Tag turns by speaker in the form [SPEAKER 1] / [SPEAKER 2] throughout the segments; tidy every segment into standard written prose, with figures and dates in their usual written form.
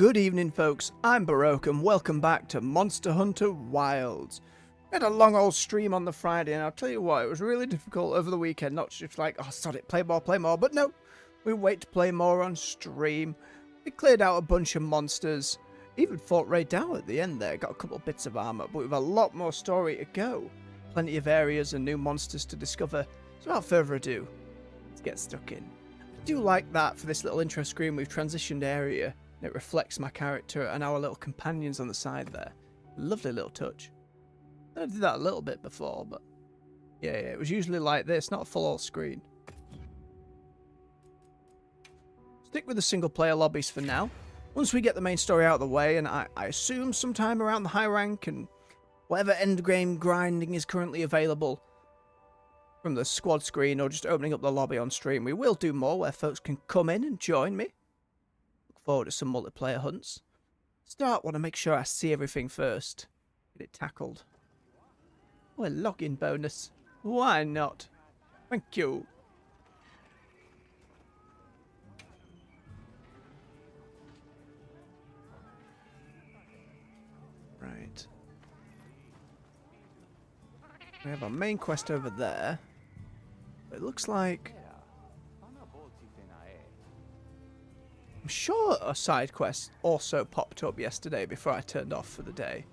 [SPEAKER 1] Good evening, folks. I'm Baroque, and welcome back to Monster Hunter Wilds. We had a long old stream on the Friday, and I'll tell you what, it was really difficult over the weekend, not just like, oh, sod it, play more, but no, we wait to play more on stream. We cleared out a bunch of monsters, even fought Ray down at the end there, got a couple of bits of armor, but with a lot more story to go. Plenty of areas and new monsters to discover, so without further ado, let's get stuck in. I do like that for this little intro screen, we've transitioned area. It reflects my character and our little companions on the side there. Lovely little touch. I did that a little bit before, but yeah, it was usually like this, not a full all screen. Stick with the single player lobbies for now. Once we get the main story out of the way, and I assume sometime around the high rank and whatever endgame grinding is currently available from the squad screen or just opening up the lobby on stream, we will do more where folks can come in and join me. Forward to some multiplayer hunts. Want to make sure I see everything first. Get it tackled. Oh, a login bonus. Why not? Thank you. Right. We have our main quest over there. It looks like... I'm sure a side quest also popped up yesterday before I turned off for the day.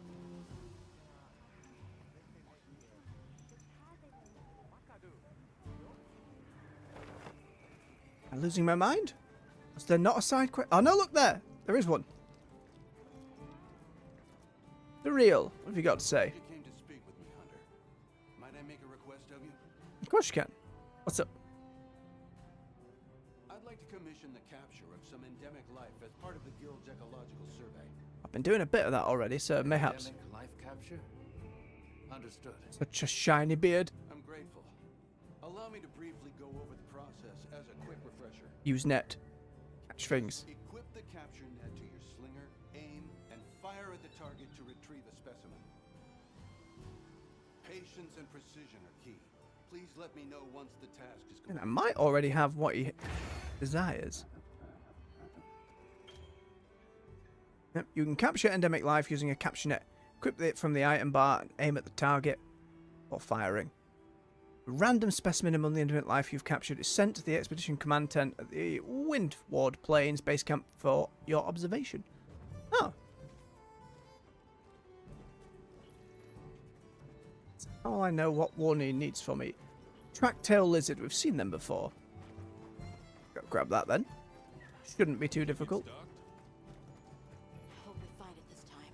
[SPEAKER 1] I'm losing my mind? Was there not a side quest? Oh no, look there! There is one. The real. What have you got to say?
[SPEAKER 2] You came to speak with me, Hunter. Might I make a request of you?
[SPEAKER 1] Of course you can. What's up?
[SPEAKER 2] I'd like to commission the capture of some endemic life as part of the Guild's ecological survey.
[SPEAKER 1] I've been doing a bit of that already, so mayhaps.
[SPEAKER 2] Endemic life capture? Understood.
[SPEAKER 1] Such a shiny beard.
[SPEAKER 2] I'm grateful. Allow me to briefly go over the process as a quick refresher.
[SPEAKER 1] Use net. Catch things.
[SPEAKER 2] Equip the capture net to your slinger, aim, and fire at the target to retrieve a specimen. Patience and precision are key. Please let me know once the task is
[SPEAKER 1] And
[SPEAKER 2] complete.
[SPEAKER 1] I might already have what he desires. Yep, you can capture endemic life using a capture net. Equip it from the item bar and aim at the target or firing. A random specimen among the endemic life you've captured is sent to the expedition command tent at the Windward Plains base camp for your observation. Oh. That's how I know what warning needs for me. Track-tail lizard, we've seen them before. Go grab that then. Shouldn't be too difficult.
[SPEAKER 3] Hope we find it this time.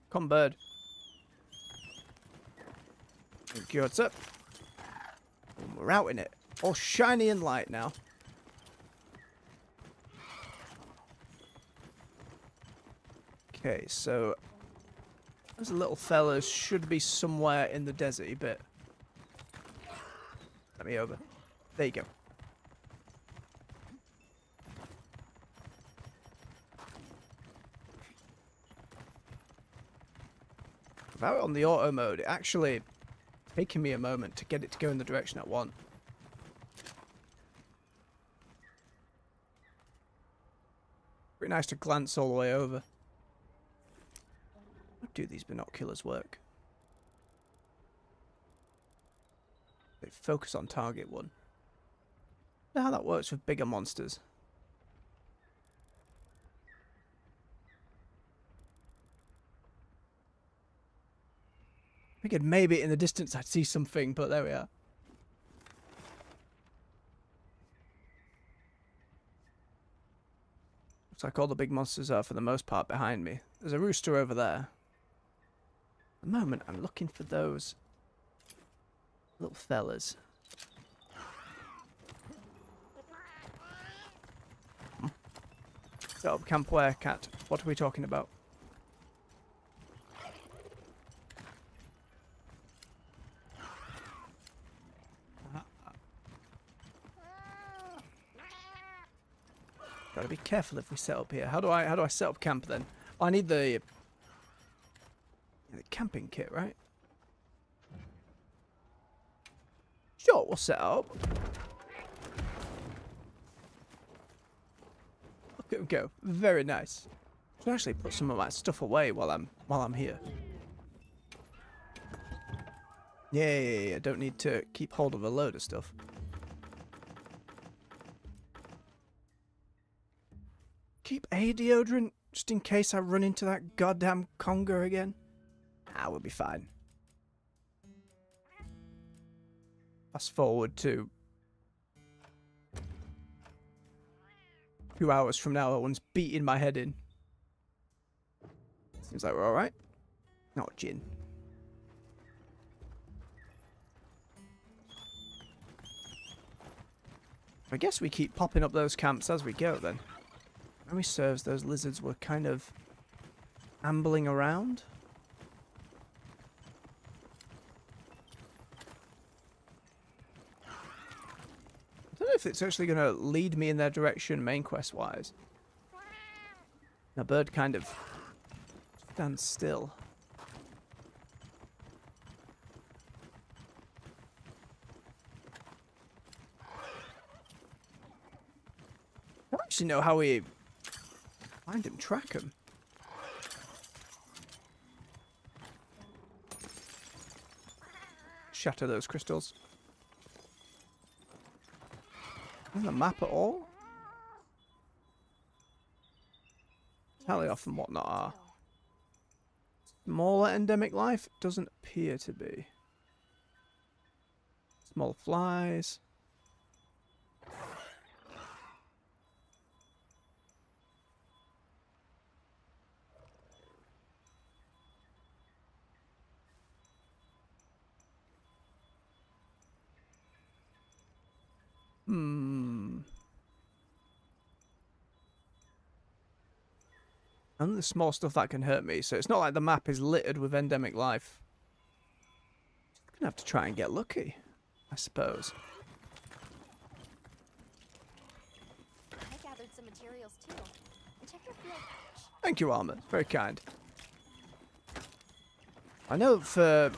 [SPEAKER 1] Come, bird. Thank you, what's up? And we're out in it. All shiny and light now. Okay, so those little fellas should be somewhere in the deserty bit. Let me over. There you go. Without it on the auto mode, it actually taking me a moment to get it to go in the direction I want. Pretty nice to glance all the way over. How do these binoculars work? They focus on target one. I wonder how that works with bigger monsters. I figured maybe in the distance I'd see something, but there we are. Looks like all the big monsters are, for the most part, behind me. There's a rooster over there. At the moment, I'm looking for those little fellas. Set up camp where, cat? What are we talking about? Gotta be careful if we set up here. How do I set up camp then? Oh, I need the camping kit, right? Sure, we'll set up. Look at him go. Very nice. Should actually put some of my stuff away while I'm here. Yeah. Don't need to keep hold of a load of stuff. Keep a deodorant just in case I run into that goddamn conger again. Ah, we'll be fine. Fast forward to 2 hours from now, that one's beating my head in. Seems like we're alright. Not gin. I guess we keep popping up those camps as we go then. Memory serves, those lizards were kind of ambling around. I don't know if it's actually going to lead me in their direction main quest wise. The bird kind of stands still. I don't actually know how we find him, track him. Shatter those crystals. Isn't the map at all? Tally off and whatnot are. Smaller endemic life? Doesn't appear to be. Small flies. And the small stuff that can hurt me, so it's not like the map is littered with endemic life. Gonna have to try and get lucky, I suppose.
[SPEAKER 3] I gathered some materials too. And check your field pouch.
[SPEAKER 1] Thank you, Armor. Very kind. I know for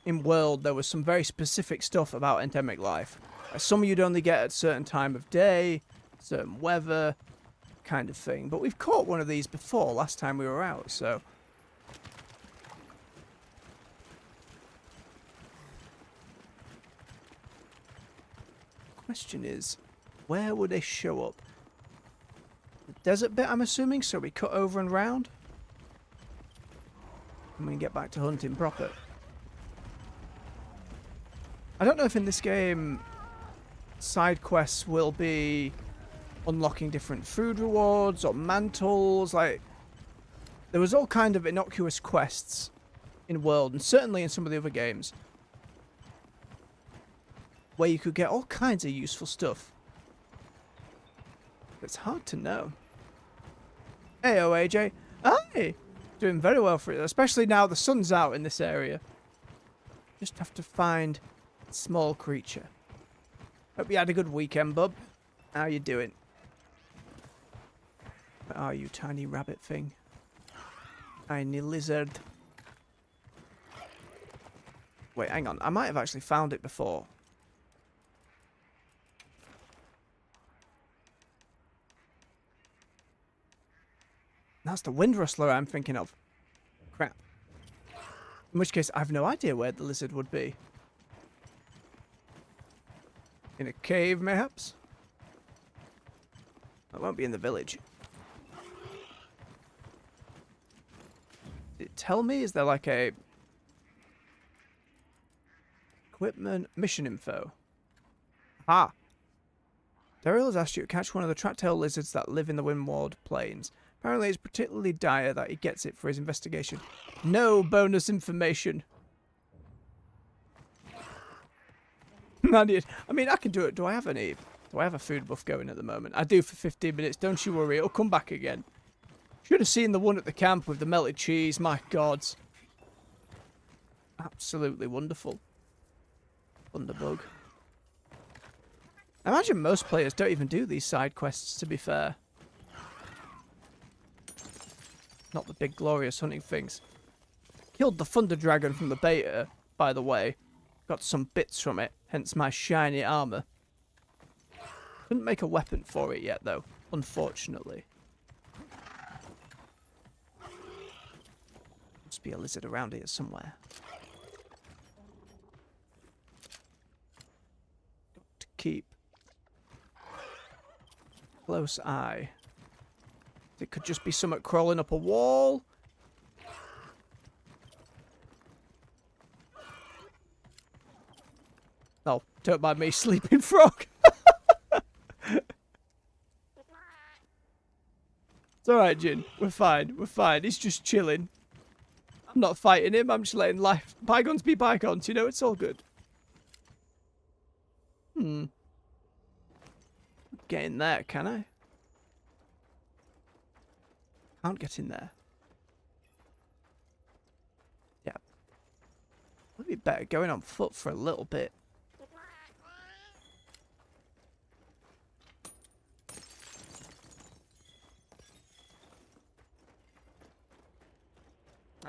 [SPEAKER 1] in World there was some very specific stuff about endemic life. Some you'd only get at a certain time of day, certain weather, kind of thing. But we've caught one of these before last time we were out, so... Question is, where would they show up? The desert bit, I'm assuming, so we cut over and round? And we can get back to hunting proper. I don't know if in this game side quests will be unlocking different food rewards or mantles. Like, there was all kind of innocuous quests in World, and certainly in some of the other games, where you could get all kinds of useful stuff. It's hard to know. Heyo, AJ. Hi! Doing very well for it, especially now the sun's out in this area. Just have to find a small creature. Hope you had a good weekend, bub. How you doing? Where are you, tiny rabbit thing? Tiny lizard. Wait, hang on. I might have actually found it before. That's the wind rustler I'm thinking of. Crap. In which case, I have no idea where the lizard would be. In a cave, mayhaps? It won't be in the village. Did it tell me? Is there like a... equipment mission info? Ah! Daryl has asked you to catch one of the track-tailed lizards that live in the Windward Plains. Apparently it's particularly dire that he gets it for his investigation. No bonus information. I mean, I can do it. Do I have a food buff going at the moment? I do for 15 minutes. Don't you worry. It'll come back again. Should have seen the one at the camp with the melted cheese. My God. Absolutely wonderful. Thunderbug. I imagine most players don't even do these side quests, to be fair. Not the big glorious hunting things. Killed the thunder dragon from the beta, by the way. Got some bits from it, hence my shiny armor. Couldn't make a weapon for it yet, though, unfortunately. be a lizard around here somewhere. Got to keep close eye. It could just be something crawling up a wall. Oh, don't mind me, sleeping frog. It's alright, Jin. We're fine. We're fine. He's just chilling. I'm not fighting him. I'm just letting life... bygones be bygones, you know? It's all good. Get in there, can I? Can't get in there. Yeah. Would be better going on foot for a little bit.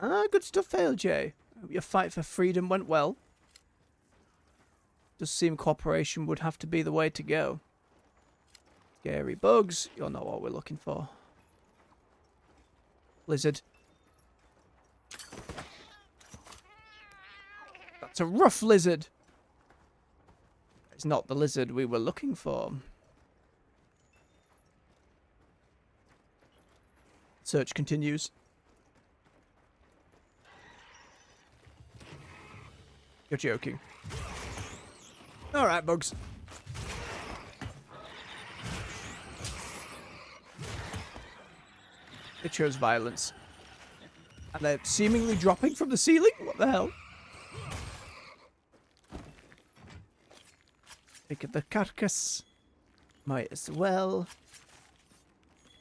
[SPEAKER 1] Ah, good stuff, ALJ. Hope your fight for freedom went well. Does seem cooperation would have to be the way to go. Scary bugs. You'll know what we're looking for. Lizard. That's a rough lizard. It's not the lizard we were looking for. Search continues. You're joking. Alright, bugs. They chose violence. And they're seemingly dropping from the ceiling? What the hell? Pick up the carcass. Might as well.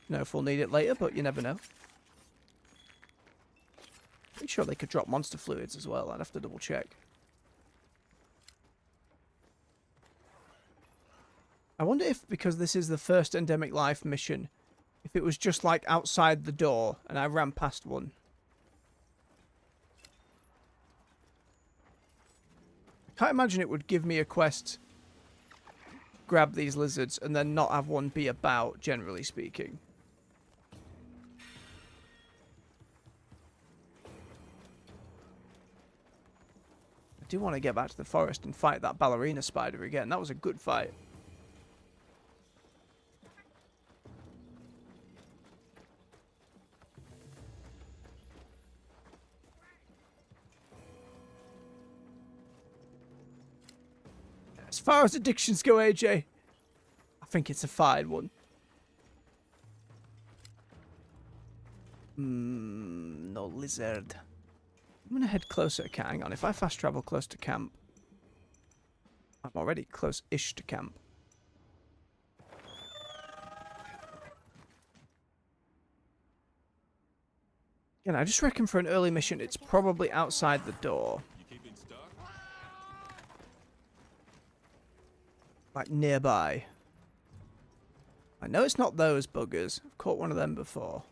[SPEAKER 1] No, if we'll need it later, but you never know. Pretty sure they could drop monster fluids as well. I'd have to double check. I wonder if, because this is the first Endemic Life mission, if it was just like outside the door and I ran past one. I can't imagine it would give me a quest, grab these lizards, and then not have one be about, generally speaking. I do want to get back to the forest and fight that ballerina spider again. That was a good fight. As far as addictions go, AJ, I think it's a fine one. No lizard. I'm going to head closer to camp. Hang on, if I fast travel close to camp, I'm already close-ish to camp. Again, I just reckon for an early mission, it's probably outside the door. Like nearby. I know it's not those buggers. I've caught one of them before.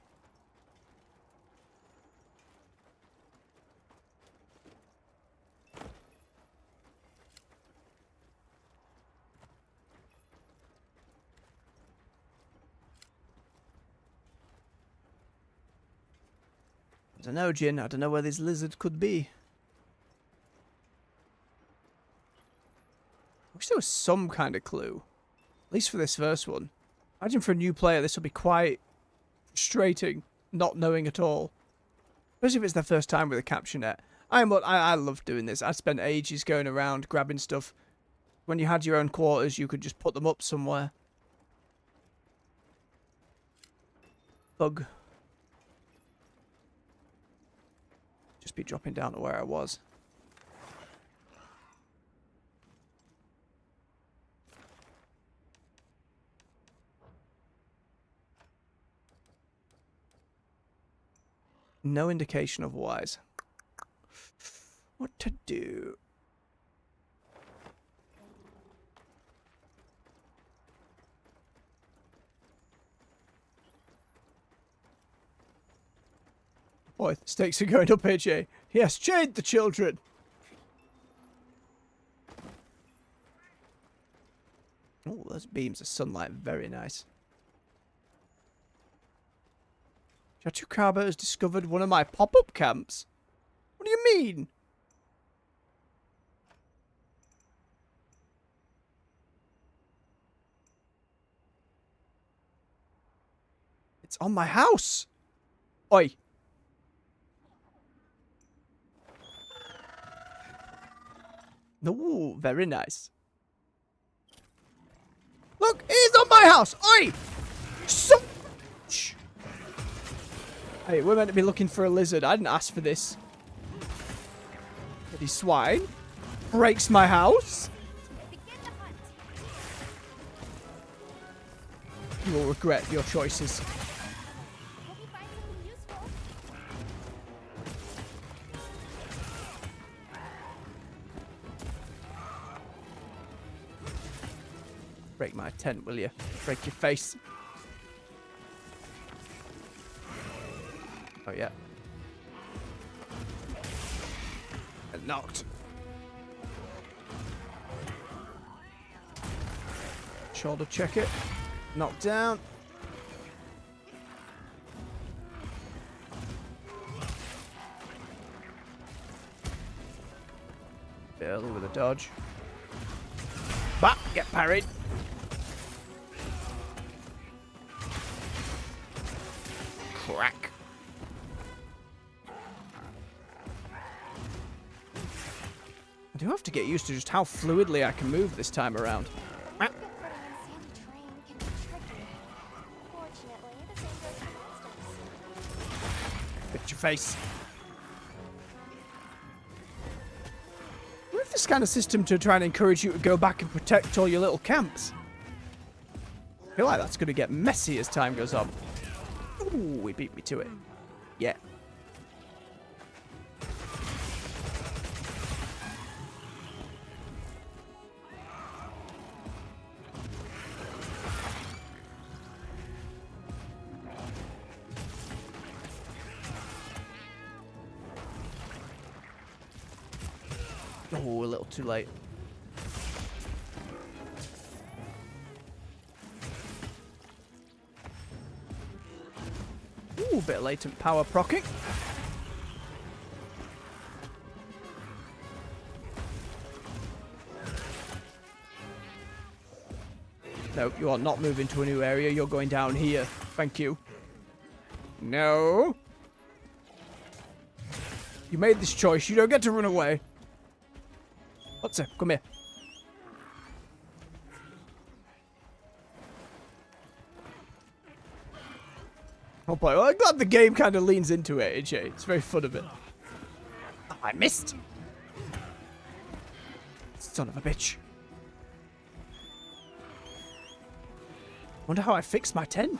[SPEAKER 1] I don't know, Jin. I don't know where this lizard could be. I wish there was some kind of clue. At least for this first one. Imagine for a new player, this will be quite frustrating, not knowing at all. Especially if it's their first time with a capture net. I love doing this. I spent ages going around, grabbing stuff. When you had your own quarters, you could just put them up somewhere. Bug. Just be dropping down to where I was. No indication otherwise. What to do? Boy, the stakes are going up, AJ. Yes, chain the children. Oh, those beams of sunlight, very nice. Chatukarba has discovered one of my pop-up camps. What do you mean? It's on my house. Oi. Ooh, very nice. Look, he's on my house. Oi. So shh. Hey, we're meant to be looking for a lizard. I didn't ask for this. Bloody swine. Breaks my house.
[SPEAKER 3] Begin the hunt.
[SPEAKER 1] You will regret your choices.
[SPEAKER 3] Hope you find something useful.
[SPEAKER 1] Break my tent, will you? Break your face. Oh, yeah. And knocked. Shoulder check it. Knocked down. Bit early with a dodge. Bap! Get parried. Crack. I do have to get used to just how fluidly I can move this time around.
[SPEAKER 3] Foot on sandy terrain can be tricky. Fortunately, the same goes for monsters.
[SPEAKER 1] Hit your face. What if this kind of system to try and encourage you to go back and protect all your little camps? I feel like that's going to get messy as time goes on. Ooh, he beat me to it. Yeah. Oh, a little too late. Ooh, bit of latent power proccing. No, you are not moving to a new area. You're going down here. Thank you. No. You made this choice. You don't get to run away. What's it? Come here. Oh boy, well, I'm glad the game kind of leans into it, AJ. It's very fun of it. Oh, I missed. Son of a bitch. Wonder how I fixed my tent.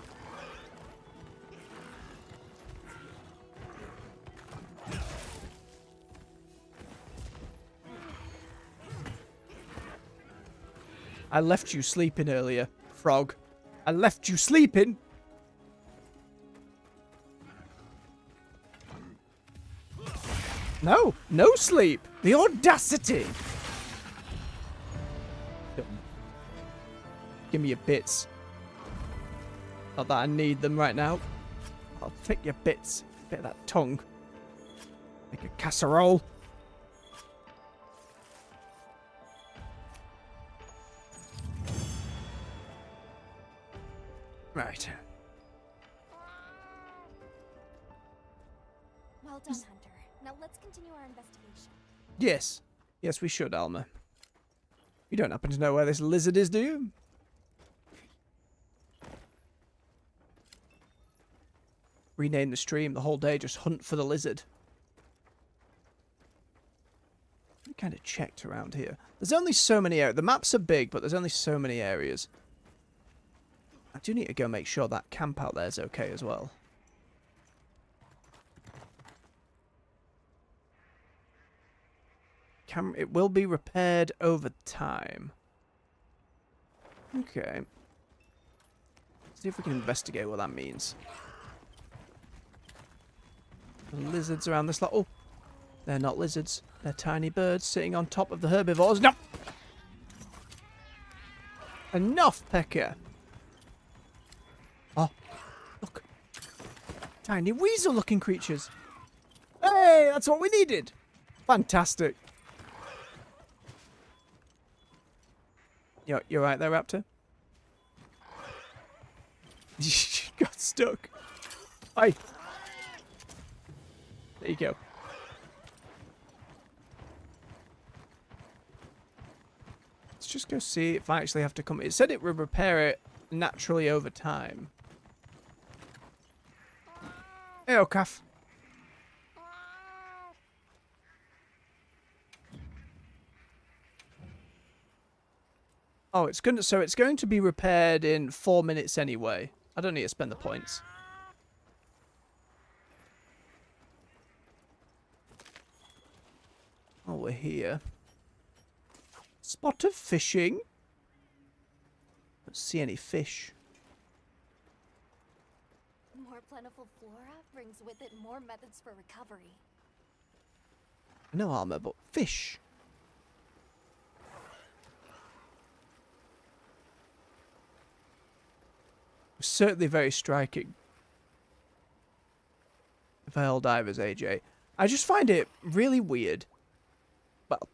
[SPEAKER 1] I left you sleeping earlier, frog. I left you sleeping. No, no sleep. The audacity. Give me your bits. Not that I need them right now. I'll take your bits. Bit of that tongue. Make a casserole. Right.
[SPEAKER 3] Well done, Hunter. Now let's continue our investigation.
[SPEAKER 1] Yes. Yes, we should, Alma. You don't happen to know where this lizard is, do you? Rename the stream the whole day, just hunt for the lizard. We kind of checked around here. There's only so many areas. The maps are big, but there's only so many areas. I do need to go make sure that camp out there is okay as well. It will be repaired over time. Okay. See if we can investigate what that means. The lizards around this lot. Oh, they're not lizards. They're tiny birds sitting on top of the herbivores. No! Enough, Pecker. Oh, look. Tiny weasel-looking creatures. Hey! Yay! That's what we needed. Fantastic. You're right there, Raptor? You got stuck. Hi. There you go. Let's just go see if I actually have to come. It said it would repair it naturally over time. Hey, calf. Oh, it's going to be repaired in 4 minutes anyway. I don't need to spend the points. Oh, we're here. Spot of fishing. Don't see any fish.
[SPEAKER 3] More plentiful flora brings with it more methods for recovery.
[SPEAKER 1] No armor, but fish. Certainly very striking. If Helldivers, AJ. I just find it really weird. Well,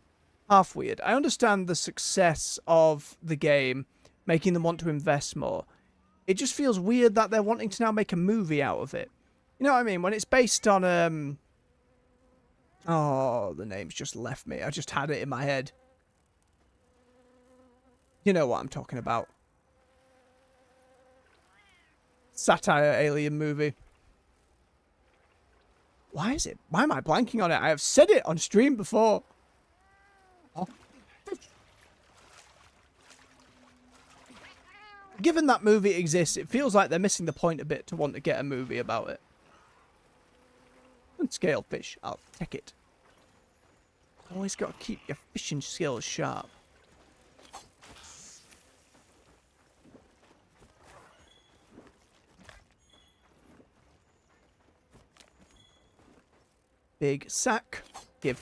[SPEAKER 1] half weird. I understand the success of the game, making them want to invest more. It just feels weird that they're wanting to now make a movie out of it. You know what I mean? When it's based on, oh, the name's just left me. I just had it in my head. You know what I'm talking about. Satire alien movie. Why am I blanking on it? I have said it on stream before. Oh. Given that movie exists, it feels like they're missing the point a bit to want to get a movie about it. And scale fish. I'll take it. Always got to keep your fishing skills sharp. Big sack. Give.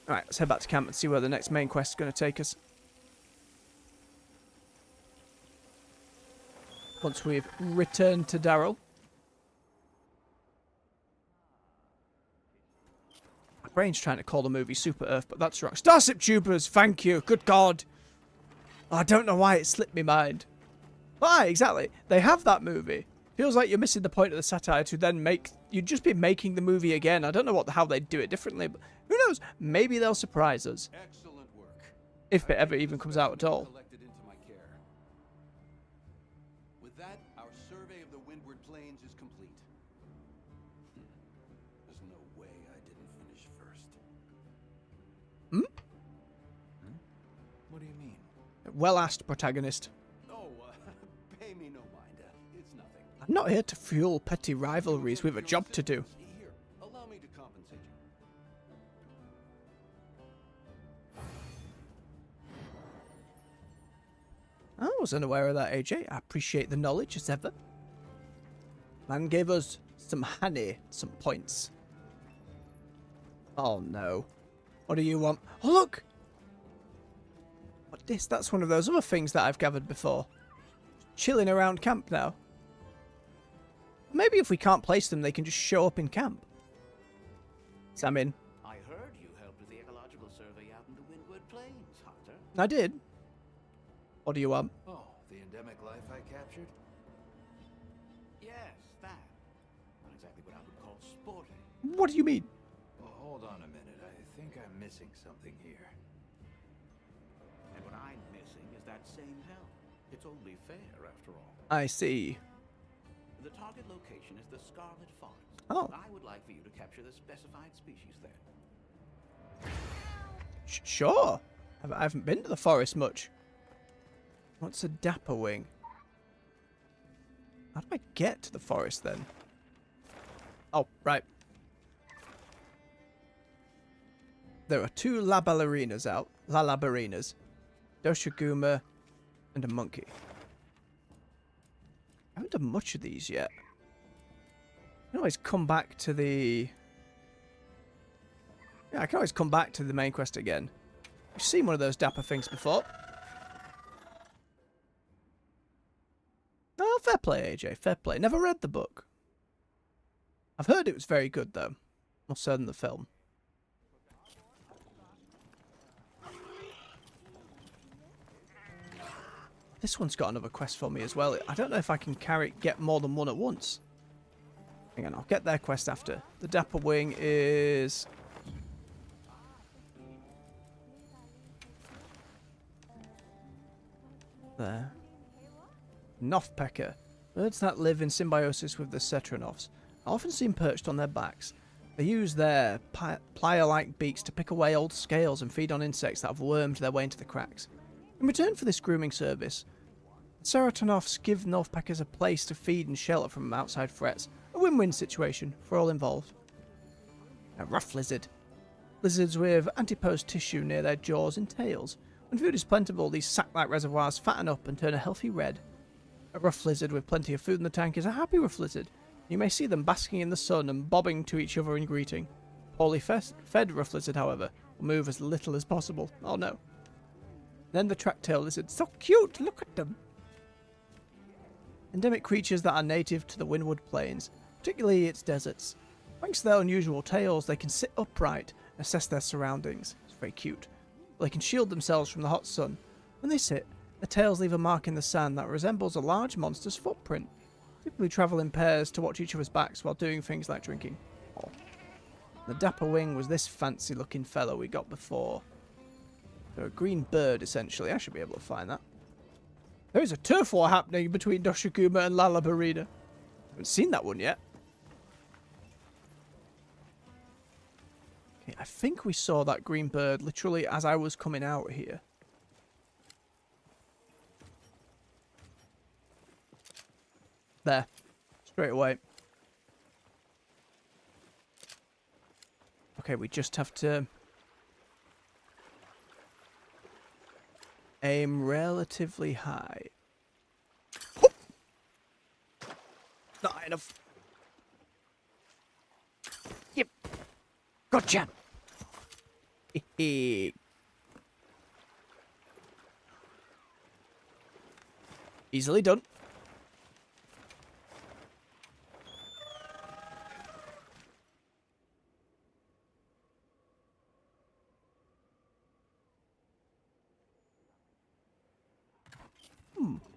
[SPEAKER 1] Alright, let's head back to camp and see where the next main quest is going to take us. Once we've returned to Daryl. My brain's trying to call the movie Super Earth, but that's wrong. Starship Troopers, thank you. Good God. Oh, I don't know why it slipped me mind. Why, exactly. They have that movie. Feels like you're missing the point of the satire to then make... You'd just be making the movie again. I don't know how they'd do it differently, but who knows? Maybe they'll surprise us.
[SPEAKER 2] Excellent work.
[SPEAKER 1] If it ever even comes out at all.
[SPEAKER 2] Collected into my care. With that, our survey of the Windward Plains is complete. There's no way I didn't finish first. What do you mean?
[SPEAKER 1] Well asked, protagonist.
[SPEAKER 2] Oh, pay me no mind. It's nothing.
[SPEAKER 1] I'm not here to fuel petty rivalries. We have a job to do.
[SPEAKER 2] Here, allow me to compensate you.
[SPEAKER 1] I wasn't aware of that, AJ. I appreciate the knowledge as ever. Man gave us some honey, some points. Oh no. What do you want? Oh look! What this? That's one of those other things that I've gathered before. Chilling around camp now. Maybe if we can't place them, they can just show up in camp. Sam in.
[SPEAKER 4] I heard you helped with the ecological survey out in the Windward Plains, Hunter.
[SPEAKER 1] I did. What do you want?
[SPEAKER 4] Oh, the endemic life I captured? Yes, that. Not exactly what I would call sporting.
[SPEAKER 1] What do you mean?
[SPEAKER 4] Well, hold on a minute. I think I'm missing something here. And what I'm missing is that same help. It's only fair, after all.
[SPEAKER 1] I see.
[SPEAKER 4] The target location is the Scarlet Forest.
[SPEAKER 1] Oh.
[SPEAKER 4] I would like for you to capture the specified species there.
[SPEAKER 1] Sure. I haven't been to the forest much. What's a dapper wing? How do I get to the forest then? Oh, right. There are 2 La Ballerinas out. La Ballerinas. Doshiguma and a monkey. I haven't done much of these yet. I can always come back to the... Yeah, I can always come back to the main quest again. I've seen one of those dapper things before. Oh, fair play, AJ. Fair play. Never read the book. I've heard it was very good, though. More so than the film. This one's got another quest for me as well. I don't know if I can get more than one at once. Hang on, I'll get their quest after. The Dapper Wing is... there. Knofpecker. Birds that live in symbiosis with the Cetronophs are often seen perched on their backs. They use their plier-like beaks to pick away old scales and feed on insects that have wormed their way into the cracks. In return for this grooming service, the Cetronophs give Knofpeckers a place to feed and shelter from outside threats. A win-win situation for all involved. A rough lizard. Lizards with antipose tissue near their jaws and tails. When food is plentiful, these sac-like reservoirs fatten up and turn a healthy red. A rough lizard with plenty of food in the tank is a happy rough lizard. You may see them basking in the sun and bobbing to each other in greeting. Poorly fed rough lizard, however, will move as little as possible. Oh no. Then the track-tailed lizard. So cute, look at them. Endemic creatures that are native to the Windward Plains, particularly its deserts. Thanks to their unusual tails, they can sit upright and assess their surroundings. It's very cute. They can shield themselves from the hot sun. When they sit, their tails leave a mark in the sand that resembles a large monster's footprint. Typically travel in pairs to watch each other's backs while doing things like drinking. Oh. The Dapper Wing was this fancy looking fellow we got before. So a green bird, essentially. I should be able to find that. There is a turf war happening between Doshikuma and Lalabarina. Haven't seen that one yet. Okay, I think we saw that green bird literally as I was coming out here. There. Straight away. Okay, we just have to aim relatively high. Whoop! Not high enough. Yep. Gotcha. Easily done.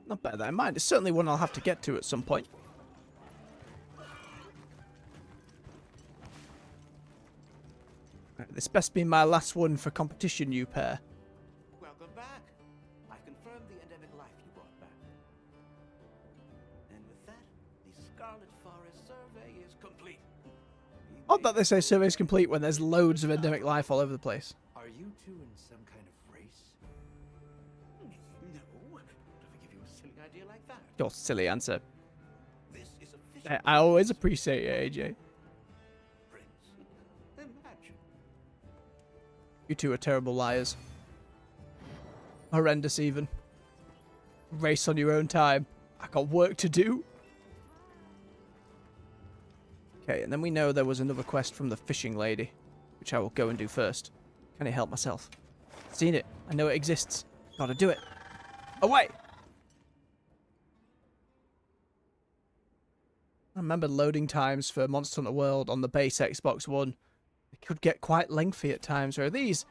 [SPEAKER 1] Not better than mine. It's certainly one I'll have to get to at some point. Right, this best be my last one for competition, you pair.
[SPEAKER 4] Welcome back. I confirmed the endemic life you brought back. And with that, the Scarlet Forest survey is complete.
[SPEAKER 1] Odd that they say survey's complete when there's loads of endemic life all over the place.
[SPEAKER 4] Are you two in some kind of race? No. Don't I give you a silly idea like that?
[SPEAKER 1] Your silly answer.
[SPEAKER 4] This is a fishing
[SPEAKER 1] I always appreciate it, AJ.
[SPEAKER 4] prince. Imagine.
[SPEAKER 1] You two are terrible liars. Horrendous even. Race on your own time. I got work to do. Okay, and then we know there was another quest from the fishing lady, which I will go and do first. Can I help myself? Seen it. I know it exists. Gotta do it. Away! I remember loading times for Monster Hunter World on the base Xbox One. They could get quite lengthy at times, where these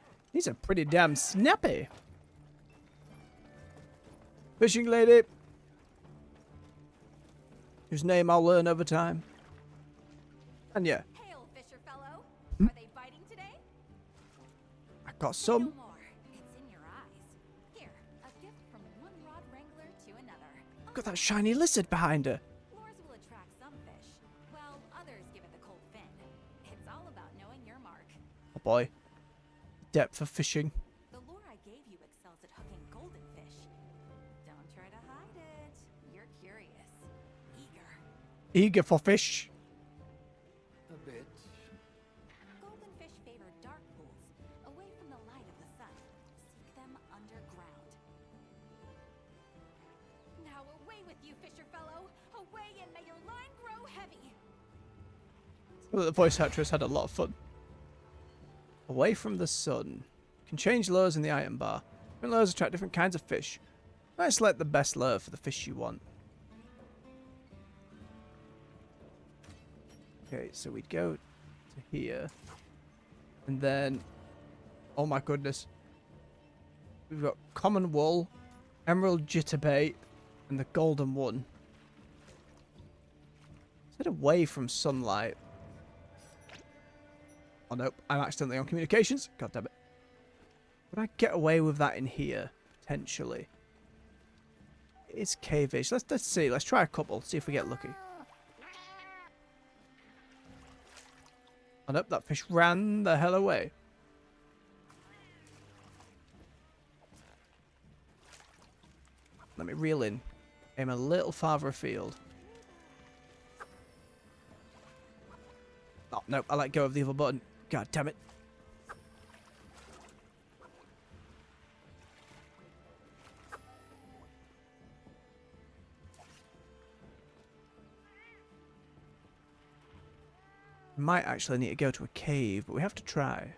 [SPEAKER 1] are pretty damn snappy. Fishing lady. Whose name I'll learn over time. And yeah,
[SPEAKER 3] Hail, Fisher fellow.
[SPEAKER 1] Hmm?
[SPEAKER 3] Are they biting today?
[SPEAKER 1] I got
[SPEAKER 3] Say no
[SPEAKER 1] some.
[SPEAKER 3] more. It's in your eyes. Here, a gift from one rod wrangler to another.
[SPEAKER 1] Got that shiny lizard behind her.
[SPEAKER 3] Lures will attract some fish, while others give it the cold fin. It's all about knowing your mark.
[SPEAKER 1] Oh boy. Depth of fishing.
[SPEAKER 3] The lure I gave you excels at hooking golden fish. Don't try to hide it. You're curious. Eager.
[SPEAKER 1] Eager for fish.
[SPEAKER 4] A bit.
[SPEAKER 3] Golden fish favor dark pools, away from the light of the sun. Seek them underground. Now away with you, Fisher fellow! Away and may your line grow heavy!
[SPEAKER 1] The voice actress had a lot of fun. Away from the sun. Can change lures in the item bar. Different lures attract different kinds of fish. Try to select the best lure for the fish you want. Okay, so we'd go to here. And then, oh my goodness. We've got common wool, emerald jitterbait, and the golden one. Is it away from sunlight? Oh nope, I'm accidentally on communications. God damn it. Would I get away with that in here? Potentially. It's cave-ish. Let's see. Let's try a couple. See if we get lucky. Oh nope, that fish ran the hell away. Let me reel in. Aim a little farther afield. Oh nope, I let go of the other button. God damn it. Might actually need to go to a cave, but we have to try.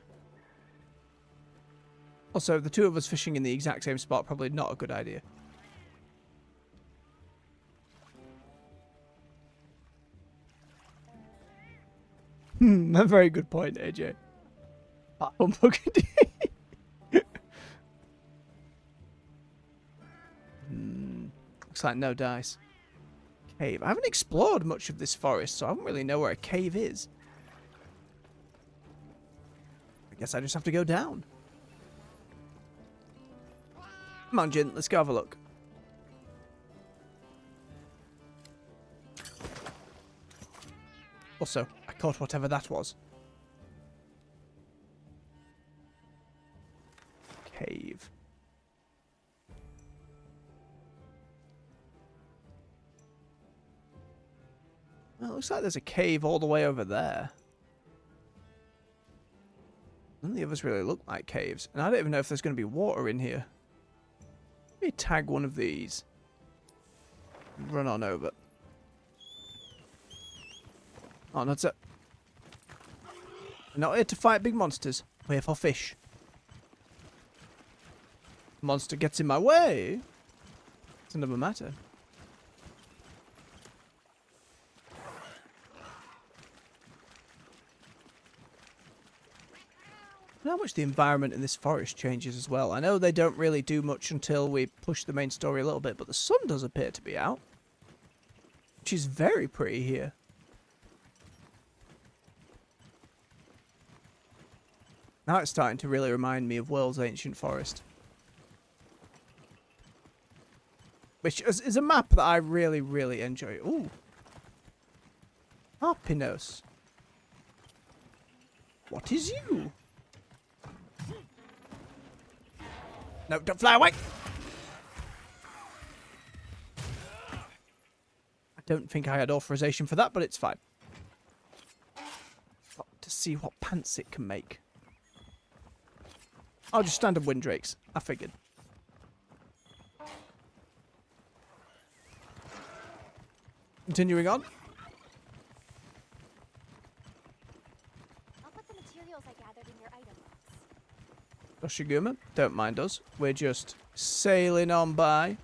[SPEAKER 1] Also, the two of us fishing in the exact same spot, probably not a good idea. A very good point, AJ. Looks like no dice. Cave. I haven't explored much of this forest, so I don't really know where a cave is. I guess I just have to go down. Come on, Jin, let's go have a look. Also, I caught whatever that was. Cave. Well, it looks like there's a cave all the way over there. None of the others really look like caves. And I don't even know if there's going to be water in here. Let me tag one of these. Run on over. Oh, that's it. We're not here to fight big monsters. We're here for fish. Monster gets in my way. It's another matter. How much the environment in this forest changes as well. I know they don't really do much until we push the main story a little bit, but the sun does appear to be out. Which is very pretty here. Now it's starting to really remind me of World's Ancient Forest. Which is a map that I really, really enjoy. Ooh. Harpinos. What is you? No, don't fly away! I don't think I had authorization for that, but it's fine. Got to see what pants it can make. I'll just stand up windrakes. I figured. Continuing on.
[SPEAKER 3] I'll put the materials I gathered in your item box.
[SPEAKER 1] Yoshiguma, don't mind us. We're just sailing on by.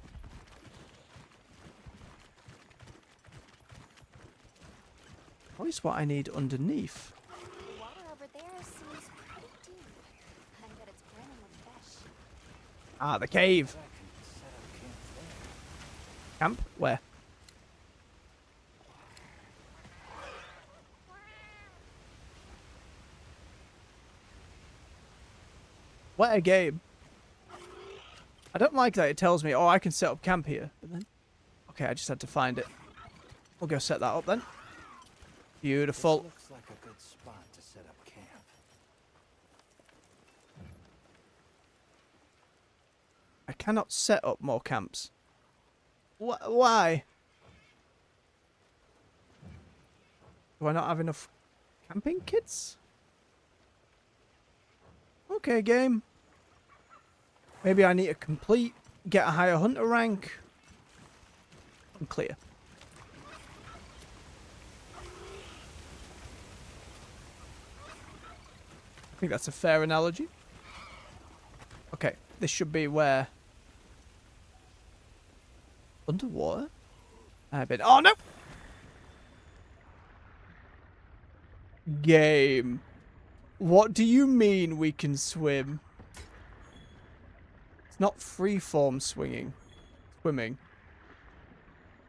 [SPEAKER 1] What is what I need underneath?
[SPEAKER 3] The water over there seems pretty deep. I bet it's brimming with fish.
[SPEAKER 1] Ah, the cave. Camp? Where? What a game. I don't like that it tells me, oh, I can set up camp here. But then, okay, I just had to find it. We'll go set that up then. Beautiful.
[SPEAKER 4] This looks like a good spot to set up camp.
[SPEAKER 1] I cannot set up more camps. Why? Do I not have enough camping kits? Okay, game. Maybe I need to complete, get a higher hunter rank. Unclear. I think that's a fair analogy. Okay, this should be where... Underwater? I've been... Oh, no! Game. What do you mean we can swim? It's not freeform swinging. Swimming.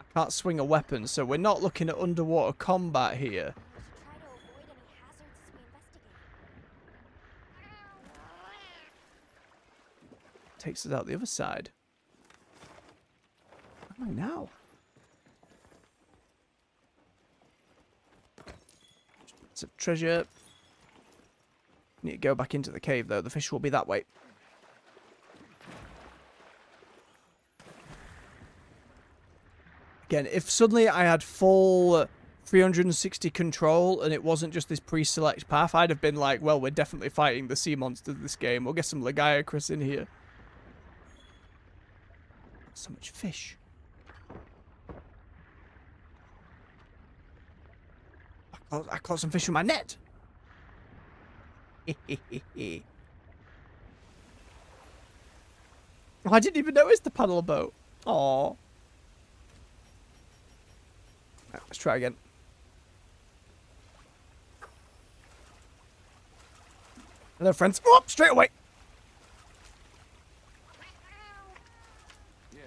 [SPEAKER 1] I can't swing a weapon, so we're not looking at underwater combat here.
[SPEAKER 3] We should try to avoid any hazards as we investigate.
[SPEAKER 1] Takes us out the other side. Where am I now? Bits of treasure. Need to go back into the cave though. The fish will be that way. Again, if suddenly I had full 360 control and it wasn't just this pre-select path, I'd have been like, well, we're definitely fighting the sea monsters this game. We'll get some Legiacris in here. So much fish. I caught some fish with my net. I didn't even notice the paddle boat. Aww. Right, let's try again. Hello, friends. Oh, straight away.
[SPEAKER 2] Yeah.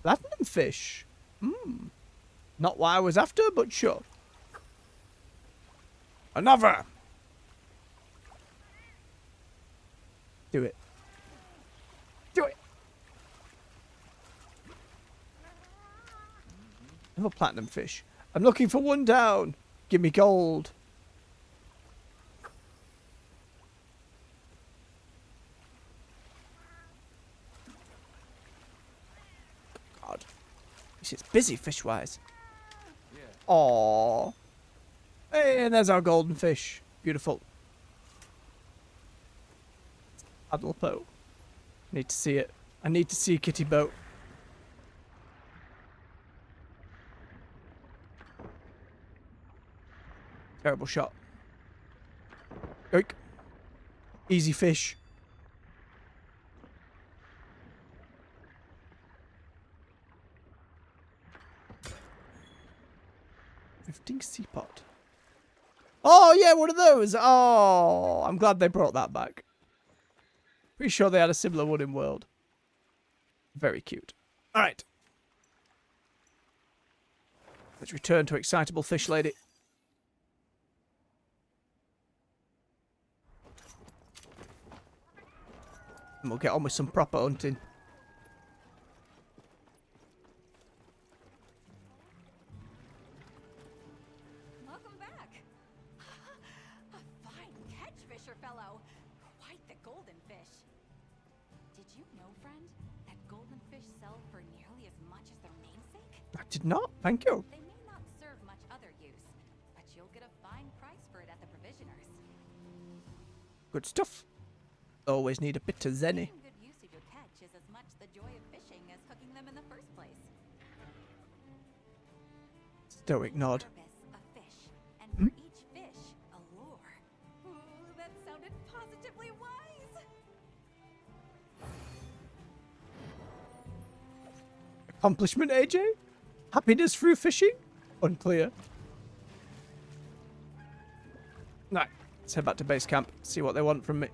[SPEAKER 1] Platinum fish. Hmm. Not what I was after, but sure. Another. Do it. Do it. Another platinum fish. I'm looking for one down. Give me gold. God. It's busy fish-wise.
[SPEAKER 2] Yeah.
[SPEAKER 1] Aww. Hey, and there's our golden fish. Beautiful. Paddle boat. Need to see it. I need to see kitty boat. Terrible shot. Yoink. Easy fish. Drifting seapot. Oh, yeah, one of those. Oh, I'm glad they brought that back. Pretty sure they had a similar one in World. Very cute. All right. Let's return to Excitable Fish Lady. And we'll get on with some proper hunting.
[SPEAKER 5] Welcome back. A fine catch, Fisher fellow. Quite the golden fish. Did you know, friend, that golden fish sell for nearly as much as their namesake?
[SPEAKER 1] I did not. Thank you.
[SPEAKER 5] They may not serve much other use, but you'll get a fine price for it at the provisioners.
[SPEAKER 1] Good stuff. Always need a bit of zenny.
[SPEAKER 5] Making good use of your catch is as much the joy of fishing as cooking them in the first place.
[SPEAKER 1] Stoic nod.
[SPEAKER 5] Purpose a fish, and for each fish, a lure. Ooh, that sounded positively wise.
[SPEAKER 1] Accomplishment, AJ? Happiness through fishing? Unclear. Right, let's head back to base camp. See what they want from me.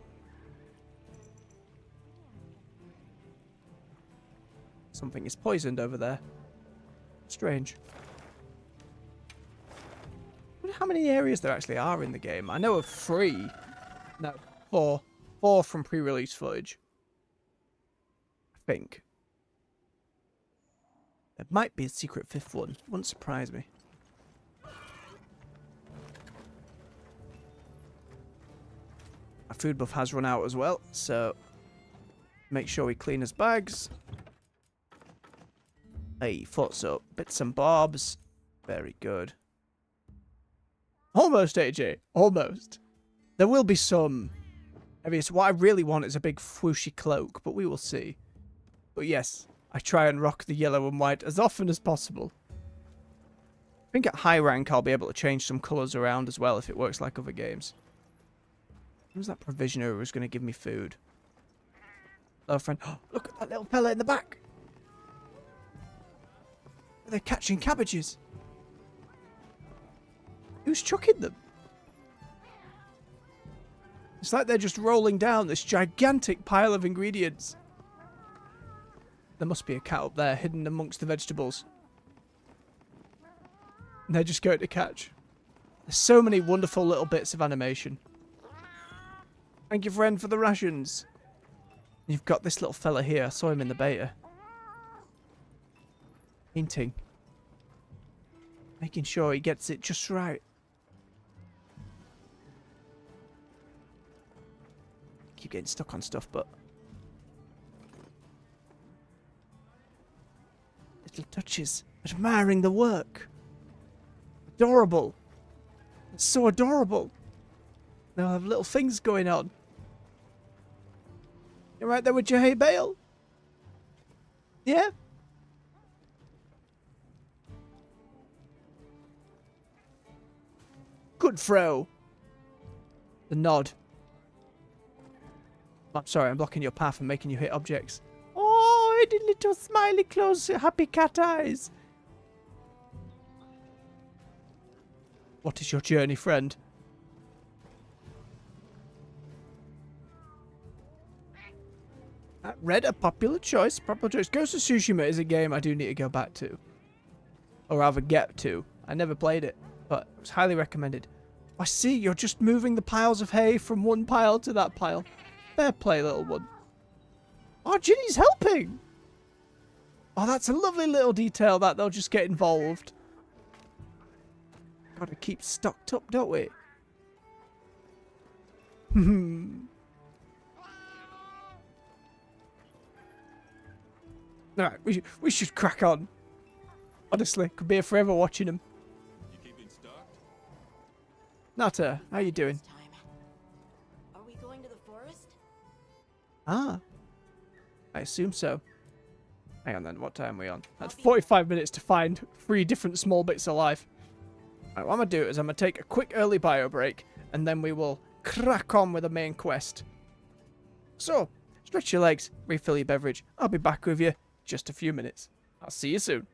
[SPEAKER 1] Something is poisoned over there. Strange. I wonder how many areas there actually are in the game. I know of 3. No, 4. 4 from pre-release footage. I think. There might be a secret 5th one. Wouldn't surprise me. Our food buff has run out as well, so make sure we clean his bags. Hey, foot's up. Bits and bobs. Very good. Almost, AJ. Almost. There will be some. I mean, what I really want is a big swooshy cloak, but we will see. But yes, I try and rock the yellow and white as often as possible. I think at high rank I'll be able to change some colours around as well if it works like other games. Who's that provisioner who's going to give me food? Hello, friend. Oh, look at that little fella in the back. They're catching cabbages. Who's chucking them? It's like they're just rolling down this gigantic pile of ingredients. There must be a cat up there hidden amongst the vegetables. And they're just going to catch. There's so many wonderful little bits of animation. Thank you, friend, for the rations. You've got this little fella here. I saw him in the beta. Hinting. Making sure he gets it just right. Keep getting stuck on stuff, but... little touches. Admiring the work. Adorable. It's so adorable. They'll have little things going on. You're right there with your hay bale? Yeah? Good throw. The nod. I'm sorry, I'm blocking your path and making you hit objects. Oh, the little smiley close happy cat eyes. What is your journey, friend? Red, a popular choice. Popular choice. Ghost of Tsushima is a game I do need to go back to. Or rather get to. I never played it, but it was highly recommended. I see, you're just moving the piles of hay from one pile to that pile. Fair play, little one. Oh, Ginny's helping! Oh, that's a lovely little detail that they'll just get involved. Gotta keep stocked up, don't we? Alright, we should crack on. Honestly, could be here forever watching them.
[SPEAKER 2] You keeping stocked?
[SPEAKER 1] Nata, how you doing?
[SPEAKER 6] Are we going to the forest?
[SPEAKER 1] Ah. I assume so. Hang on then, what time are we on? That's 45 minutes to find 3 different small bits of life. Right, what I'm going to do is I'm going to take a quick early bio break, and then we will crack on with the main quest. So, stretch your legs, refill your beverage. I'll be back with you in just a few minutes. I'll see you soon.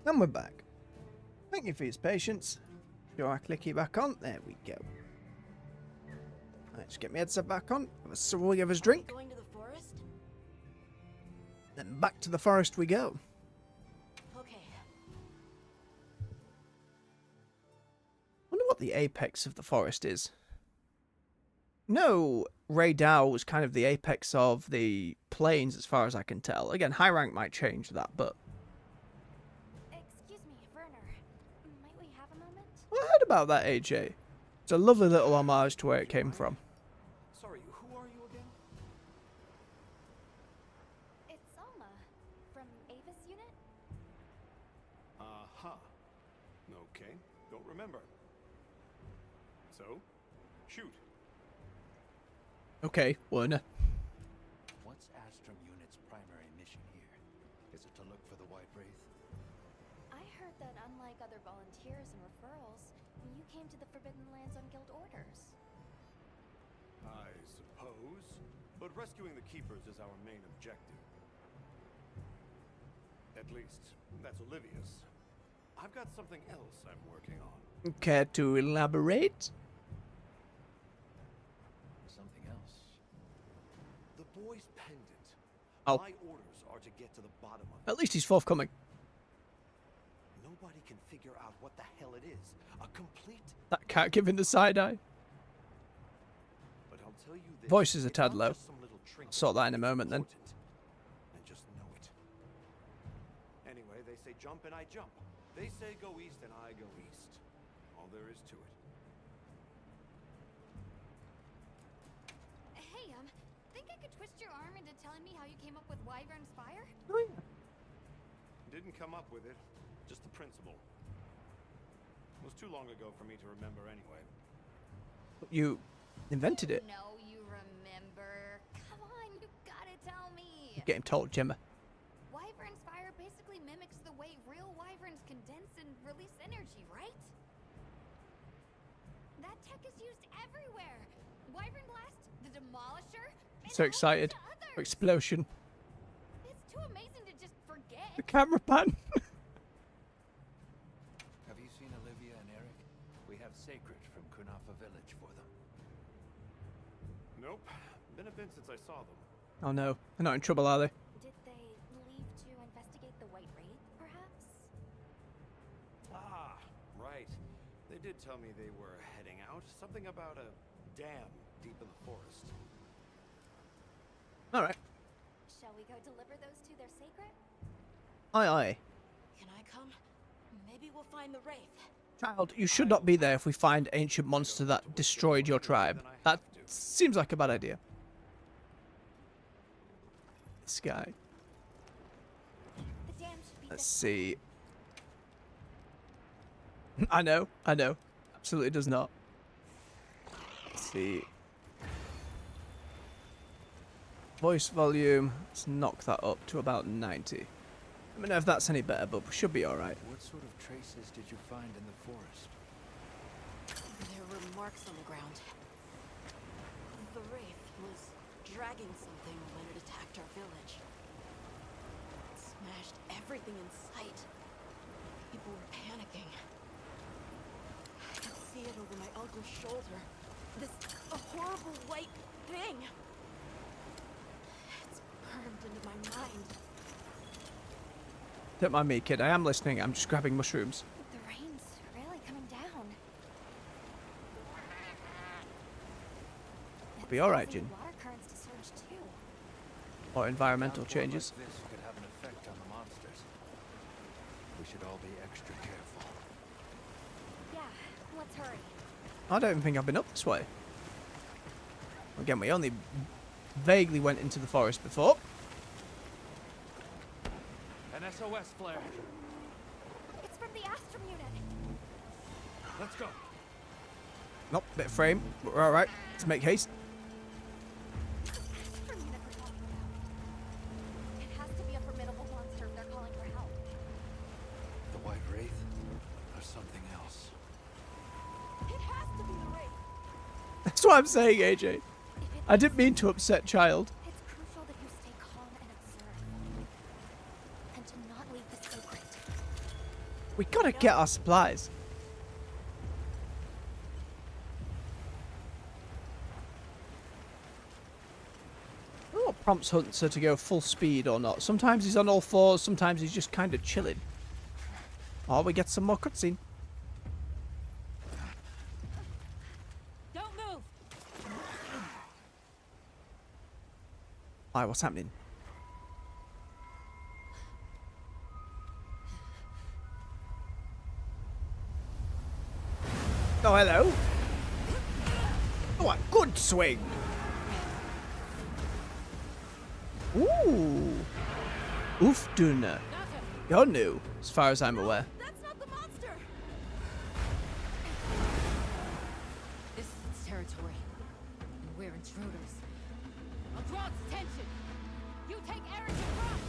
[SPEAKER 1] And we're back. Thank you for your patience. Sure, I click you back on. There we go. Let's get my headset back on. Have a swig of his drink.
[SPEAKER 6] Going to the forest?
[SPEAKER 1] Then back to the forest we go.
[SPEAKER 6] Okay.
[SPEAKER 1] Wonder what the apex of the forest is. No, Ray Dow was kind of the apex of the plains as far as I can tell. Again, high rank might change that, but...
[SPEAKER 3] Excuse me, Werner. Might we have a moment?
[SPEAKER 1] I heard about that, AJ. It's a lovely little homage to where it came from.
[SPEAKER 2] Sorry, who are you again?
[SPEAKER 3] It's Alma from Ava's unit.
[SPEAKER 2] Uh-huh. Okay, don't remember. So, shoot.
[SPEAKER 1] Okay, Werner.
[SPEAKER 4] What's Astrum Unit's primary mission here? Is it to look for the White Wraith?
[SPEAKER 3] I heard that unlike other volunteers and referrals, you came to the Forbidden Lands on guild orders.
[SPEAKER 2] I suppose. But rescuing the Keepers is our main objective. At least, that's Olivia's. I've got something else I'm working on.
[SPEAKER 1] Care to elaborate?
[SPEAKER 4] Something else?
[SPEAKER 2] The boy's pendant.
[SPEAKER 1] Oh.
[SPEAKER 2] My orders are to get to the bottom of it.
[SPEAKER 1] At least he's forthcoming.
[SPEAKER 2] Nobody can figure out what the hell it is. A complete...
[SPEAKER 1] That cat giving the side eye.
[SPEAKER 2] But I'll tell you this.
[SPEAKER 1] Voice is a
[SPEAKER 2] it's
[SPEAKER 1] tad
[SPEAKER 2] not
[SPEAKER 1] low.
[SPEAKER 2] just some little trinket.
[SPEAKER 1] Sort that in a moment then.
[SPEAKER 2] Important. And just know it. Anyway, they say jump and I jump. They say go east and I go east. All there is to it.
[SPEAKER 5] Hey, think I could twist your arm into telling me how you came up with Wyvern's Fire?
[SPEAKER 1] Oh, yeah.
[SPEAKER 2] Didn't come up with it. Just the principle. It was too long ago for me to remember anyway.
[SPEAKER 1] You invented it.
[SPEAKER 5] No, you remember. Come on, you gotta tell me.
[SPEAKER 1] Get him told, Gemma.
[SPEAKER 5] Wyvern's Fire basically mimics the way real wyverns condense and release energy, right? That tech is used everywhere. Wyvern Blast, the Demolisher, and
[SPEAKER 1] So
[SPEAKER 5] a whole
[SPEAKER 1] excited.
[SPEAKER 5] bunch of others.
[SPEAKER 1] Explosion.
[SPEAKER 5] It's too amazing to just forget.
[SPEAKER 1] The camera pan.
[SPEAKER 4] Have you seen Olivia and Eric? We have Sacred from Kunafa Village for them.
[SPEAKER 2] Nope. Been a bit since I saw them.
[SPEAKER 1] Oh no, they're not in trouble, are they?
[SPEAKER 3] Did they leave to investigate the White Wraith, perhaps?
[SPEAKER 2] Ah, right. They did tell me they were heading out. Something about a dam deep in the forest.
[SPEAKER 1] Alright.
[SPEAKER 3] Shall we go deliver those to their sacred?
[SPEAKER 1] Aye, aye.
[SPEAKER 6] Can I come? Maybe we'll find the Wraith.
[SPEAKER 1] Child, you should not be there if we find ancient monster that destroyed your tribe. That seems like a bad idea. This guy.
[SPEAKER 3] The dam should be
[SPEAKER 1] Let's
[SPEAKER 3] this
[SPEAKER 1] see. I know. Absolutely does not. Let's see. Voice volume. Let's knock that up to about 90. Let me know if that's any better, but we should be alright.
[SPEAKER 4] What sort of traces did you find in the forest?
[SPEAKER 6] There were marks on the ground. The Wraith was dragging something when it attacked our village. It smashed everything in sight. People were panicking. I could see it over my uncle's shoulder. This horrible white thing. It's burned into my mind.
[SPEAKER 1] Don't mind me, kid. I am listening. I'm just grabbing mushrooms.
[SPEAKER 3] The rain's really coming down.
[SPEAKER 1] I'll be alright,
[SPEAKER 3] Causing
[SPEAKER 1] Jin.
[SPEAKER 3] Water currents to surge too.
[SPEAKER 1] Or environmental
[SPEAKER 4] Downpour
[SPEAKER 1] changes.
[SPEAKER 4] like this could have an effect on the monsters. We should all be extra careful.
[SPEAKER 3] Yeah, let's hurry.
[SPEAKER 1] I don't even think I've been up this way. Again, we only vaguely went into the forest before.
[SPEAKER 4] An SOS flare.
[SPEAKER 3] It's from the Astrum unit.
[SPEAKER 4] Let's go.
[SPEAKER 1] Nope, bit of frame, but we're alright. Let's make haste.
[SPEAKER 3] Astrum unit we're talking about. It has to be a formidable monster if they're calling for help.
[SPEAKER 4] The White Wraith or something else.
[SPEAKER 6] It has to be the Wraith.
[SPEAKER 1] That's what I'm saying, AJ.
[SPEAKER 3] If it
[SPEAKER 1] I didn't mean to upset child.
[SPEAKER 3] It's crucial that you stay calm and observe. And to not leave the secret.
[SPEAKER 1] We gotta get our supplies. I don't know what prompts Hunter to go full speed or not. Sometimes he's on all fours, sometimes he's just kind of chilling. Oh, we get some more cutscene.
[SPEAKER 5] Don't move.
[SPEAKER 1] Why, what's happening? Oh, hello. Oh, a good swing. Ooh. Oofduna. You're new, as far as I'm aware.
[SPEAKER 6] That's not the monster! This is its territory. And we're intruders.
[SPEAKER 5] I'll draw its attention. You take Eric across.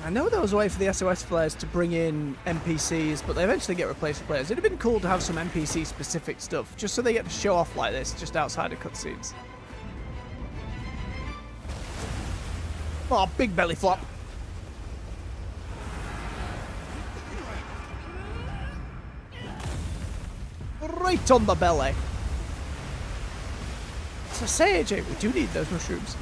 [SPEAKER 1] I know there was a way for the SOS flares to bring in NPCs, but they eventually get replaced with players. It'd have been cool to have some NPC-specific stuff, just so they get to show off like this, just outside of cutscenes. Oh, big belly flop. Right on the belly. So say, AJ, we do need those mushrooms.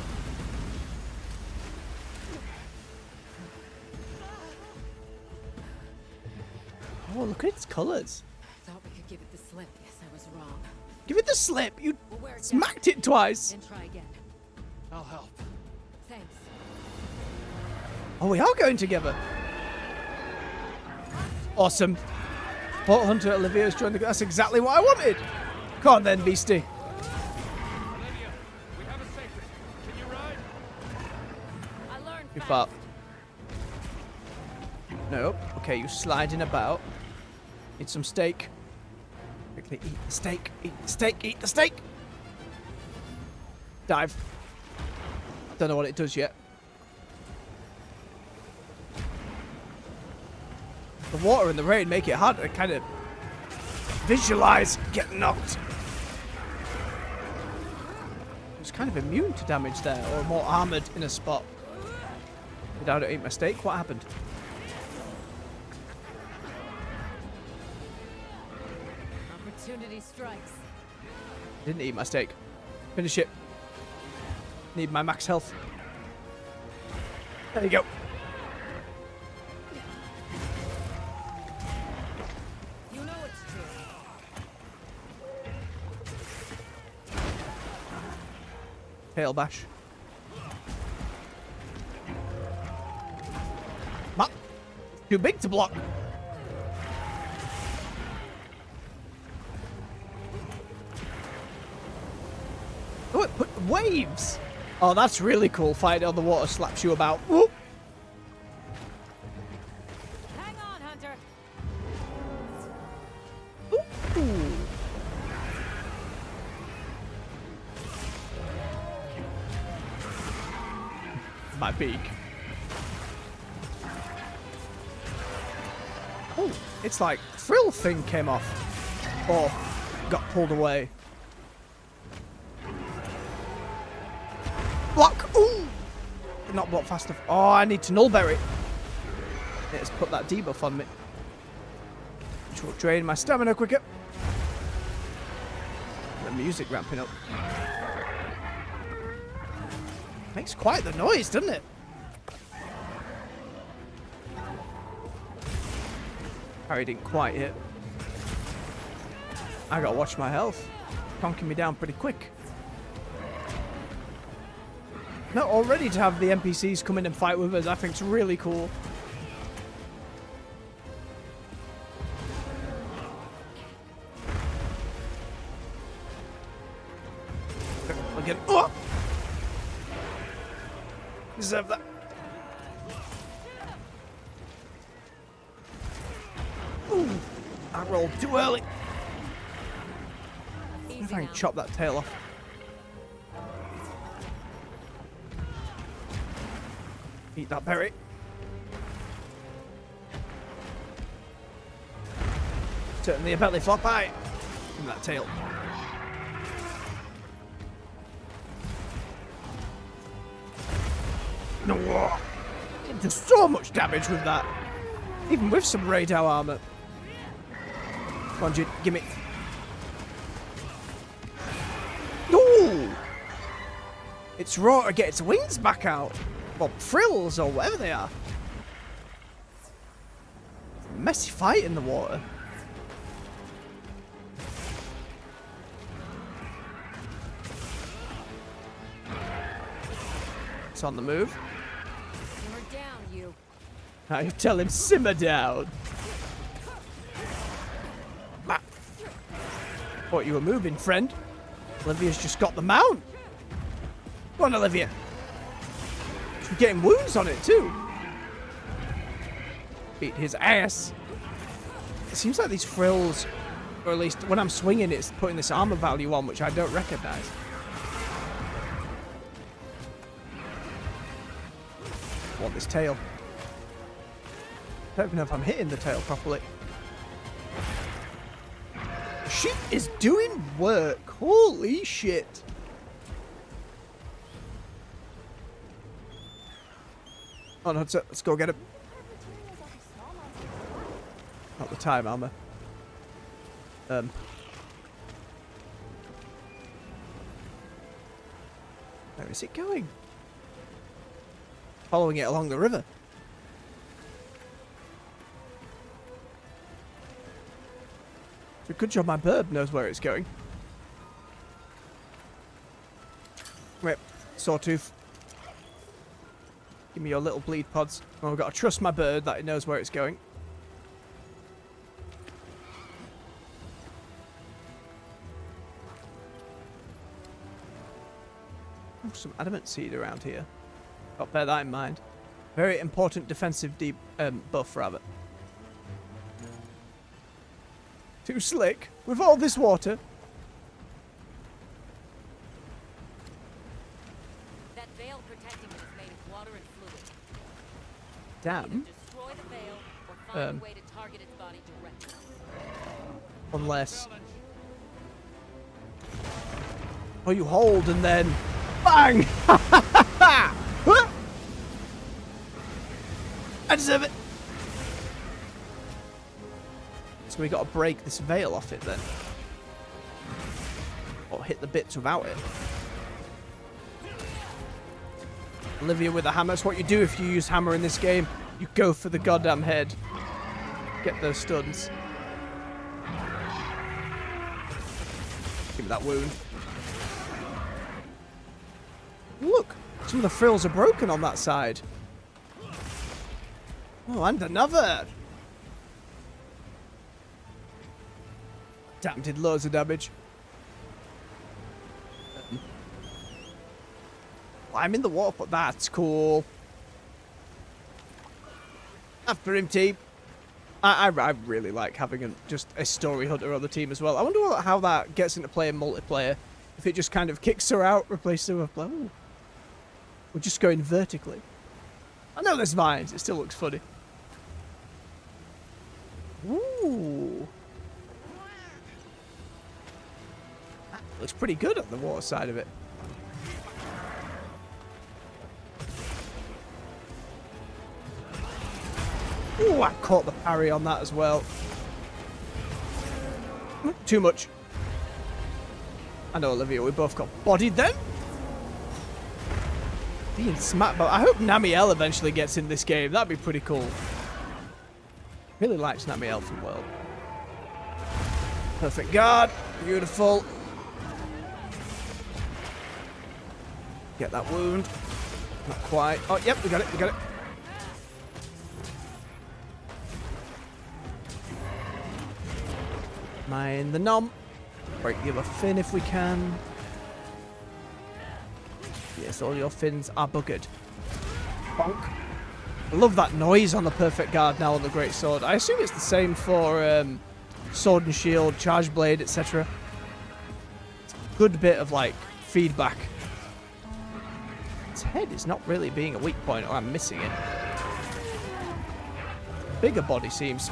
[SPEAKER 1] Oh, look at its colours.
[SPEAKER 6] Thought we could give it the slip. Yes, I was wrong.
[SPEAKER 1] Give it the slip. You
[SPEAKER 6] We'll wear it down.
[SPEAKER 1] smacked it twice.
[SPEAKER 6] Then try again.
[SPEAKER 2] I'll help.
[SPEAKER 6] Thanks.
[SPEAKER 1] Oh, we are going together. Awesome. Port Hunter Olivia's joined the... That's exactly what I wanted. Come on then, beastie.
[SPEAKER 2] Olivia, we have a secret. Can you ride?
[SPEAKER 5] I learned
[SPEAKER 1] You
[SPEAKER 5] fast.
[SPEAKER 1] fart. Nope. Okay, you sliding about. Eat some steak. Quickly eat the steak. Eat the steak. Eat the steak. Dive. Don't know what it does yet. The water and the rain make it hard to kind of visualize getting knocked. It's kind of immune to damage there, or more armored in a spot. Did I eat my steak? What happened?
[SPEAKER 6] Opportunity strikes.
[SPEAKER 1] Didn't eat my steak. Finish it. Need my max health. There you go.
[SPEAKER 6] You know it's true.
[SPEAKER 1] Tail bash. Ma too big to block. Oh, it put waves. Oh, that's really cool. Fighting on the water slaps you about. Whoop.
[SPEAKER 5] Hang on, Hunter.
[SPEAKER 1] Ooh. My beak. Oh, it's like frill thing came off. Or got pulled away. Block! Ooh! Not block fast enough. Oh, I need to nullberry. It's put that debuff on me. Which will drain my stamina quicker. The music ramping up. Makes quite the noise, doesn't it? Harry didn't quite hit. I gotta watch my health. Conking me down pretty quick. No, already to have the NPCs come in and fight with us, I think it's really cool. Again, oh! Deserve that. Ooh, I rolled too early. If I can chop that tail off. Eat that berry. Certainly a belly flop eye. Give me that tail. No. It does so much damage with that. Even with some radar armor. Come on, Jude, gimme. Ooh! It's raw to get its wings back out. Or frills, or whatever they are. Messy fight in the water. It's on the move.
[SPEAKER 6] Simmer down, you.
[SPEAKER 1] Now you tell him simmer down. Ah. Thought you were moving, friend. Olivia's just got the mount. Go on, Olivia. She's getting wounds on it too. Beat his ass. It seems like these frills, or at least when I'm swinging, it's putting this armor value on, which I don't recognize. I want this tail. I don't even know if I'm hitting the tail properly. She is doing work. Holy shit. Oh no, let's go get him. Not the time armor. Where is it going? Following it along the river. It's a good job my bird knows where it's going. Wait, Sawtooth. Give me your little bleed pods. Oh, I've got to trust my bird that it knows where it's going. Oh, some adamant seed around here. Got to bear that in mind. Very important defensive buff, rather. Too slick with all this water.
[SPEAKER 6] That veil protecting it is made of water and fluid.
[SPEAKER 1] Damn.
[SPEAKER 6] Either destroy the veil or find a way to target its body directly.
[SPEAKER 1] Unless... Oh, you hold and then... Bang! I deserve it! So we got to break this veil off it then. Or hit the bits without it. Olivia with a hammer. That's what you do if you use hammer in this game. You go for the goddamn head. Get those stuns. Give me that wound. Look! Some of the frills are broken on that side. Oh, and another! Damn, did loads of damage. I'm in the water, but that's cool. After him, team. I really like having just a story hunter on the team as well. I wonder how that gets into play in multiplayer. If it just kind of kicks her out, replaces her with... Oh. We're just going vertically. I know there's vines. It still looks funny. Ooh. That looks pretty good on the water side of it. Ooh, I caught the parry on that as well. Too much. I know, Olivia, we both got bodied then. Being smacked, but I hope Namiel eventually gets in this game. That'd be pretty cool. Really likes Namiel from World. Perfect guard. Beautiful. Get that wound. Not quite. Oh, yep, we got it. We got it. Mine the nom. Break the other fin if we can. Yes, all your fins are buggered. Bonk. I love that noise on the perfect guard now on the great sword. I assume it's the same for sword and shield, charge blade, etc. Good bit of like feedback. Its head is not really being a weak point, or I'm missing it. Bigger body seems.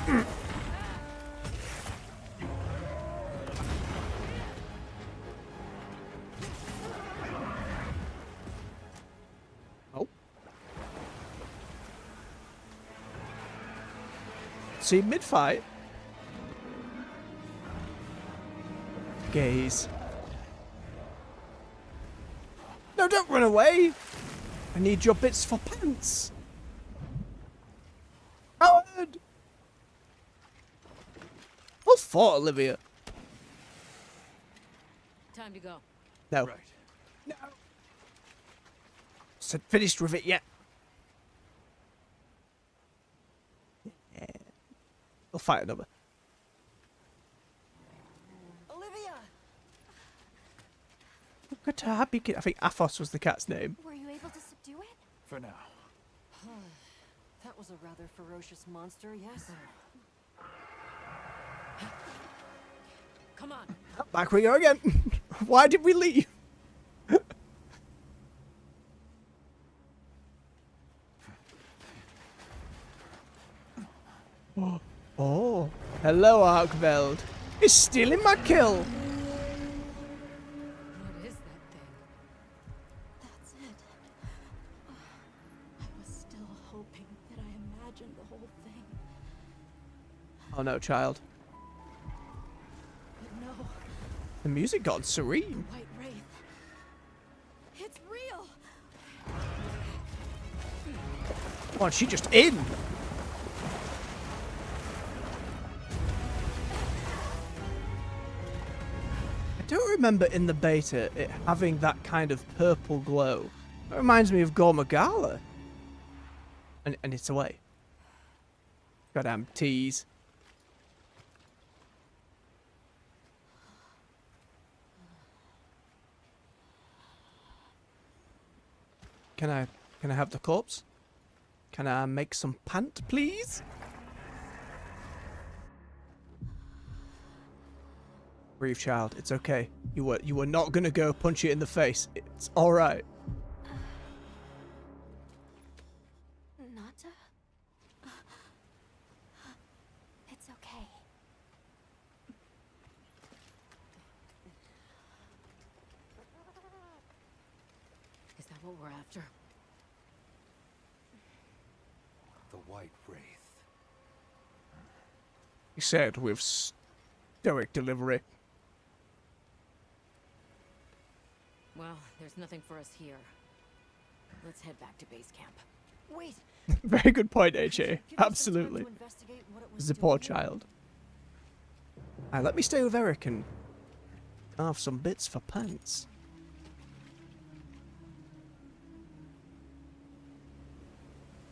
[SPEAKER 1] cutscene mid-fight. Gaze. No, don't run away! I need your bits for pants! Howard! Well fought, Olivia.
[SPEAKER 6] Time to go.
[SPEAKER 1] No.
[SPEAKER 2] Right.
[SPEAKER 1] No. Said finished with it yet. Yeah. We'll fight another.
[SPEAKER 6] Olivia!
[SPEAKER 1] Look at her happy kid. I think Athos was the cat's name.
[SPEAKER 3] Were you able to subdue it?
[SPEAKER 4] For now.
[SPEAKER 6] That was a rather ferocious monster, yes? Come on.
[SPEAKER 1] Back we go again. Why did we leave? Oh, hello, Arkveld. He's stealing my kill.
[SPEAKER 6] What is that thing? That's it. I was still hoping that I imagined the whole thing.
[SPEAKER 1] Oh no, child.
[SPEAKER 6] But no,
[SPEAKER 1] The music got serene.
[SPEAKER 6] White Wraith. It's real!
[SPEAKER 1] Come on, she just in. I don't remember in the beta it having that kind of purple glow. That reminds me of Gormagala. And it's away. Goddamn tease. Can I have the corpse? Can I make some pant, please? Breathe, child. It's okay. You were not gonna go punch it in the face. It's all right.
[SPEAKER 3] Nata? It's okay.
[SPEAKER 6] Is that what we're after?
[SPEAKER 2] The White Wraith.
[SPEAKER 1] He said with stoic delivery.
[SPEAKER 6] Well, there's nothing for us here. Let's head back to base camp. Wait!
[SPEAKER 1] Very good point, AJ.
[SPEAKER 6] Give us some time
[SPEAKER 1] Absolutely.
[SPEAKER 6] to investigate what it was
[SPEAKER 1] The poor
[SPEAKER 6] doing.
[SPEAKER 1] child. Alright, let me stay with Eric and carve some bits for pants.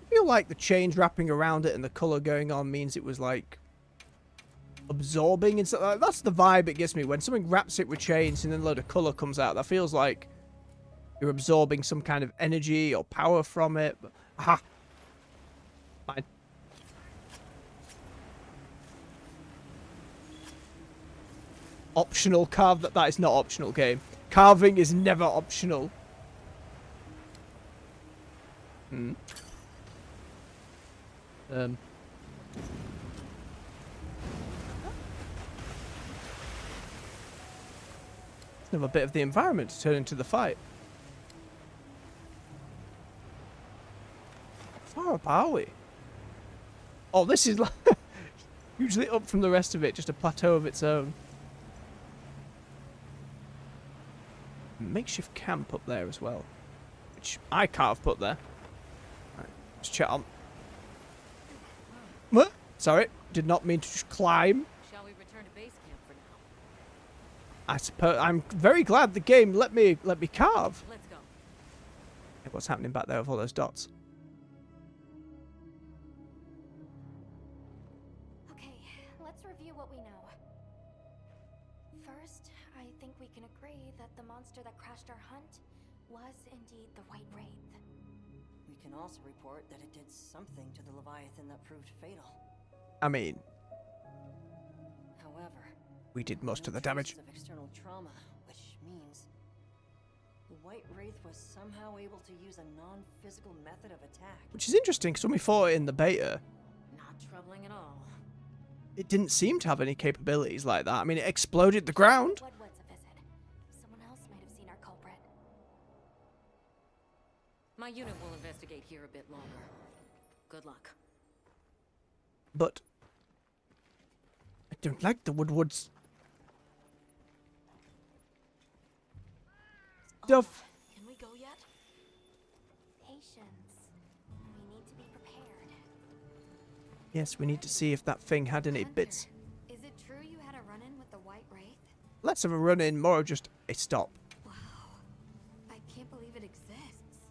[SPEAKER 1] I feel like the chains wrapping around it and the colour going on means it was like absorbing and stuff. Like, that's the vibe it gives me when something wraps it with chains and then a load of colour comes out. That feels like you're absorbing some kind of energy or power from it. But, aha. Fine. Optional carve. That is not optional, game. Carving is never optional. Hmm. Another bit of the environment to turn into the fight. How far up are we? Oh, this is like hugely up from the rest of it, just a plateau of its own. Makeshift camp up there as well, which I can't have put there. Right, let's check on. What? Sorry, did not mean to just climb.
[SPEAKER 6] Shall we return to base camp for now?
[SPEAKER 1] I suppose I'm very glad the game let me carve.
[SPEAKER 6] Let's go.
[SPEAKER 1] Hey, what's happening back there with all those dots?
[SPEAKER 3] Okay, let's review what we know. First, I think we can agree that the monster that crashed our hunt was indeed the White Wraith.
[SPEAKER 6] We can also report that it did something to the Leviathan that proved fatal.
[SPEAKER 1] I mean,
[SPEAKER 6] However,
[SPEAKER 1] we did most of
[SPEAKER 6] no
[SPEAKER 1] the damage.
[SPEAKER 6] traces of external trauma, which means the White Wraith was somehow able to use a non-physical method of attack.
[SPEAKER 1] Which is interesting, because when we fought it in the beta,
[SPEAKER 6] Not troubling at all.
[SPEAKER 1] it didn't seem to have any capabilities like that. I mean, it exploded the ground.
[SPEAKER 3] Woodward's a visit. Someone else might have seen our culprit.
[SPEAKER 6] My unit will investigate here a bit longer. Good luck.
[SPEAKER 1] But don't like the Woodwards. Stuff.
[SPEAKER 6] Can we go yet?
[SPEAKER 3] Patience. We need to be prepared.
[SPEAKER 1] Yes, we need to see if that thing had any bits.
[SPEAKER 3] Is it true you had a run-in with the White Wraith?
[SPEAKER 1] Less of a run-in, more of just a stop.
[SPEAKER 3] Wow. I can't believe it exists.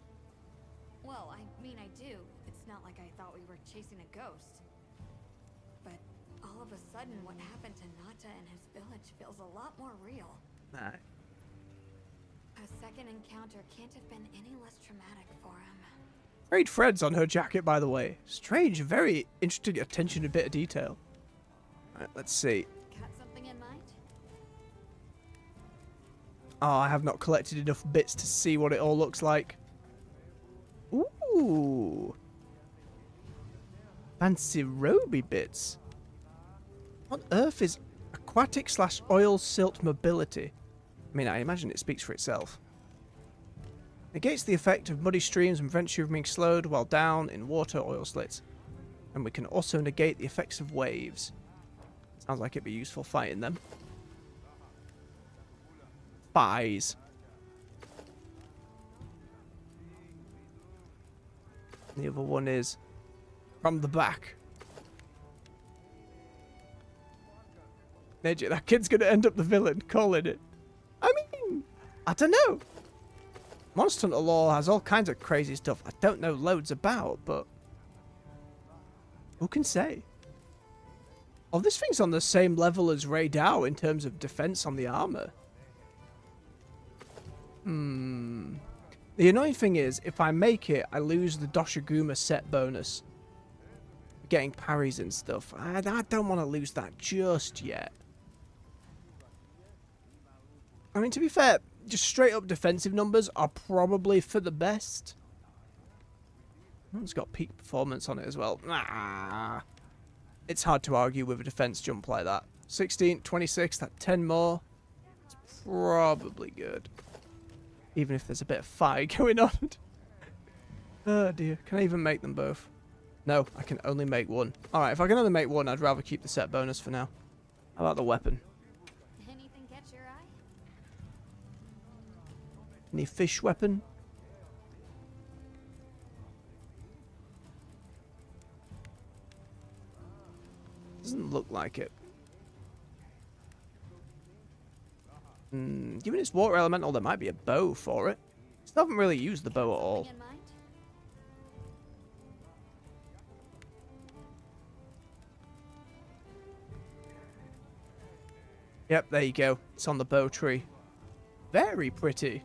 [SPEAKER 3] Well, I mean, I do. It's not like I thought we were chasing a ghost. But all of a sudden, what happened to Nata and his village feels a lot more real.
[SPEAKER 1] Nah.
[SPEAKER 3] A second encounter can't have been any less traumatic for him.
[SPEAKER 1] Great threads on her jacket, by the way. Strange, very interesting attention to bit of detail. Alright, let's see.
[SPEAKER 3] Got something in mind?
[SPEAKER 1] Oh, I have not collected enough bits to see what it all looks like. Ooh. Fancy roby bits. What on earth is aquatic / oil silt mobility? I mean, I imagine it speaks for itself. Negates the effect of muddy streams and prevents you from being slowed while down in water oil slits. And we can also negate the effects of waves. Sounds like it'd be useful fighting them. Spies. And the other one is from the back. Major, that kid's gonna end up the villain, calling it. I mean, I don't know. Monster Hunter lore has all kinds of crazy stuff I don't know loads about, but who can say? Oh, this thing's on the same level as Rey Dow in terms of defense on the armor. The annoying thing is, if I make it, I lose the Doshiguma set bonus. Getting parries and stuff. I don't want to lose that just yet. I mean, to be fair, just straight up defensive numbers are probably for the best. It's got peak performance on it as well. Ah, it's hard to argue with a defense jump like that. 16, 26, that 10 more. It's probably good. Even if there's a bit of fire going on. Oh dear, can I even make them both? No, I can only make one. Alright, if I can only make one, I'd rather keep the set bonus for now. How about the weapon?
[SPEAKER 3] Anything catch your eye?
[SPEAKER 1] Any fish weapon? Doesn't look like it. Given its water elemental, there might be a bow for it. Still haven't really used the bow at all.
[SPEAKER 3] Something in mind?
[SPEAKER 1] Yep, there you go. It's on the bow tree. Very pretty.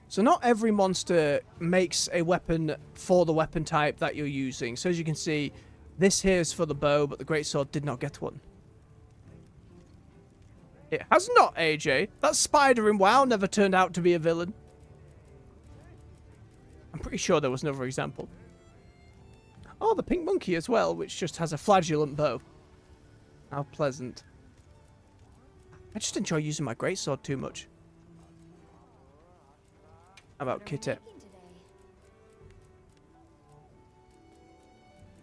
[SPEAKER 1] So not every monster makes a weapon for the weapon type that you're using. So as you can see, this here is for the bow, but the greatsword did not get one. It has not, AJ. That spider in WoW never turned out to be a villain. I'm pretty sure there was another example. Oh, the pink monkey as well, which just has a flagellant bow. How pleasant. I just enjoy using my greatsword too much. How about Kitty?
[SPEAKER 3] Making today.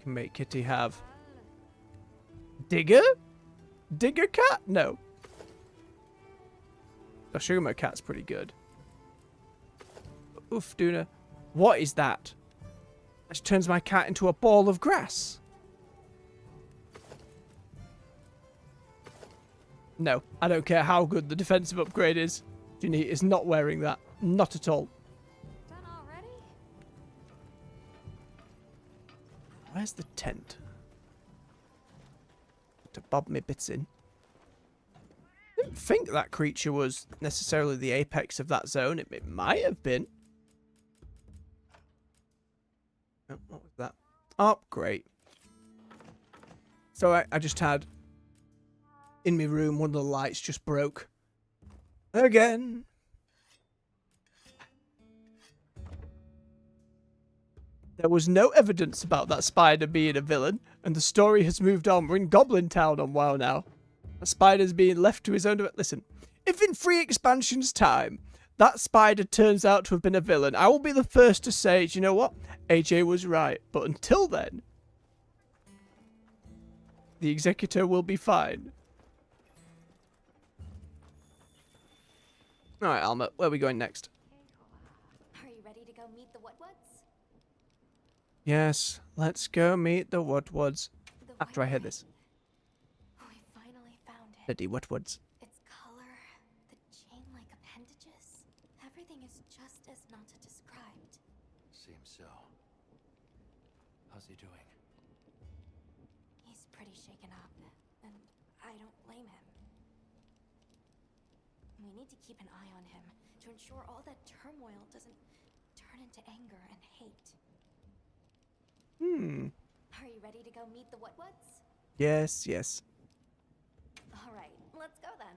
[SPEAKER 1] Can make Kitty have Digger? Digger cat? No. Ashuma cat's pretty good. Oof, Duna. What is that? That turns my cat into a ball of grass. No, I don't care how good the defensive upgrade is. Ginny is not wearing that. Not at all.
[SPEAKER 3] Done already?
[SPEAKER 1] Where's the tent? To bob me bits in. I didn't think that creature was necessarily the apex of that zone. It might have been. Oh, what was that? Oh, great. So I just had in my room, one of the lights just broke. Again. There was no evidence about that spider being a villain, and the story has moved on. We're in Goblin Town on WoW now. The spider's being left to his own... Listen, if in 3 expansions time, that spider turns out to have been a villain, I will be the first to say, do you know what? AJ was right. But until then... The executor will be fine. Alright, Alma, where are we going next?
[SPEAKER 3] Are you ready to go meet the Woodwoods?
[SPEAKER 1] Yes, let's go meet the Woodwoods.
[SPEAKER 3] The
[SPEAKER 1] After I
[SPEAKER 3] white
[SPEAKER 1] hear this.
[SPEAKER 3] ring. We finally found it.
[SPEAKER 1] The Woodwoods.
[SPEAKER 3] Its color, the chain-like appendages. Everything is just as Nata described.
[SPEAKER 4] Seems so. How's he doing?
[SPEAKER 3] He's pretty shaken up, and I don't blame him. We need to keep an eye on him to ensure all that turmoil doesn't turn into anger and hate. Are you ready to go meet the Woodwoods?
[SPEAKER 1] Yes, yes.
[SPEAKER 3] All right, let's go then.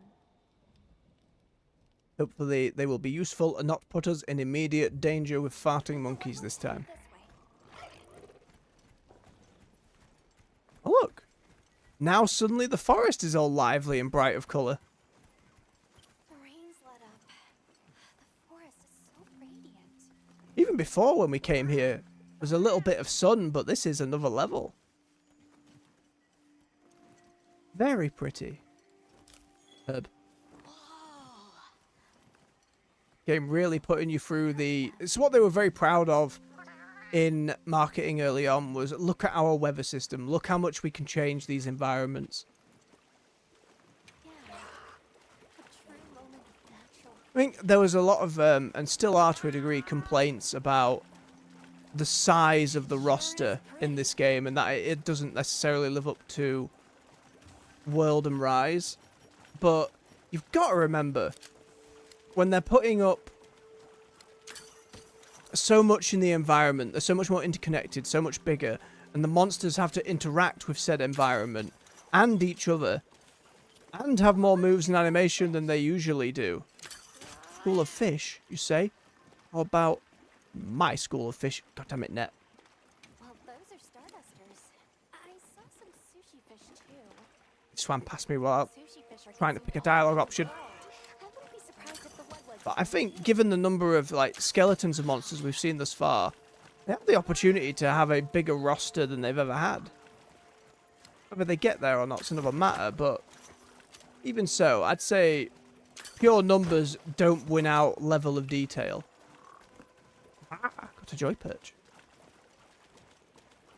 [SPEAKER 1] Hopefully they will be useful and not put us in immediate danger with farting monkeys this time.
[SPEAKER 3] This way.
[SPEAKER 1] Oh look! Now suddenly the forest is all lively and bright of colour.
[SPEAKER 3] The rain's let up. The forest is so radiant.
[SPEAKER 1] Even before when we came here, there was a little bit of sun, but this is another level. Very pretty. Herb. Game really putting you through the... It's what they were very proud of in marketing early on, was look at our weather system. Look how much we can change these environments.
[SPEAKER 3] Yeah. A true moment of natural.
[SPEAKER 1] I think there was a lot of, and still are to a degree, complaints about the size of the roster in this game, and that it doesn't necessarily live up to World and Rise. But you've got to remember, when they're putting up so much in the environment, they're so much more interconnected, so much bigger, and the monsters have to interact with said environment and each other, and have more moves and animation than they usually do. School of Fish, you say? How about my School of Fish? God damn it, Net.
[SPEAKER 3] Well, those are stardusters. I saw some sushi fish too.
[SPEAKER 1] It swam past me while
[SPEAKER 3] Sushi fish are
[SPEAKER 1] trying to
[SPEAKER 3] consuming
[SPEAKER 1] pick a
[SPEAKER 3] all
[SPEAKER 1] dialogue
[SPEAKER 3] over the
[SPEAKER 1] option.
[SPEAKER 3] world. I wouldn't be surprised if the Woodwoods
[SPEAKER 1] But I think, given the number of like skeletons of monsters we've seen thus far, they have the opportunity to have a bigger roster than they've ever had. Whether they get there or not is another matter, but even so, I'd say pure numbers don't win out level of detail. Ah, got a joy perch.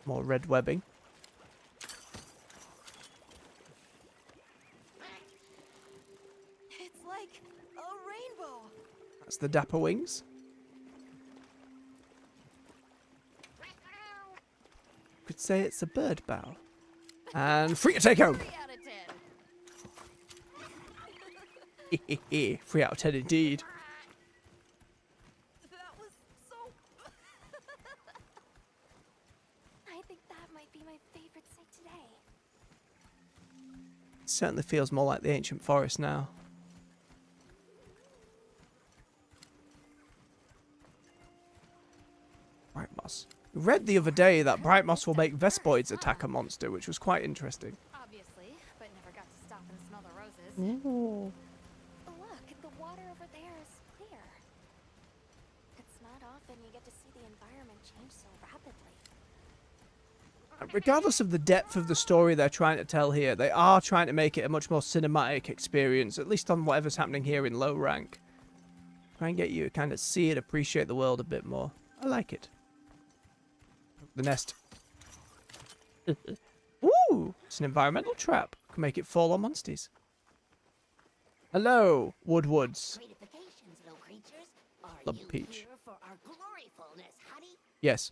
[SPEAKER 1] More red webbing.
[SPEAKER 6] It's like a rainbow.
[SPEAKER 1] That's the dapper wings. Could say it's a bird bow. And free to take home.
[SPEAKER 6] 3 out of 10.
[SPEAKER 1] 3 out of 10 indeed.
[SPEAKER 6] That was so...
[SPEAKER 3] I think that might be my favorite sight today.
[SPEAKER 1] It certainly feels more like the ancient forest now. Bright moss. We read the other day that bright moss will make Vespoids attack a monster, which was quite interesting.
[SPEAKER 3] Obviously, but never got to stop and smell the roses.
[SPEAKER 1] Ooh.
[SPEAKER 3] Look, the water over there is clear. It's not often you get to see the environment change so rapidly.
[SPEAKER 1] Regardless of the depth of the story they're trying to tell here, they are trying to make it a much more cinematic experience, at least on whatever's happening here in low rank. Try and get you to kind of see and appreciate the world a bit more. I like it. The nest. Ooh, it's an environmental trap. Can make it fall on monsters. Hello, Woodwoods.
[SPEAKER 7] Gratifications, little creatures. Are
[SPEAKER 1] Love
[SPEAKER 7] you
[SPEAKER 1] peach.
[SPEAKER 7] here for our gloryfulness, honey?
[SPEAKER 1] Yes,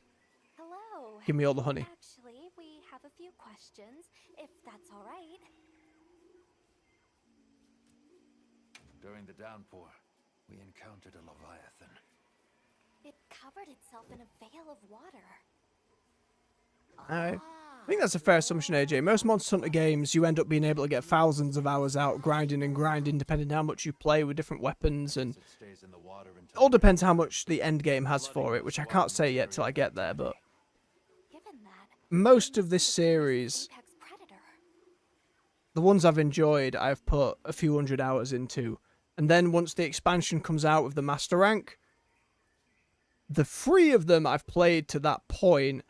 [SPEAKER 3] Hello.
[SPEAKER 1] give me all the honey.
[SPEAKER 3] Actually, we have a few questions, if that's all right.
[SPEAKER 4] During the downpour, we encountered a leviathan.
[SPEAKER 3] It covered itself in a veil of water.
[SPEAKER 1] I think that's a fair assumption, AJ. Most Monster Hunter games, you end up being able to get thousands of hours out grinding and grinding, depending on how much you play with different weapons, and
[SPEAKER 4] It stays in the water
[SPEAKER 1] it
[SPEAKER 4] until
[SPEAKER 1] all depends how much the end game has for it, which I can't say yet till I get there, but
[SPEAKER 3] Given that,
[SPEAKER 1] most of this
[SPEAKER 3] this
[SPEAKER 1] series,
[SPEAKER 3] apex predator.
[SPEAKER 1] the ones I've enjoyed, I've put a few hundred hours into, and then once the expansion comes out with the Master Rank, the 3 of them I've played to that point,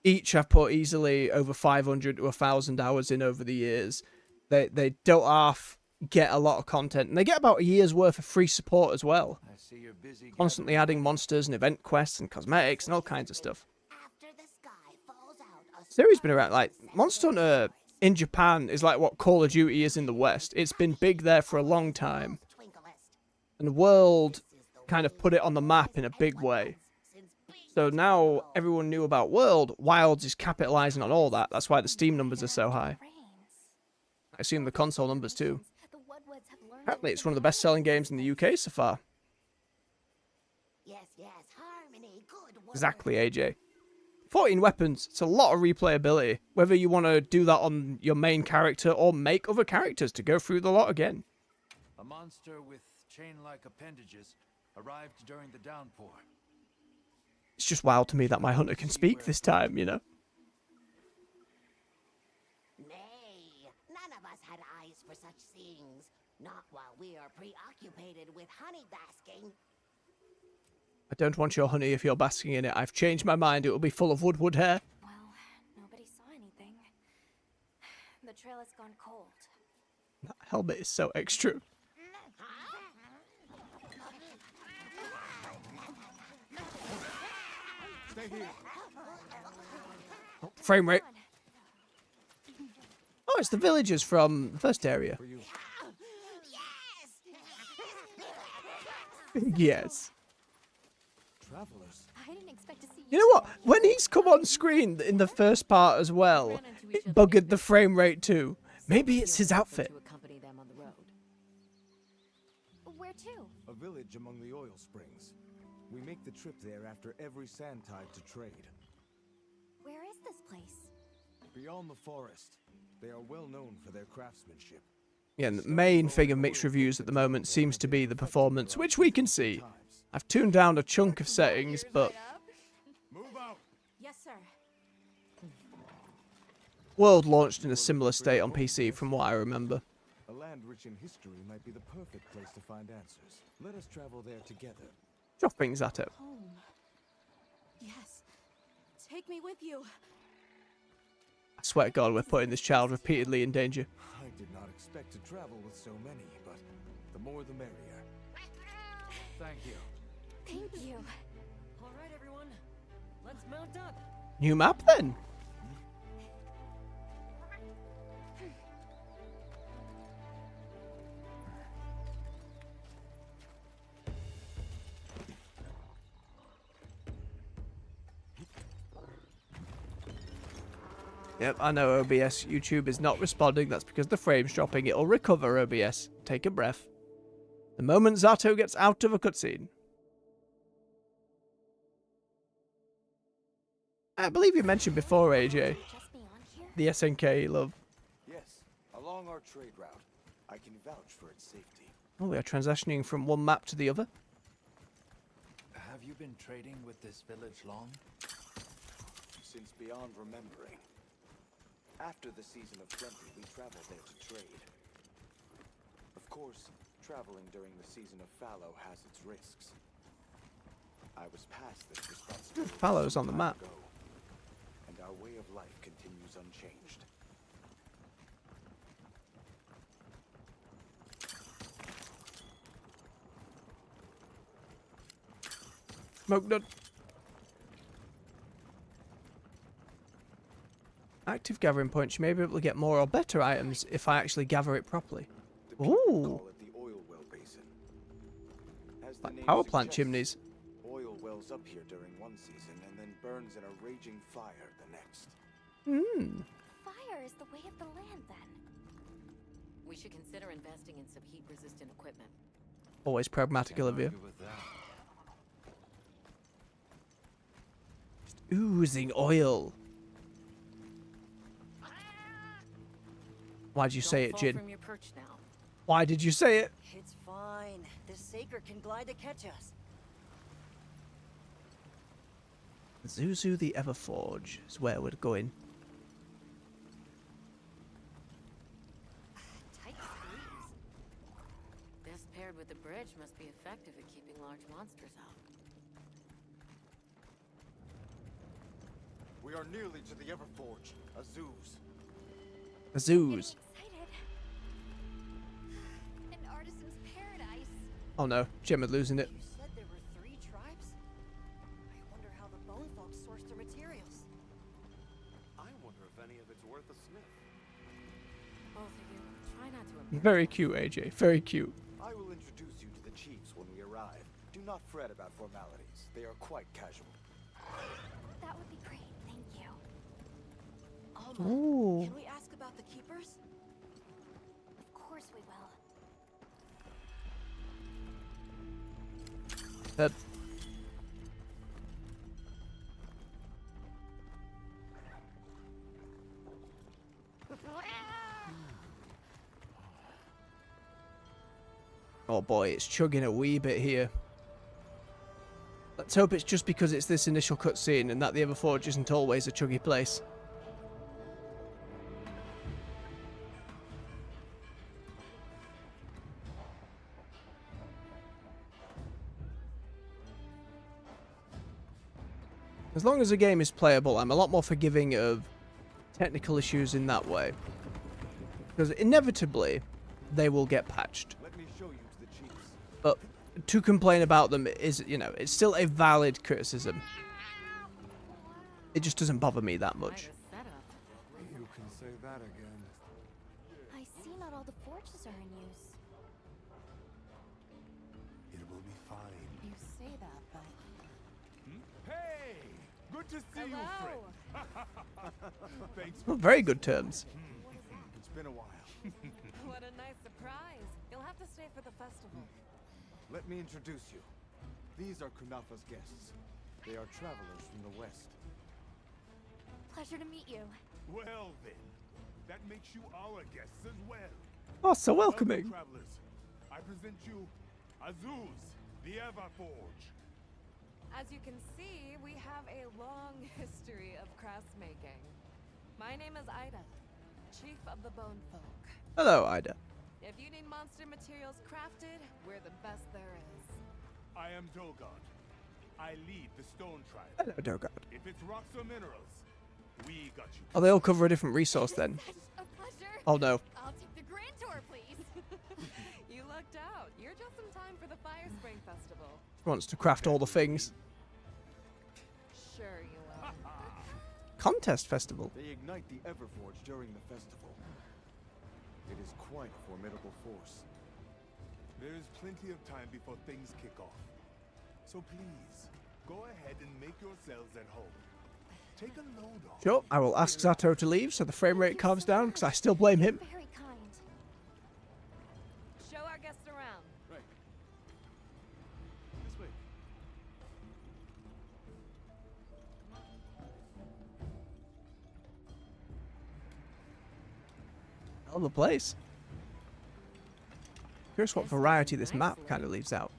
[SPEAKER 1] each have put easily over 500 to 1,000 hours in over the years. They don't half get a lot of content, and they get about a year's worth of free support as well.
[SPEAKER 4] I see you're busy
[SPEAKER 1] Constantly adding monsters and event quests and cosmetics and all kinds of stuff.
[SPEAKER 7] After the sky falls out, a
[SPEAKER 1] Series been around, like, Monster Hunter in Japan is like what Call of Duty is in the West. It's been big there for a long time.
[SPEAKER 7] twinklest.
[SPEAKER 1] And the world kind of put it on the map in a big way. So now everyone knew about World. Wilds is capitalizing on all that. That's why the Steam numbers are so high. I assume the console numbers too. Apparently it's one of the best-selling games in the UK so far.
[SPEAKER 7] Yes, yes, harmony, good work.
[SPEAKER 1] Exactly, AJ. 14 weapons. It's a lot of replayability. Whether you want to do that on your main character or make other characters to go through the lot again.
[SPEAKER 4] A monster with chain-like appendages arrived during the downpour.
[SPEAKER 1] It's just wild to me that my hunter can speak this time, you know?
[SPEAKER 7] Nay, none of us had eyes for such things. Not while we are preoccupied with honey basking.
[SPEAKER 1] I don't want your honey if you're basking in it. I've changed my mind. It will be full of wood hair.
[SPEAKER 5] Well, nobody saw anything. The trail has gone cold.
[SPEAKER 1] That helmet is so extra.
[SPEAKER 2] Stay here.
[SPEAKER 1] Frame rate. Oh, it's the villagers from the first area.
[SPEAKER 2] For you.
[SPEAKER 1] Yes.
[SPEAKER 2] Travelers.
[SPEAKER 5] I didn't expect to see
[SPEAKER 1] You know what? When he's come on screen in the first part as well, it buggered the frame rate too. Maybe it's his outfit.
[SPEAKER 6] To accompany them on the road.
[SPEAKER 5] Where to?
[SPEAKER 2] A village among the oil springs. We make the trip there after every sand tide to trade.
[SPEAKER 5] Where is this place?
[SPEAKER 2] Beyond the forest, they are well known for their craftsmanship.
[SPEAKER 1] Yeah, and the main thing of mixed reviews at the moment seems to be the performance, which we can see. I've tuned down a chunk of settings, but
[SPEAKER 2] Move out!
[SPEAKER 6] Yes, sir.
[SPEAKER 1] World launched in a similar state on PC from what I remember.
[SPEAKER 2] A land rich in history might be the perfect place to find answers. Let us travel there together.
[SPEAKER 1] Drop things at it.
[SPEAKER 6] Home. Yes. Take me with you.
[SPEAKER 1] I swear to God, we're putting this child repeatedly in danger.
[SPEAKER 2] I did not expect to travel with so many, but the more the merrier.
[SPEAKER 4] Thank you.
[SPEAKER 5] Thank you.
[SPEAKER 6] All right, everyone. Let's mount up.
[SPEAKER 1] New map then? Yep, I know OBS. YouTube is not responding. That's because the frame's dropping. It'll recover, OBS. Take a breath. The moment Zato gets out of a cutscene. I believe you mentioned before, AJ,
[SPEAKER 5] Just beyond here?
[SPEAKER 1] the SNK love.
[SPEAKER 2] Yes, along our trade route. I can vouch for its safety.
[SPEAKER 1] Oh, we are transitioning from one map to the other.
[SPEAKER 4] Have you been trading with this village long?
[SPEAKER 2] Since beyond remembering. After the season of plenty, we travel there to trade. Of course, traveling during the season of fallow has its risks. I was past this responsibility.
[SPEAKER 1] Fallow's on the
[SPEAKER 2] some
[SPEAKER 1] map.
[SPEAKER 2] time ago, and our way of life continues unchanged.
[SPEAKER 1] Smoke nut. Active gathering points. You may be able to get more or better items if I actually gather it properly.
[SPEAKER 2] The people
[SPEAKER 1] Ooh.
[SPEAKER 2] call it the oil well basin. As the
[SPEAKER 1] Like
[SPEAKER 2] name
[SPEAKER 1] power plant
[SPEAKER 2] suggests,
[SPEAKER 1] chimneys.
[SPEAKER 2] Oil wells up here during one season and then burns in a raging fire the next.
[SPEAKER 1] Hmm.
[SPEAKER 5] Fire is the way of the land, then.
[SPEAKER 6] We should consider investing in some heat-resistant equipment.
[SPEAKER 1] Always pragmatic of you.
[SPEAKER 4] Argue with that.
[SPEAKER 1] Oozing oil. Why did you say it,
[SPEAKER 6] Don't fall
[SPEAKER 1] Jin?
[SPEAKER 6] from your perch now.
[SPEAKER 1] Why did you say it?
[SPEAKER 8] It's fine. This Saker can glide to catch us.
[SPEAKER 1] Zuzu the Everforge is where we're going.
[SPEAKER 6] Tight squeeze. This paired with the bridge must be effective at keeping large monsters out.
[SPEAKER 2] We are nearly to the Everforge, Azuz.
[SPEAKER 1] Azoos.
[SPEAKER 3] Excited. An artisan's paradise.
[SPEAKER 1] Oh no, Gemma losing it.
[SPEAKER 6] You said there were 3 tribes? I wonder how the bone folks source their materials.
[SPEAKER 2] I wonder if any of it's worth a sniff.
[SPEAKER 6] Both of you, try not to embarrass
[SPEAKER 1] Very
[SPEAKER 6] us.
[SPEAKER 1] cute, AJ. Very cute.
[SPEAKER 2] I will introduce you to the chiefs when we arrive. Do not fret about formalities. They are quite casual.
[SPEAKER 3] That would be great, thank you.
[SPEAKER 6] Alma,
[SPEAKER 1] Ooh.
[SPEAKER 6] can we ask about the keepers?
[SPEAKER 3] Of course we will.
[SPEAKER 1] That Oh boy, it's chugging a wee bit here. Let's hope it's just because it's this initial cutscene and that the Everforge isn't always a chuggy place. As long as the game is playable, I'm a lot more forgiving of technical issues in that way. Because inevitably, they will get patched.
[SPEAKER 2] Let me show you to the chiefs.
[SPEAKER 1] But to complain about them is, you know, it's still a valid criticism. It just doesn't bother me that much.
[SPEAKER 2] You can say that again.
[SPEAKER 3] I see not all the forges are in use.
[SPEAKER 2] It will be fine.
[SPEAKER 6] You say that, but...
[SPEAKER 9] Hey! Good to see you, friend. Thanks.
[SPEAKER 1] Well, very good terms.
[SPEAKER 2] It's been a while.
[SPEAKER 6] What a nice surprise. You'll have to stay for the festival.
[SPEAKER 2] Let me introduce you. These are Kunafa's guests. They are travelers from the west.
[SPEAKER 3] Pleasure to meet you.
[SPEAKER 9] Well then, that makes you our guests as well.
[SPEAKER 1] Oh, so
[SPEAKER 9] Welcome,
[SPEAKER 1] welcoming.
[SPEAKER 9] travelers. I present you Azuz, the Everforge.
[SPEAKER 5] As you can see, we have a long history of craftsmaking. My name is Ida, Chief of the Bone Folk.
[SPEAKER 1] Hello, Ida.
[SPEAKER 5] If you need monster materials crafted, we're the best there is.
[SPEAKER 9] I am Dogod. I lead the Stone Tribe.
[SPEAKER 1] Hello, Dogard.
[SPEAKER 9] If it's rocks or minerals, we got you.
[SPEAKER 1] Oh, they all cover a different resource then.
[SPEAKER 3] Such a pleasure.
[SPEAKER 1] Oh no.
[SPEAKER 3] I'll take the grand tour, please.
[SPEAKER 5] You lucked out. You're just in time for the Fire Spring Festival.
[SPEAKER 1] He wants to craft all the things.
[SPEAKER 5] Sure you will.
[SPEAKER 1] Contest festival.
[SPEAKER 2] They ignite the Everforge during the festival. It is quite a formidable force.
[SPEAKER 9] There is plenty of time before things kick off. So please, go ahead and make yourselves at home. Take a load off.
[SPEAKER 1] Sure, I will ask Zato to leave so the frame rate calms down because I still blame him.
[SPEAKER 3] Very kind.
[SPEAKER 5] Show our guests around.
[SPEAKER 2] Right. This way.
[SPEAKER 1] Hell of a place. Curious what variety this map kind of leaves out.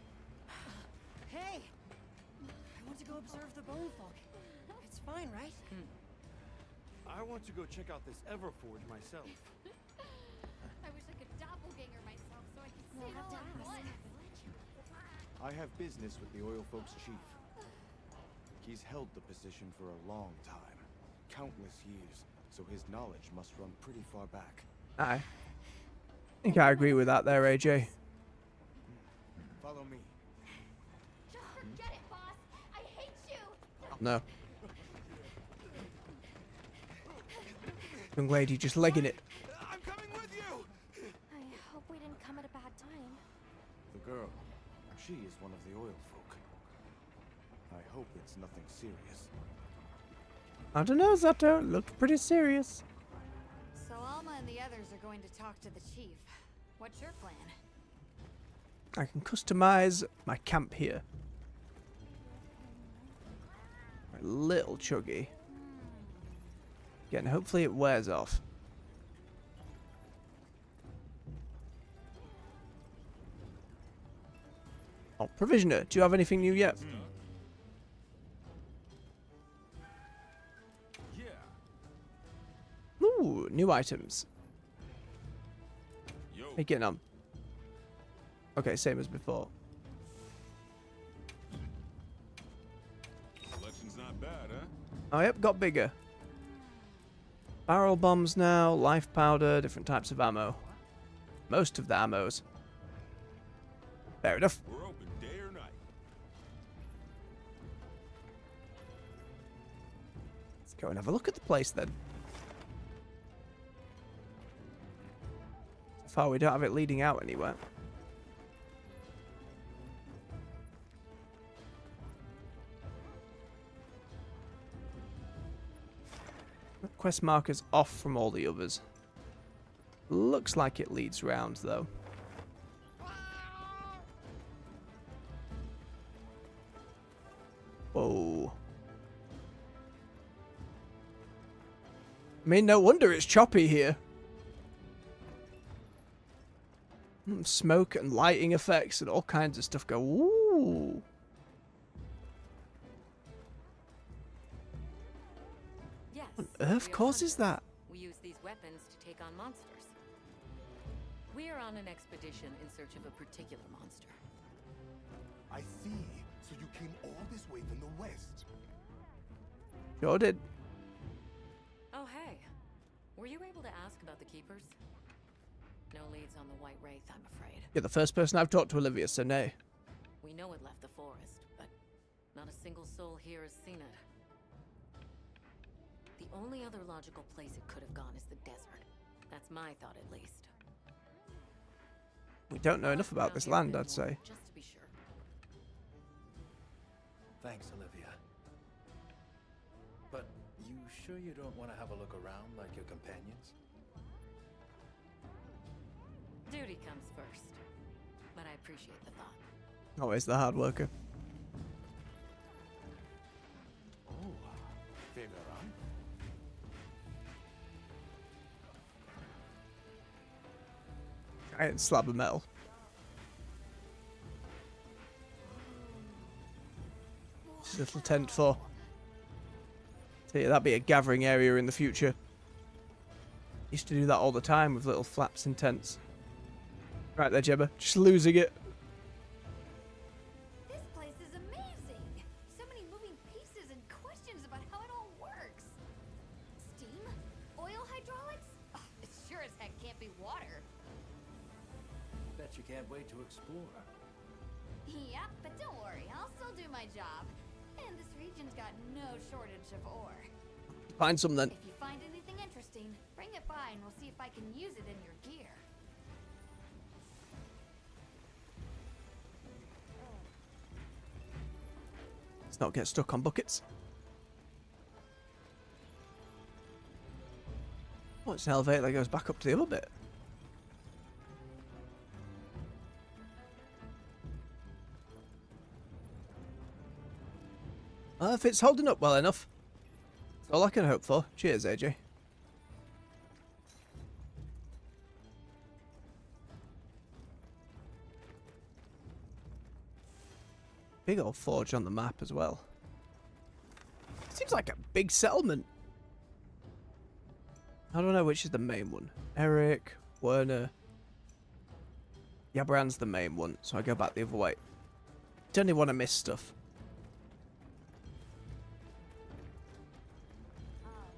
[SPEAKER 6] Hey! I want to go observe the bone folk. It's fine, right?
[SPEAKER 10] I want to go check out this Everforge myself.
[SPEAKER 3] I wish I could doppelganger myself so I could see it all at once.
[SPEAKER 2] I have business with the Oil Folks chief. He's held the position for a long time. Countless years, so his knowledge must run pretty far back.
[SPEAKER 1] I think I agree with that there, AJ.
[SPEAKER 2] Follow me.
[SPEAKER 3] Just forget it, boss. I hate you.
[SPEAKER 1] No. Young lady just legging it.
[SPEAKER 9] I'm coming with you!
[SPEAKER 3] I hope we didn't come at a bad time.
[SPEAKER 2] The girl. She is one of the oil folk. I hope it's nothing serious.
[SPEAKER 1] I don't know, Zato. Looked pretty serious.
[SPEAKER 3] So Alma and the others are going to talk to the chief. What's your plan?
[SPEAKER 1] I can customize my camp here. A little chuggy. Again, hopefully it wears off. Oh, Provisioner, do you have anything new yet?
[SPEAKER 9] Yeah.
[SPEAKER 1] Ooh, new items.
[SPEAKER 9] Yo.
[SPEAKER 1] How you getting on? Okay, same as before.
[SPEAKER 9] Selection's not bad, huh?
[SPEAKER 1] Oh, yep, got bigger. Barrel bombs now, life powder, different types of ammo. Most of the ammos. Fair enough.
[SPEAKER 9] We're open day or night.
[SPEAKER 1] Let's go and have a look at the place then. So far we don't have it leading out anywhere. Quest marker's off from all the others. Looks like it leads round though. Whoa. I mean, no wonder it's choppy here. Smoke and lighting effects and all kinds of stuff go, ooh.
[SPEAKER 6] Yes.
[SPEAKER 1] What on earth causes that?
[SPEAKER 6] We use these weapons to take on monsters. We are on an expedition in search of a particular monster.
[SPEAKER 9] I see. So you came all this way from the west.
[SPEAKER 1] Sure did.
[SPEAKER 6] Oh, hey. Were you able to ask about the Keepers? No leads on the White Wraith, I'm afraid.
[SPEAKER 1] You're the first person I've talked to, Olivia, so nay.
[SPEAKER 6] We know it left the forest, but not a single soul here has seen it. The only other logical place it could have gone is the desert. That's my thought, at least.
[SPEAKER 1] We don't know enough about this land, I'd say.
[SPEAKER 6] Just to be sure.
[SPEAKER 4] Thanks, Olivia. But you sure you don't want to have a look around like your companions?
[SPEAKER 6] Duty comes first, but I appreciate the thought.
[SPEAKER 1] Always the hard worker.
[SPEAKER 4] Oh, Figueron.
[SPEAKER 1] Giant slab of metal. This little tent for. Tell you, that'd be a gathering area in the future. Used to do that all the time with little flaps and tents. Right there, Jebba. Just losing it.
[SPEAKER 3] This place is amazing. So many moving pieces and questions about how it all works. Steam? Oil hydraulics? Oh, it sure as heck can't be water.
[SPEAKER 4] Bet you can't wait to explore.
[SPEAKER 3] Yeah, but don't worry, I'll still do my job. And this region's got no shortage of ore.
[SPEAKER 1] Find some then.
[SPEAKER 3] If you find anything interesting, bring it by and we'll see if I can use it in your gear.
[SPEAKER 1] Let's not get stuck on buckets. Oh, it's an elevator that goes back up to the other bit. Well, if it's holding up well enough, that's all I can hope for. Cheers, AJ. Big old forge on the map as well. Seems like a big settlement. I don't know which is the main one. Eric, Werner. Yabran's the main one, so I go back the other way. Don't want to miss stuff.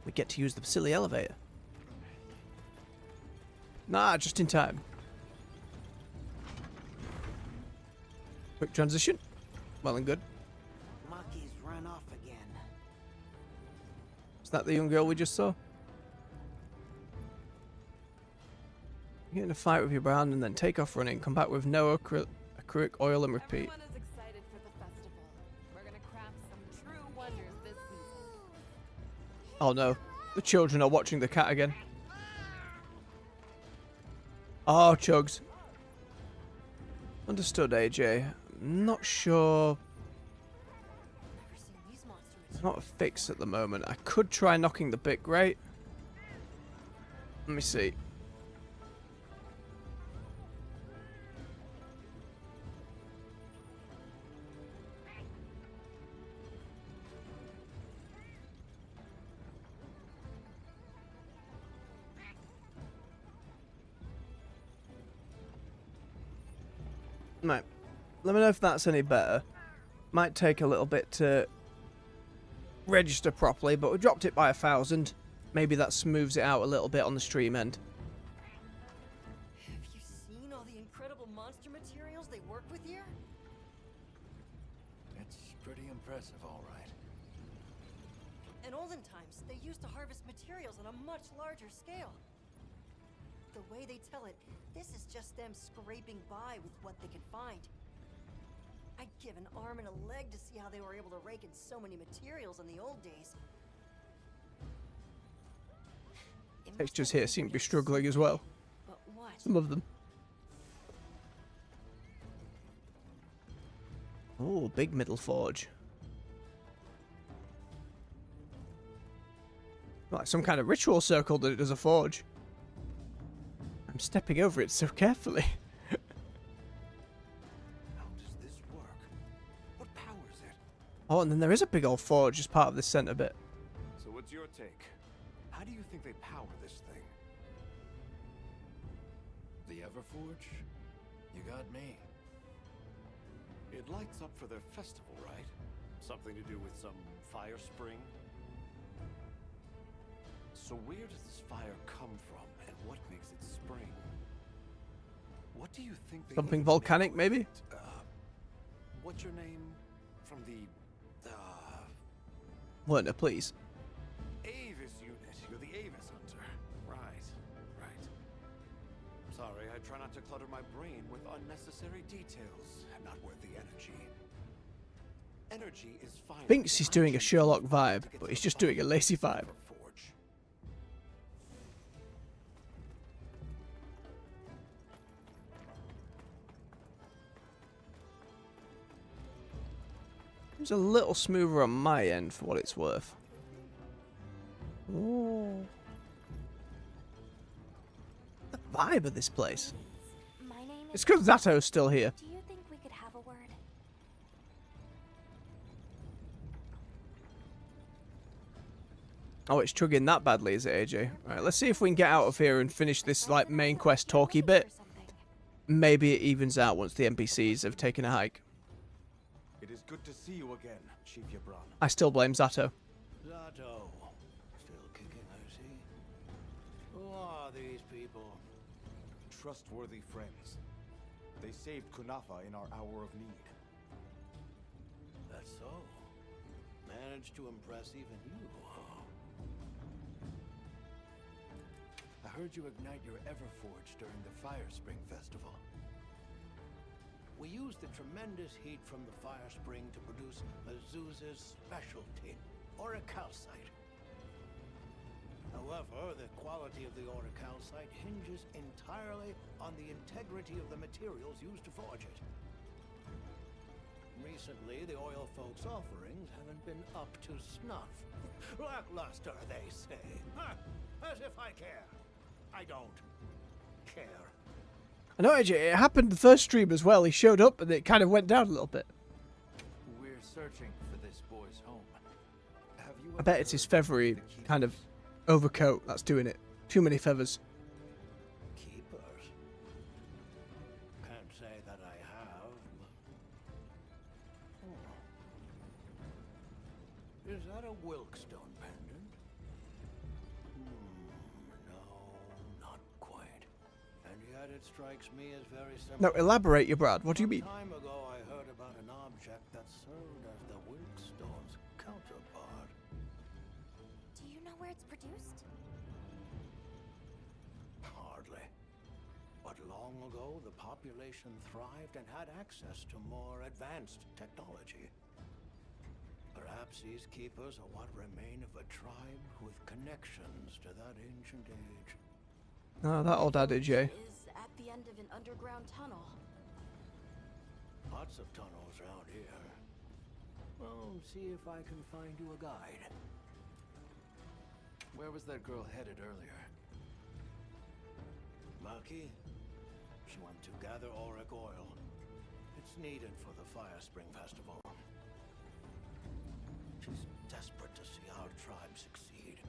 [SPEAKER 1] We get to use the silly elevator. Nah, just in time. Quick transition. Well and good.
[SPEAKER 8] Maki's run off again.
[SPEAKER 1] Is that the young girl we just saw? You get in a fight with your brand and then take off running. Come back with no acrylic oil and repeat.
[SPEAKER 11] Everyone is excited for the festival. We're gonna craft some true wonders this season.
[SPEAKER 1] Oh no, the children are watching the cat again. Oh, Chugs. Understood, AJ. Not sure. It's not a fix at the moment. I could try knocking the bit great. Let me see. Right. Let me know if that's any better. Might take a little bit to register properly, but we dropped it by 1,000. maybe that smooths it out a little bit on the stream end.
[SPEAKER 8] Have you seen all the incredible monster materials they work with here?
[SPEAKER 4] It's pretty impressive, all right.
[SPEAKER 8] In olden times, they used to harvest materials on a much larger scale. The way they tell it, this is just them scraping by with what they can find. I'd give an arm and a leg to see how they were able to rake in so many materials in the old days.
[SPEAKER 1] Textures here seem to be struggling as well.
[SPEAKER 8] But what?
[SPEAKER 1] Some of them. Oh, big middle forge. Like some kind of ritual circle that it does a forge. I'm stepping over it so carefully.
[SPEAKER 4] How does this work? What powers it?
[SPEAKER 1] Oh, and then there is a big old forge as part of this center bit.
[SPEAKER 10] So what's your take?
[SPEAKER 4] How do you think they power this thing? The Everforge? You got me.
[SPEAKER 10] It lights up for their festival, right? Something to do with some fire spring? So where does this fire come from, and what makes it spring? What do you think they
[SPEAKER 1] Something
[SPEAKER 10] even
[SPEAKER 1] volcanic,
[SPEAKER 10] make
[SPEAKER 1] maybe?
[SPEAKER 10] it? What's your name from the
[SPEAKER 1] Werner, please.
[SPEAKER 10] Avis unit? You're the Avis hunter. Right, right. Sorry, I try not to clutter my brain with unnecessary details. Not worth the energy. Energy is fine.
[SPEAKER 1] Thinks he's doing a Sherlock vibe, but he's just doing a lazy vibe. It's a little smoother on my end for what it's worth. Ooh. The vibe of this place.
[SPEAKER 3] My name
[SPEAKER 1] It's
[SPEAKER 3] is...
[SPEAKER 1] because Zato's still here.
[SPEAKER 3] Do you think we could have a word?
[SPEAKER 1] Oh, it's chugging that badly, is it, AJ? Alright, let's see if we can get out of here and finish this like main quest talky bit. Maybe it evens out once the NPCs have taken a hike.
[SPEAKER 2] It is good to see you again, Chief Yabran.
[SPEAKER 1] I still blame Zato.
[SPEAKER 4] Zato. Still kicking, I see. Who are these people?
[SPEAKER 2] Trustworthy friends. They saved Kunafa in our hour of need.
[SPEAKER 4] That's so. Managed to impress even you, huh? I heard you ignite your Everforge during the Fire Spring Festival. We used the tremendous heat from the fire spring to produce Azuz's specialty, auricalcite. However, the quality of the auricalcite hinges entirely on the integrity of the materials used to forge it. Recently, the oil folks' offerings haven't been up to snuff. Lackluster, they say. Huh, as if I care. I don't care.
[SPEAKER 1] I know, AJ, it happened the first stream as well. He showed up and it kind of went down a little bit.
[SPEAKER 4] We're searching for this boy's home. Have you
[SPEAKER 1] I bet it's his feathery kind of overcoat that's doing it. Too many feathers.
[SPEAKER 4] Keepers? Can't say that I have. Oh. Is that a Wilkstone pendant? No, not quite. And yet it strikes me as very
[SPEAKER 1] No,
[SPEAKER 4] similar.
[SPEAKER 1] elaborate, you Brad. What do you mean?
[SPEAKER 4] Some time ago, I heard about an object that served as the Wilkstone's counterpart.
[SPEAKER 3] Do you know where it's produced?
[SPEAKER 4] Hardly. But long ago, the population thrived and had access to more advanced technology. Perhaps these keepers are what remain of a tribe with connections to that ancient age.
[SPEAKER 1] Oh, that old adage, eh?
[SPEAKER 6] Is at the end of an underground tunnel.
[SPEAKER 4] Lots of tunnels around here. Well, see if I can find you a guide. Where was that girl headed earlier? Maki? She went to gather auric oil. It's needed for the Fire Spring Festival. She's desperate to see our tribe succeed.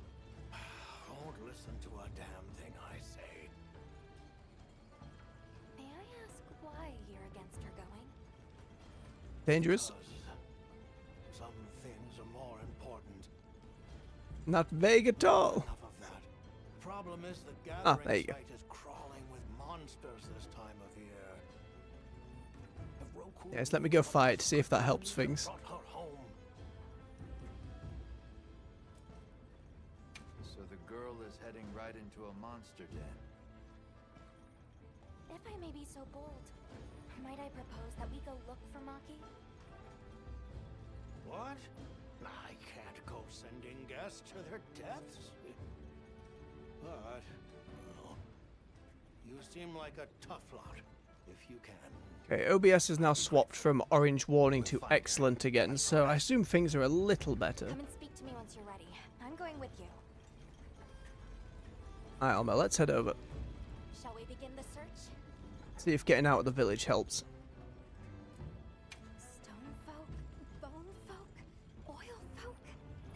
[SPEAKER 4] Won't listen to a damn thing I say.
[SPEAKER 3] May I ask why you're against her going?
[SPEAKER 1] Dangerous?
[SPEAKER 4] Because some things are more important.
[SPEAKER 1] Not vague at all.
[SPEAKER 4] Enough of Problem is the
[SPEAKER 1] Ah,
[SPEAKER 4] gathering
[SPEAKER 1] there you go.
[SPEAKER 4] site is crawling with monsters this time of year. If Roku
[SPEAKER 1] Yes, let me go fight, see if that helps things.
[SPEAKER 4] brought her home.
[SPEAKER 12] So the girl is heading right into a monster den.
[SPEAKER 13] If I may be so bold, might I propose that we go look for Maki?
[SPEAKER 4] What? I can't go sending guests to their deaths. But, well, you seem like a tough lot, if you can.
[SPEAKER 1] Okay, OBS is now swapped from orange warning to excellent again, so I assume things are a little better.
[SPEAKER 13] Come and speak to me once you're ready. I'm going with you.
[SPEAKER 1] Alright, Alma, let's head over.
[SPEAKER 13] Shall we begin the search?
[SPEAKER 1] See if getting out of the village helps.
[SPEAKER 13] Stone folk, bone folk, oil folk,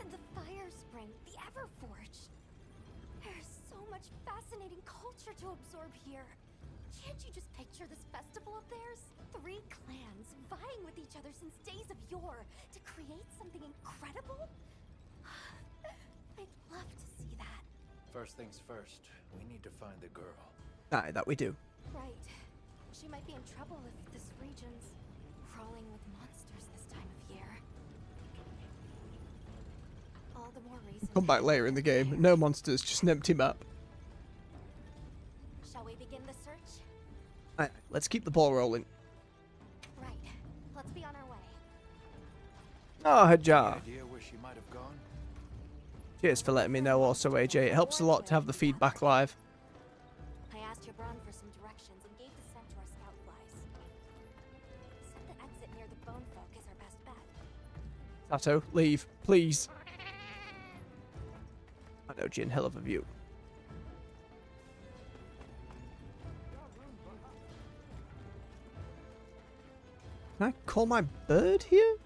[SPEAKER 13] and the fire spring, the Everforge. There's so much fascinating culture to absorb here. Can't you just picture this festival of theirs? 3 clans vying with each other since days of yore to create something incredible? I'd love to see that.
[SPEAKER 12] First things first, we need to find the girl.
[SPEAKER 1] Aye, that we do.
[SPEAKER 13] Right. She might be in trouble if this region's crawling with monsters this time of year. All the more reason.
[SPEAKER 1] Come back later in the game. No monsters, just an empty map.
[SPEAKER 13] Shall we begin the search?
[SPEAKER 1] Alright, let's keep the ball rolling.
[SPEAKER 13] Right. Let's be on our way.
[SPEAKER 1] Oh, Hajar.
[SPEAKER 12] Idea where she might have gone?
[SPEAKER 1] Cheers for letting me know also, AJ. It helps a lot to have the feedback live.
[SPEAKER 13] I asked Hebron for some directions and gave the scent to our scout flies. Said the exit near the bone folk is our best bet.
[SPEAKER 1] Sato, leave, please. I know, Jin, hell of a view. Can I call my bird here?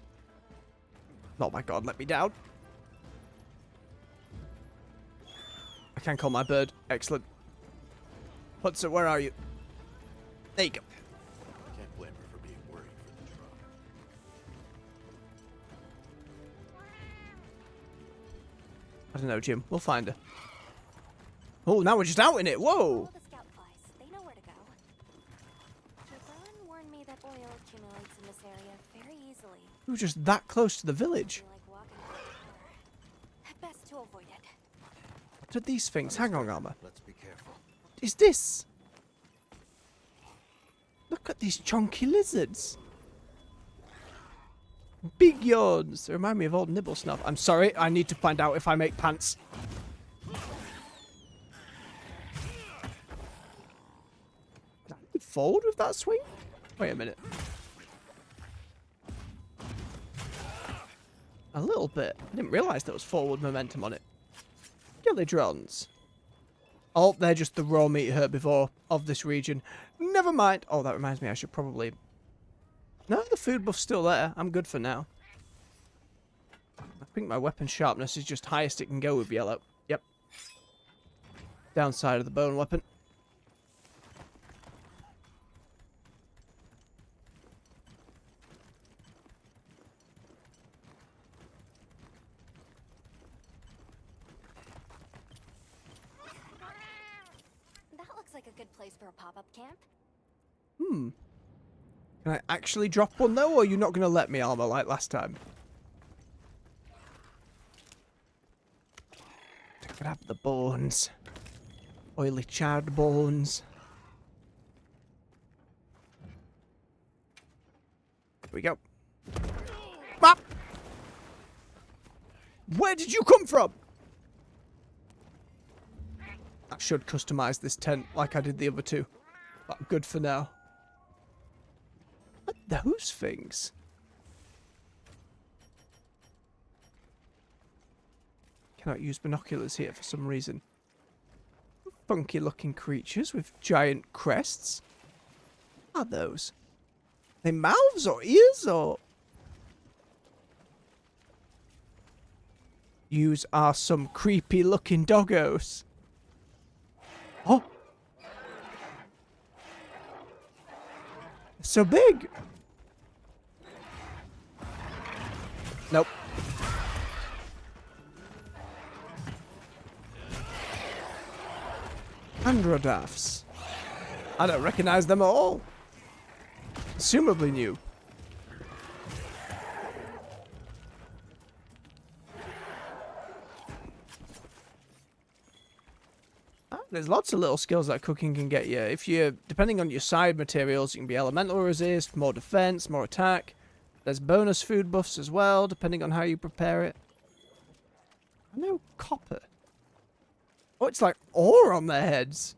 [SPEAKER 1] Oh my god, let me down. I can call my bird. Excellent. Hudson, where are you? There you go.
[SPEAKER 10] Can't blame her for being worried for the drop.
[SPEAKER 1] I don't know, Jim. We'll find her. Oh, now we're just out in it. Whoa!
[SPEAKER 13] Follow the scout flies. They know where to go. Hebron warned me that oil accumulates in this area very easily.
[SPEAKER 1] We were just that close to the village.
[SPEAKER 13] Feel like walking through the water. Best to avoid it.
[SPEAKER 1] What are these things? Hang on, Armor.
[SPEAKER 12] Let's be careful.
[SPEAKER 1] Is this? Look at these chunky lizards. Big yawns. They remind me of old Nibble Snuff. I'm sorry, I need to find out if I make pants. Forward with that swing? Wait a minute. A little bit. I didn't realise there was forward momentum on it. Gillidrons. Oh, they're just the raw meat herbivore of this region. Never mind. Oh, that reminds me, I should probably... No, the food buff's still there. I'm good for now. I think my weapon sharpness is just highest it can go with yellow. Yep. Downside of the bone weapon.
[SPEAKER 13] That looks like a good place for a pop-up camp.
[SPEAKER 1] Hmm. Can I actually drop one though, or are you not going to let me, Armor, like last time? To grab the bones. Oily charred bones. Here we go. Map! Where did you come from? I should customize this tent like I did the other two. But good for now. What are those things? Cannot use binoculars here for some reason. Funky looking creatures with giant crests. What are those? Are they mouths or ears or... Yous are some creepy looking doggos. Oh! So big! Nope. Androdaphs. I don't recognize them at all. Assumably new. There's lots of little skills that cooking can get you. If you're, depending on your side materials, you can be elemental resist, more defense, more attack. There's bonus food buffs as well, depending on how you prepare it. I know copper. Oh, it's like ore on their heads.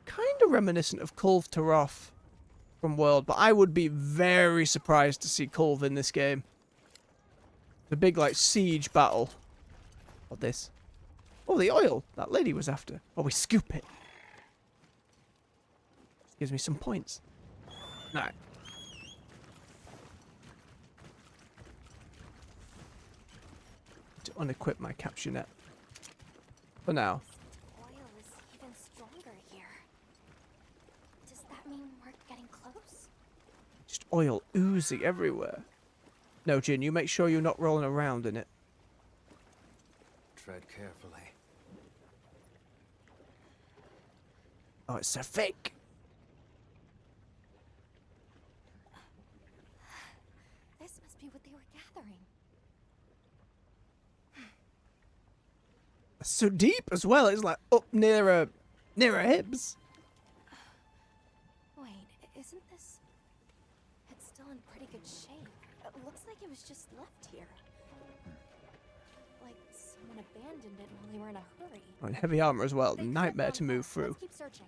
[SPEAKER 1] Kind of reminiscent of Kulve Taroth from World, but I would be very surprised to see Kulve in this game. The big, like, siege battle. What this? Oh, the oil that lady was after. Oh, we scoop it. Gives me some points. Alright. To unequip my capture net. For now.
[SPEAKER 13] Oil is even stronger here. Does that mean we're getting close?
[SPEAKER 1] Just oil oozing everywhere. No, Jin, you make sure you're not rolling around in it.
[SPEAKER 12] Tread carefully.
[SPEAKER 1] Oh, it's so fake.
[SPEAKER 13] This must be what they were gathering.
[SPEAKER 1] It's so deep as well. It's like up near her hips.
[SPEAKER 13] Wait, isn't this... It's still in pretty good shape. It looks like it was just left here. Like someone abandoned it while they were in a hurry.
[SPEAKER 1] Oh, and heavy armor as well.
[SPEAKER 13] They could have
[SPEAKER 1] Nightmare
[SPEAKER 13] gone
[SPEAKER 1] to move
[SPEAKER 13] fast.
[SPEAKER 1] through.
[SPEAKER 13] Let's keep searching.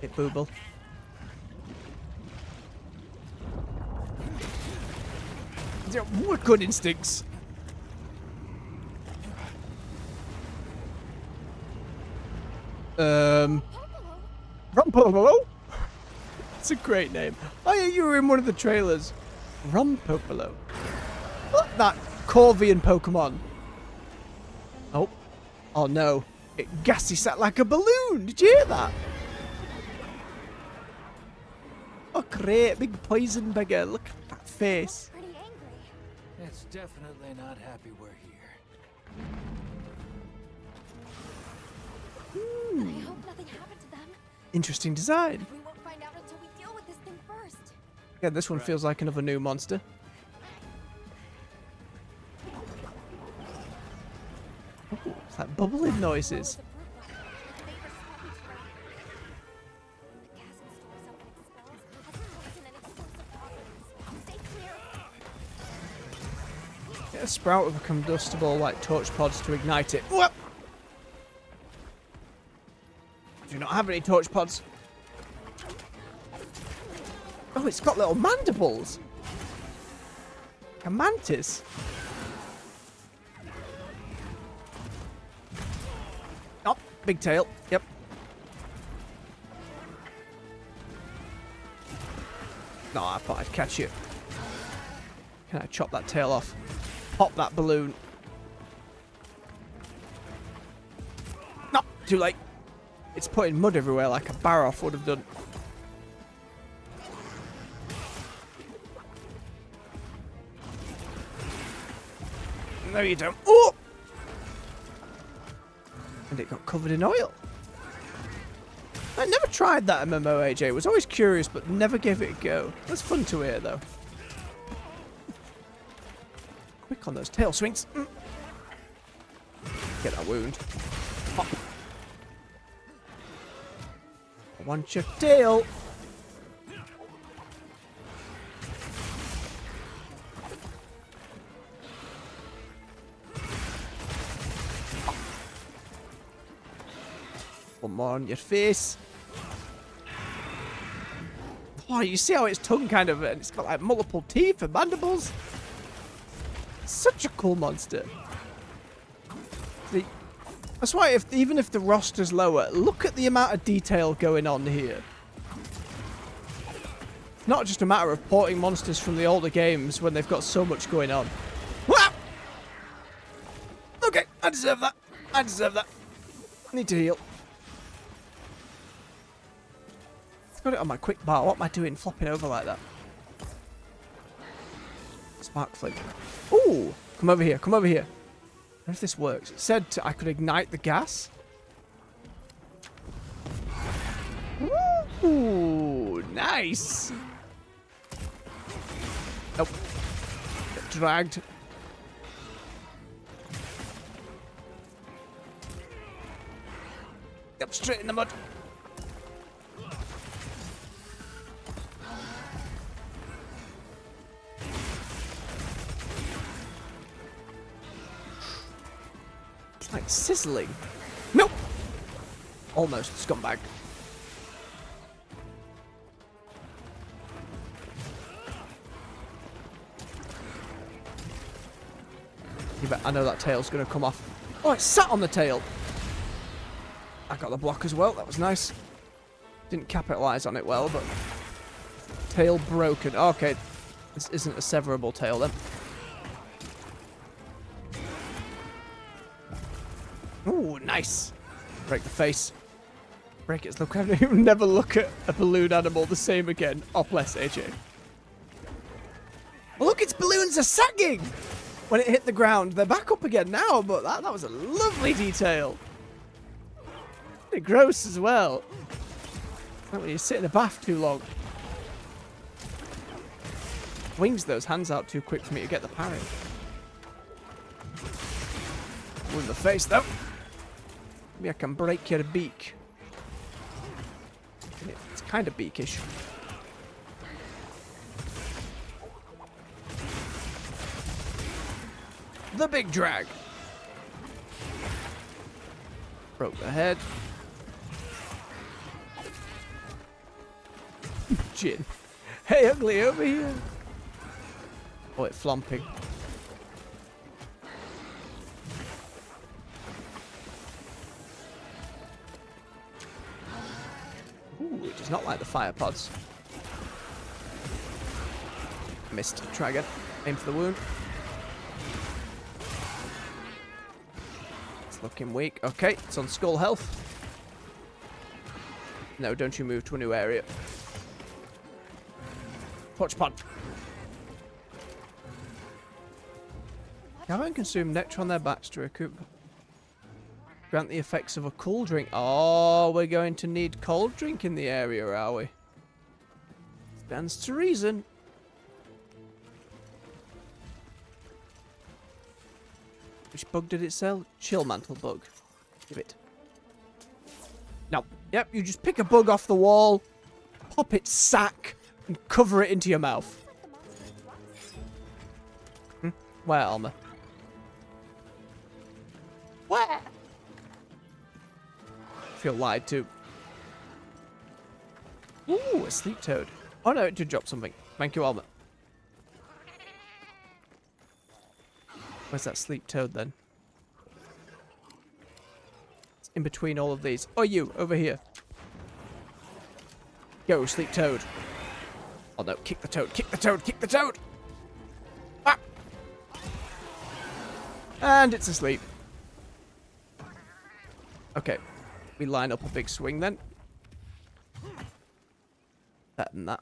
[SPEAKER 1] Hit Booble. What good instincts. Rumpopolo? It's a great name. Oh yeah, you were in one of the trailers. Rumpopolo. Look, that Corvian Pokemon. Oh. Oh no. It gassy sat like a balloon. Did you hear that? Oh great, big poison beggar. Look at that face.
[SPEAKER 13] Pretty angry.
[SPEAKER 12] It's definitely not happy we're here.
[SPEAKER 13] I hope nothing happened to them.
[SPEAKER 1] Interesting design.
[SPEAKER 13] We won't find out until we deal with this thing first.
[SPEAKER 1] Yeah, this one feels like another new monster. Oh, it's like bubbling noises. Get a sprout with a combustible like torch pods to ignite it. Whoop! I do not have any torch pods. Oh, it's got little mandibles. A mantis. Oh, big tail. Yep. No, I thought I'd catch you. Can I chop that tail off? Pop that balloon. No, too late. It's putting mud everywhere like a Baroth would have done. No, you don't. Oh! And it got covered in oil. I never tried that MMO, AJ. Was always curious, but never gave it a go. That's fun to hear, though. Quick on those tail swings. Get that wound. Pop. I want your tail. One more on your face. Oh, you see how its tongue kind of, it's got like multiple teeth and mandibles. Such a cool monster. That's why even if the roster's lower, look at the amount of detail going on here. It's not just a matter of porting monsters from the older games when they've got so much going on. Wah! Okay, I deserve that. I deserve that. I need to heal. I've got it on my quick bar. What am I doing flopping over like that? Spark flint. Ooh! Come over here. Come over here. I wonder if this works. It said I could ignite the gas. Ooh! Nice! Nope. Get dragged. Yep, straight in the mud. It's like sizzling. Nope! Almost, scumbag. You bet I know that tail's gonna come off. Oh, it sat on the tail! I got the block as well, that was nice. Didn't capitalise on it well, but... Tail broken. Okay, this isn't a severable tail then. Ooh, nice! Break the face. Break its look. I never look at a balloon animal the same again. Oh, bless AJ. Oh, look, its balloons are sagging! When it hit the ground, they're back up again now, but that was a lovely detail. Pretty gross as well. Like when you sit in a bath too long. Wings those hands out too quick for me to get the parry. Ooh, in the face though. Maybe I can break your beak. It's kind of beakish. The big drag. Broke the head. Jin. Hey, ugly, over here. Oh, it's flomping. Ooh, it does not like the fire pods. Missed. Try again. Aim for the wound. It's looking weak. Okay, it's on skull health. No, don't you move to a new area. Touch pod. Haven't consumed nectar on their backs to recoup. Grant the effects of a cool drink. Oh, we're going to need cold drink in the area, are we? Stands to reason. Which bug did it sell? Chill mantle bug. Give it. No. Yep, you just pick a bug off the wall, pop its sack, and cover it into your mouth. Where, Alma? Where? I feel lied to. Ooh, a sleep toad. Oh no, it did drop something. Thank you, Alma. Where's that sleep toad then? It's in between all of these. Oh, you, over here. Go, sleep toad. Oh no, kick the toad, kick the toad, kick the toad! Ah! And it's asleep. Okay, we line up a big swing then. Better than that.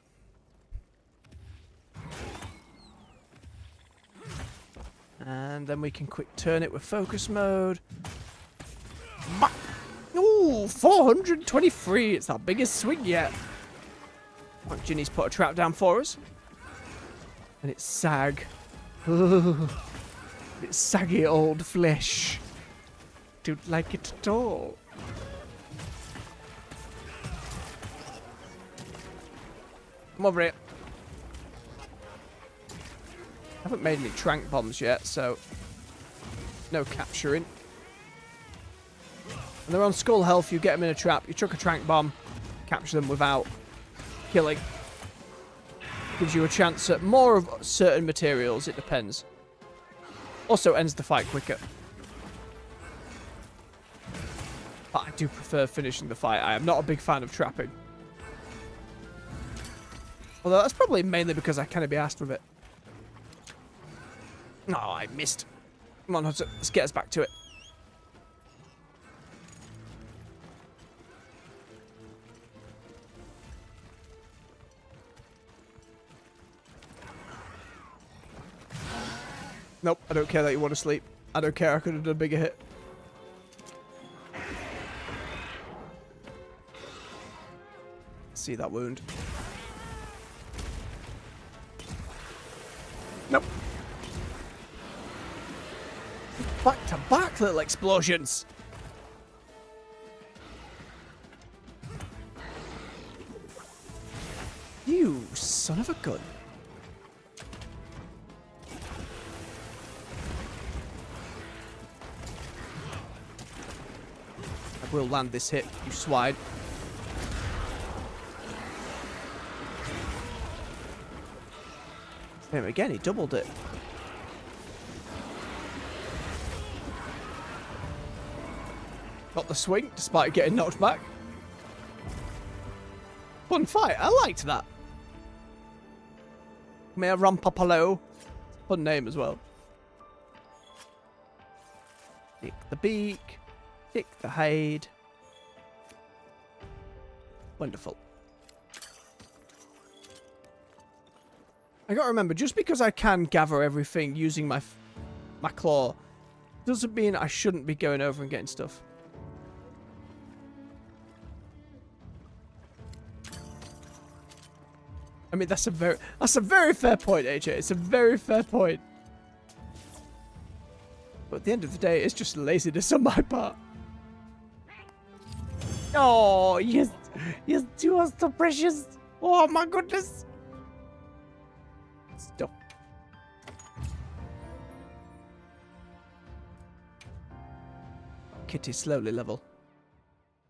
[SPEAKER 1] And then we can quick turn it with focus mode. Ooh, 423. It's our biggest swing yet. Oh, Ginny's put a trap down for us. And it's sag. It's saggy old flesh. Don't like it at all. Come over here. I haven't made any trank bombs yet, so no capturing. When they're on skull health, you get them in a trap, you chuck a trank bomb, capture them without killing. Gives you a chance at more of certain materials, it depends. Also ends the fight quicker. But I do prefer finishing the fight. I am not a big fan of trapping. Although that's probably mainly because I can't be asked with it. Oh, I missed. Come on, Hunter. Let's get us back to it. Nope, I don't care that you want to sleep. I don't care, I could have done a bigger hit. See that wound. Nope. Back to back little explosions. You son of a gun. I will land this hit, you swine. Him again, he doubled it. Got the swing despite getting knocked back. Fun fight, I liked that. Mayor Rampapalo. Fun name as well. Kick the beak. Kick the hide. Wonderful. I gotta remember, just because I can gather everything using my claw, doesn't mean I shouldn't be going over and getting stuff. I mean, that's a very fair point, AJ. It's a very fair point. But at the end of the day, it's just laziness on my part. Oh, yes, you are so precious. Oh my goodness. Stop. Kitty slowly level.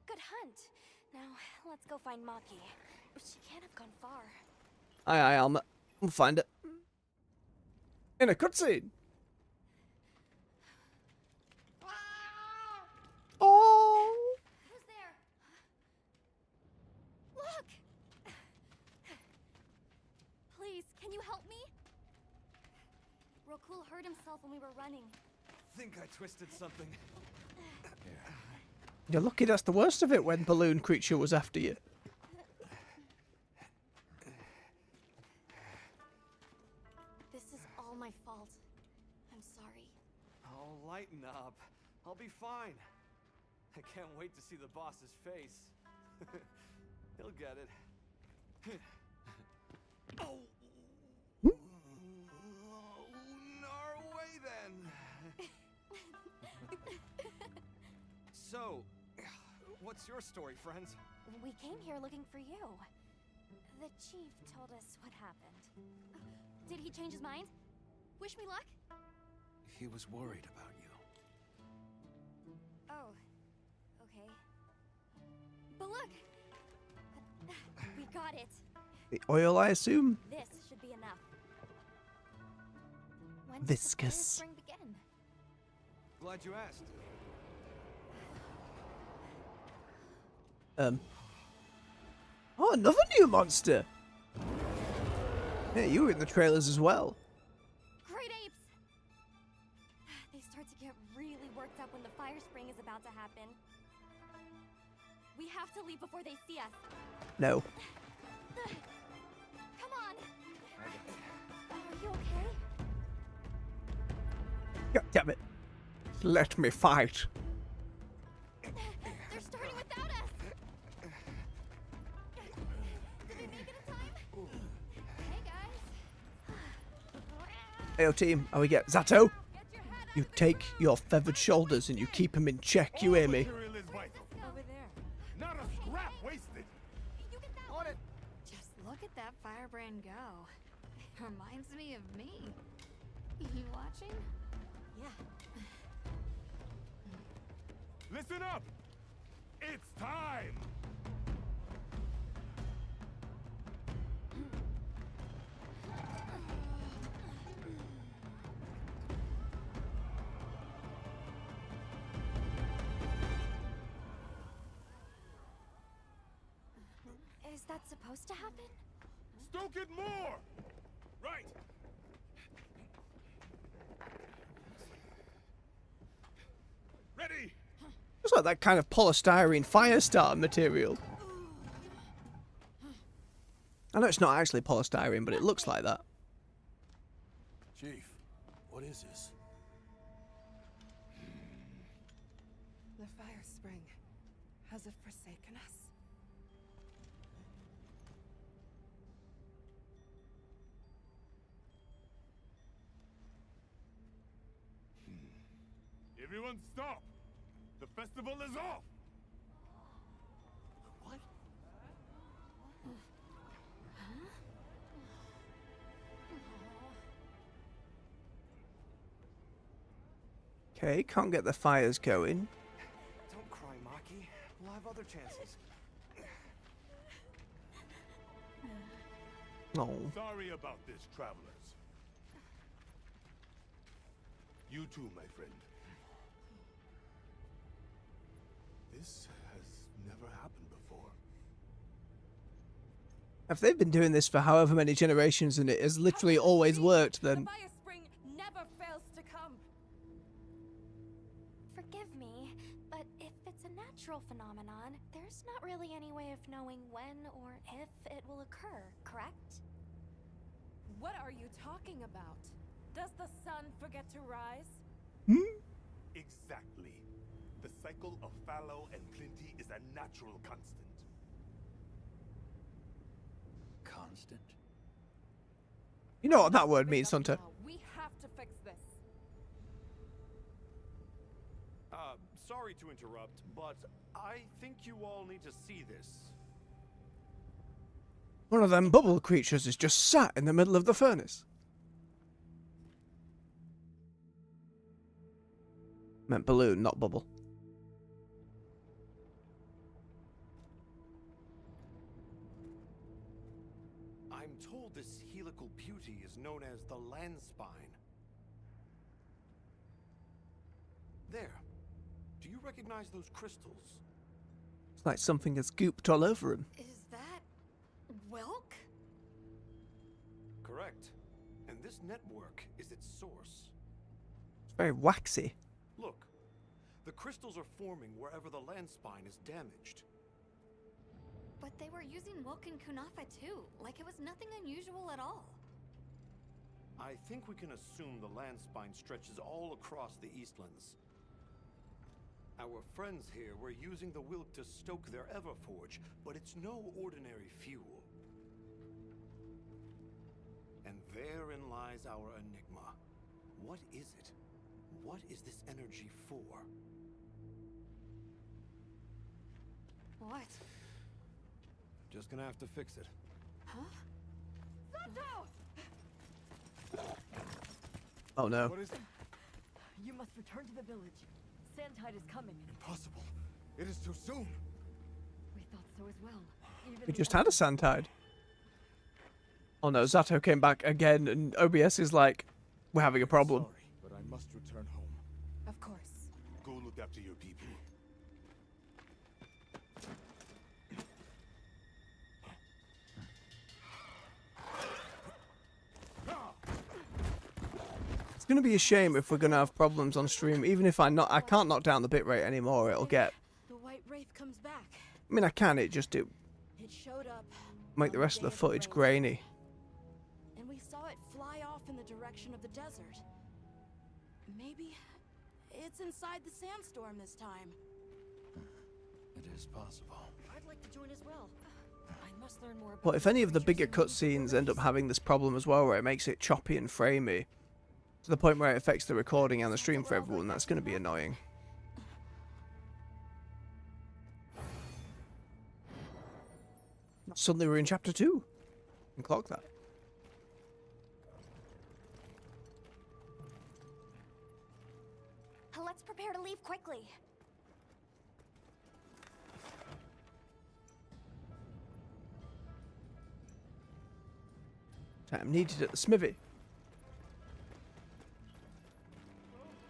[SPEAKER 13] Good hunt. Now, let's go find Maki. She can't have gone far.
[SPEAKER 1] Aye, aye, Alma. We'll find it. In a cutscene. Oh.
[SPEAKER 13] Who's there? Look! Please, can you help me? Rokul hurt himself when we were running.
[SPEAKER 10] I think I twisted something.
[SPEAKER 1] You're lucky that's the worst of it when Balloon Creature was after you.
[SPEAKER 13] This is all my fault. I'm sorry.
[SPEAKER 10] Oh, lighten up. I'll be fine. I can't wait to see the boss's face. He'll get it. Oh! Norway then! So, what's your story, friends?
[SPEAKER 13] We came here looking for you. The chief told us what happened. Did he change his mind? Wish me luck?
[SPEAKER 10] He was worried about you.
[SPEAKER 13] Oh, okay. But look! We got it.
[SPEAKER 1] The oil, I assume?
[SPEAKER 13] This should be enough. When
[SPEAKER 1] Viscous.
[SPEAKER 13] does the spring begin?
[SPEAKER 10] Glad you asked.
[SPEAKER 1] Oh, another new monster. Yeah, you were in the trailers as well.
[SPEAKER 13] Great apes! They start to get really worked up when the fire spring is about to happen. We have to leave before they see us.
[SPEAKER 1] No.
[SPEAKER 13] Come on! Are you okay?
[SPEAKER 1] God damn it. Let me fight.
[SPEAKER 13] They're starting without us! Did we make it in time? Hey guys!
[SPEAKER 1] Hey, team, how we get Zato? You take your feathered shoulders and you keep him in check, you hear me?
[SPEAKER 9] Over there. Not a scrap wasted.
[SPEAKER 13] You get that
[SPEAKER 3] On it. Just look at that firebrand go. Reminds me of me. You watching?
[SPEAKER 13] Yeah.
[SPEAKER 9] Listen up! It's time!
[SPEAKER 13] Is that supposed to happen?
[SPEAKER 9] Stoke it more! Right! Ready!
[SPEAKER 1] Looks like that kind of polystyrene fire starter material. I know it's not actually polystyrene, but it looks like that.
[SPEAKER 9] Chief,
[SPEAKER 10] What is this?
[SPEAKER 11] The fire spring. Has it forsaken us?
[SPEAKER 9] Everyone stop! The festival is off!
[SPEAKER 10] What?
[SPEAKER 1] Okay, can't get the fires going.
[SPEAKER 10] Don't cry, Maki. We'll have other chances.
[SPEAKER 1] Oh.
[SPEAKER 9] Sorry about this, travelers. You too, my friend. This has never happened before.
[SPEAKER 1] If they've been doing this for however many generations and it has literally always worked, then...
[SPEAKER 5] The fire spring never fails to come.
[SPEAKER 13] Forgive me, but if it's a natural phenomenon, there's not really any way of knowing when or if it will occur, correct?
[SPEAKER 5] What are you talking about? Does the sun forget to rise?
[SPEAKER 9] Exactly. The cycle of fallow and plenty is a natural constant.
[SPEAKER 12] Constant?
[SPEAKER 1] You know what that word means, Hunter.
[SPEAKER 5] We have to fix this.
[SPEAKER 10] Sorry to interrupt, but I think you all need to see this.
[SPEAKER 1] One of them bubble creatures is just sat in the middle of the furnace. Meant balloon, not bubble.
[SPEAKER 10] I'm told this helical beauty is known as the land spine. There. Do you recognize those crystals?
[SPEAKER 1] It's like something has gooped all over him.
[SPEAKER 3] Is that Wilk?
[SPEAKER 10] Correct. And this network is its source.
[SPEAKER 1] It's very waxy.
[SPEAKER 10] Look, the crystals are forming wherever the land spine is damaged.
[SPEAKER 3] But they were using Wilk and Kunafa too, like it was nothing unusual at all.
[SPEAKER 10] I think we can assume the land spine stretches all across the Eastlands. Our friends here were using the Wilk to stoke their Everforge, but it's no ordinary fuel. And therein lies our enigma. What is it? What is this energy for?
[SPEAKER 3] What?
[SPEAKER 10] Just gonna have to fix it.
[SPEAKER 5] Huh? Sato!
[SPEAKER 1] Oh no.
[SPEAKER 9] What is it?
[SPEAKER 8] You must return to the village. Sandtide is coming.
[SPEAKER 9] Impossible. It is too soon.
[SPEAKER 8] We thought so as well.
[SPEAKER 1] We just had a Sandtide. Oh no, Zato came back again and OBS is like, we're having a problem.
[SPEAKER 9] Sorry, but I must return home.
[SPEAKER 5] Of course.
[SPEAKER 9] Go look after your people.
[SPEAKER 1] It's gonna be a shame if we're gonna have problems on stream. Even if I can't knock down the bitrate anymore. It'll get.
[SPEAKER 6] The White Wraith comes back.
[SPEAKER 1] I mean, I can. It just do
[SPEAKER 6] It showed up.
[SPEAKER 1] make the rest of the footage grainy.
[SPEAKER 6] And we saw it fly off in the direction of the desert. Maybe it's inside the sandstorm this time.
[SPEAKER 12] It is possible.
[SPEAKER 8] I'd like to join as well. I must learn more about.
[SPEAKER 1] But if any of the bigger cutscenes end up having this problem as well, where it makes it choppy and framey, to the point where it affects the recording and the stream for everyone, that's going to be annoying. Suddenly we're in chapter 2. And clock that.
[SPEAKER 13] Let's prepare to leave quickly.
[SPEAKER 1] Time needed at the smithy.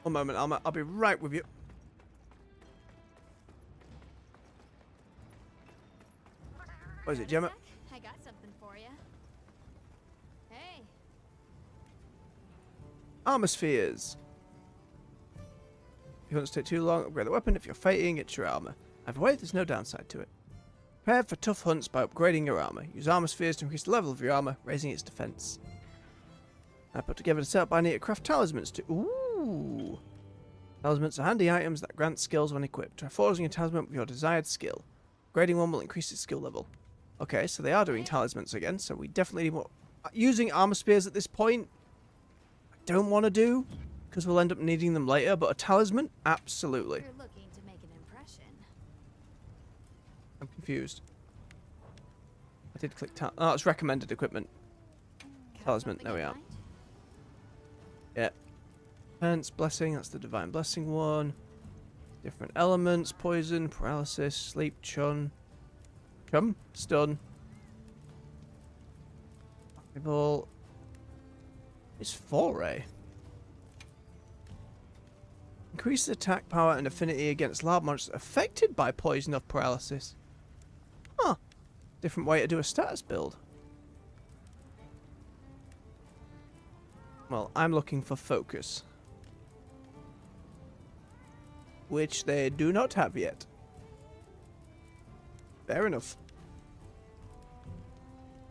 [SPEAKER 1] One moment, I'll be right with you. What is it, Gemma?
[SPEAKER 3] I got something for you. Hey.
[SPEAKER 1] Armor spheres. If you want to stay too long, upgrade the weapon. If you're fighting, it's your armor. Either way, there's no downside to it. Prepare for tough hunts by upgrading your armor. Use armor spheres to increase the level of your armor, raising its defense. I put together a setup I need to craft talismans to. Ooh! Talismans are handy items that grant skills when equipped. Try forging a talisman with your desired skill. Grading one will increase its skill level. Okay, so they are doing talismans again, so we definitely need more. Using armor spears at this point, I don't want to do, because we'll end up needing them later, but a talisman? Absolutely.
[SPEAKER 3] You're looking to make an impression.
[SPEAKER 1] I'm confused. I did click oh, it's recommended equipment. Talisman, there we are. Yeah. Defense, blessing, that's the divine blessing one. Different elements, poison, paralysis, sleep, chum, stun. People. It's foray. Increases attack power and affinity against large monsters affected by poison or paralysis. Huh. Different way to do a status build. Well, I'm looking for focus, which they do not have yet. Fair enough.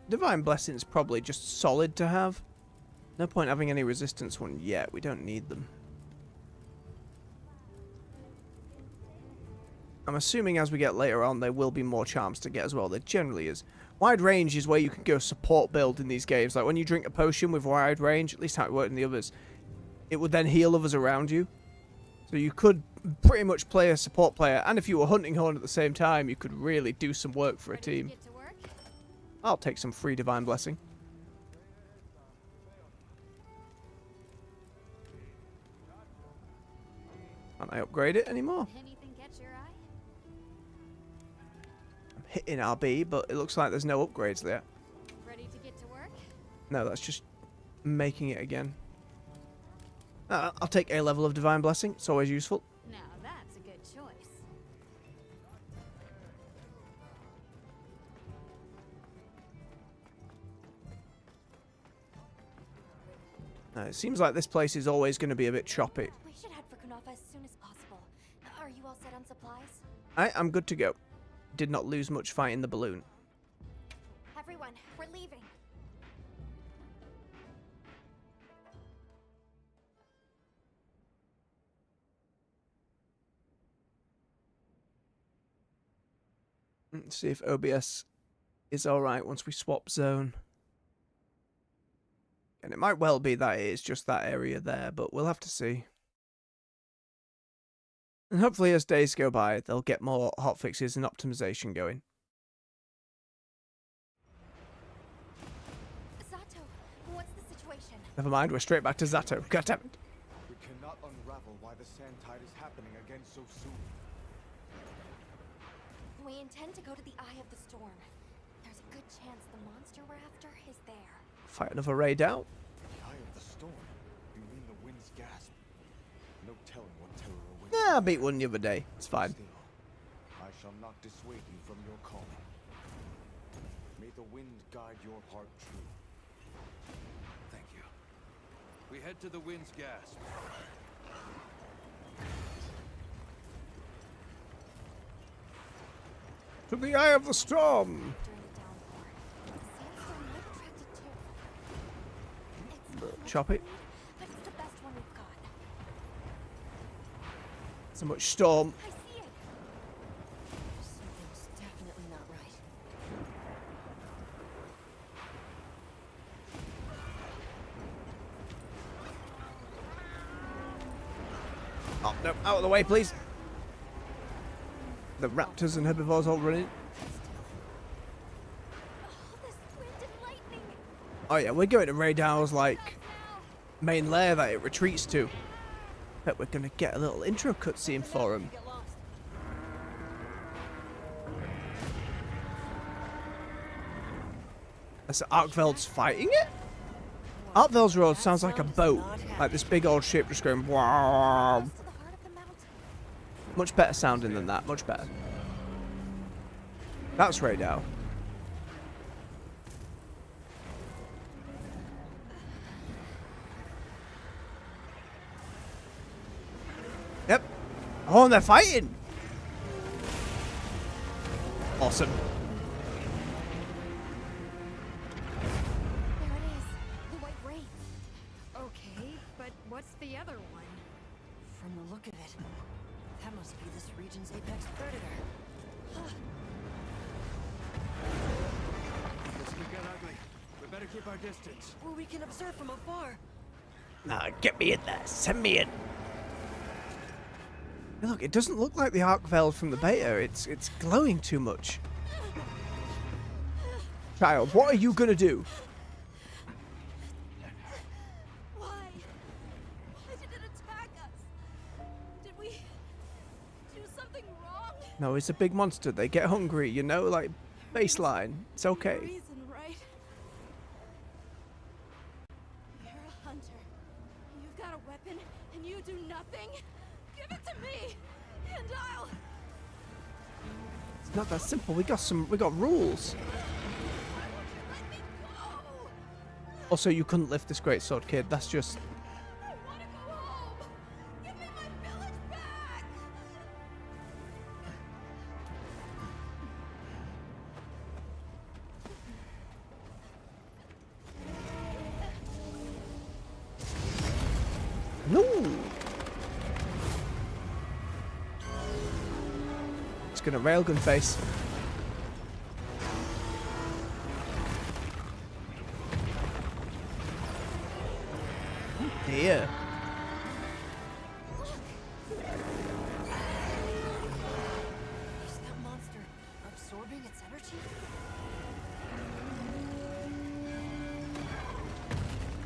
[SPEAKER 1] Divine Blessing is probably just solid to have. No point having any resistance one yet. We don't need them. I'm assuming as we get later on, there will be more charms to get as well. There generally is. Wide range is where you can go support build in these games. Like when you drink a potion with wide range, at least how it worked in the others, it would then heal others around you. So you could pretty much play a support player, and if you were hunting horn at the same time, you could really do some work for a team. I'll take some free Divine Blessing. Can't I upgrade it anymore?
[SPEAKER 3] Anything catch your eye?
[SPEAKER 1] I'm hitting RB, but it looks like there's no upgrades there.
[SPEAKER 3] Ready to get to work?
[SPEAKER 1] No, that's just making it again. I'll take a level of Divine Blessing. It's always useful.
[SPEAKER 3] Now that's a good choice.
[SPEAKER 1] It seems like this place is always going to be a bit choppy.
[SPEAKER 13] We should head for Kunafa as soon as possible. Are you all set on supplies?
[SPEAKER 1] I'm good to go. Did not lose much fighting the balloon.
[SPEAKER 13] Everyone, we're leaving.
[SPEAKER 1] Let's see if OBS is alright once we swap zone. And it might well be that it is just that area there, but we'll have to see. And hopefully as days go by, they'll get more hotfixes and optimization going.
[SPEAKER 13] Zato, what's the situation?
[SPEAKER 1] Never mind, we're straight back to Zato. God damn it.
[SPEAKER 2] We cannot unravel why the sand tide is happening again so soon.
[SPEAKER 13] We intend to go to the Eye of the Storm. There's a good chance the monster we're after is there.
[SPEAKER 1] Fight another raid out.
[SPEAKER 2] The Eye of the Storm? You mean the wind's gasp? No telling what terror awaits.
[SPEAKER 1] Yeah, I beat one the other day. It's fine.
[SPEAKER 2] Still, I shall not dissuade you from your calling. May the wind guide your heart true.
[SPEAKER 10] Thank you. We head to the wind's gasp.
[SPEAKER 1] To the Eye of the Storm. Chop it.
[SPEAKER 13] But it's the best one we've got.
[SPEAKER 1] So much storm.
[SPEAKER 13] I see it. Something's definitely not right.
[SPEAKER 1] Oh, no, out of the way, please. The raptors and herbivores all running. Oh yeah, we're going to Radao's like main lair that it retreats to. Bet we're gonna get a little intro cutscene for him. So Arkveld's fighting it? Arkveld's road sounds like a boat, like this big old ship just going wow. Much better sounding than that, much better. That's Radao. Yep. Oh, and they're fighting. Awesome.
[SPEAKER 13] There it is. The White Wraith.
[SPEAKER 3] the other one?
[SPEAKER 8] From the look of it, that must be this region's apex predator.
[SPEAKER 12] This could get ugly. We better keep our distance.
[SPEAKER 8] Where we can observe from afar.
[SPEAKER 1] Nah, get me in there. Send me in. Hey, look, it doesn't look like the arc veil from the beta. It's glowing too much. Child, what are you gonna do?
[SPEAKER 6] Why? Why did it attack us? Did we do something wrong?
[SPEAKER 1] No, it's a big monster. They get hungry, you know, like baseline. It's okay.
[SPEAKER 6] Reason, right? You're a hunter. You've got a weapon, and you do nothing. Give it to me, and I'll.
[SPEAKER 1] It's not that simple. We got rules.
[SPEAKER 6] Let me go.
[SPEAKER 1] Also, you couldn't lift this great sword, kid. That's just.
[SPEAKER 6] I want to go home. Give me my village back.
[SPEAKER 1] No. It's gonna railgun face. Oh dear.
[SPEAKER 8] Is that monster absorbing its energy?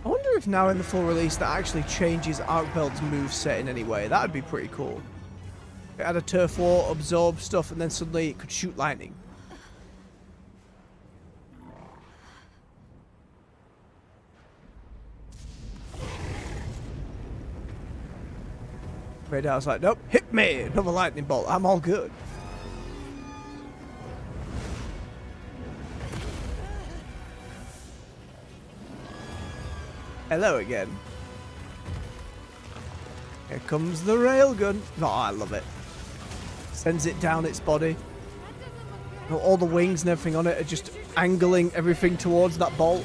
[SPEAKER 1] I wonder if now in the full release that actually changes Arcveld's moveset in any way. That would be pretty cool. It had a turf war, absorb stuff, and then suddenly it could shoot lightning. Radar's like, nope, hit me! Another lightning bolt. I'm all good. Hello again. Here comes the railgun. Oh, I love it. Sends it down its body. All the wings and everything on it are just angling everything towards that bolt.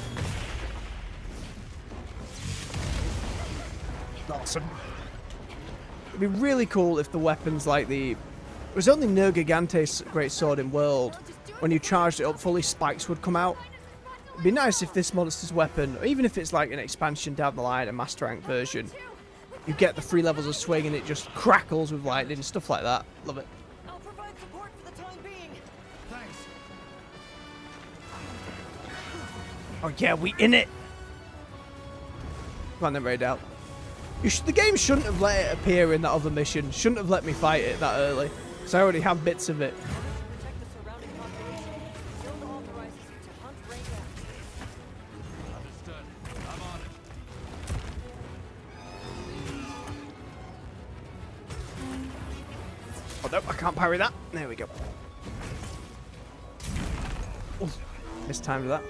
[SPEAKER 1] Awesome. It'd be really cool if the weapons like the... It was only Nergigante's great sword in World. When you charged it up fully, spikes would come out. It'd be nice if this monster's weapon, or even if it's like an expansion down the line, a master rank version, you get the 3 levels of swing and it just crackles with lightning and stuff like that. Love it.
[SPEAKER 8] I'll provide support for the time being.
[SPEAKER 12] Thanks.
[SPEAKER 1] Oh yeah, we in it. Come on then, Raid out. The game shouldn't have let it appear in that other mission. Shouldn't have let me fight it that early. Because I already have bits of it.
[SPEAKER 8] Protect the surrounding population. Guild authorizes you to hunt range out.
[SPEAKER 12] Understood. I'm on it.
[SPEAKER 1] Oh no, I can't parry that. There we go. Oh, mistimed that.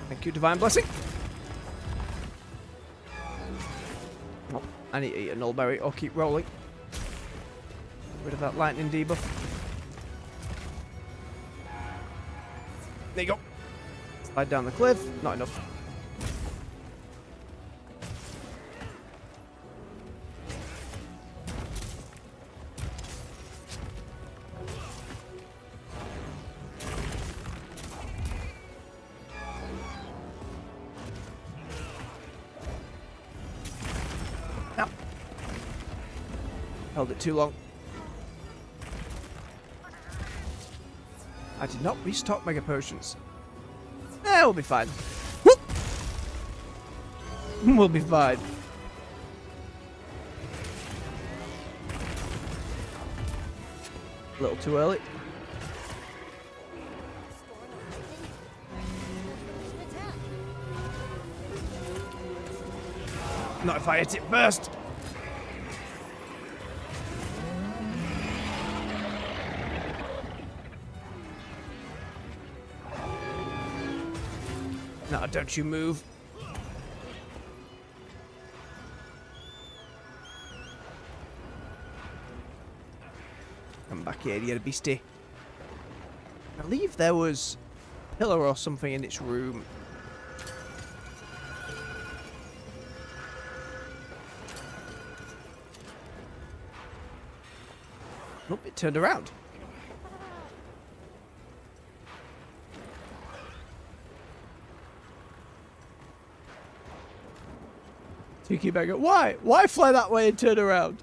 [SPEAKER 1] Thank you, Divine Blessing. Oh, I need to eat a nullberry or keep rolling. Get rid of that lightning debuff. There you go. Slide down the cliff. Not enough. Held it too long. I did not restock Mega Potions. We'll be fine. Whoop! We'll be fine. A little too early. Not if I hit it first. No, don't you move. Come back here, you beastie. I believe there was pillar or something in its room. Oh, it turned around. Tiki Beggar, why? Why fly that way and turn around?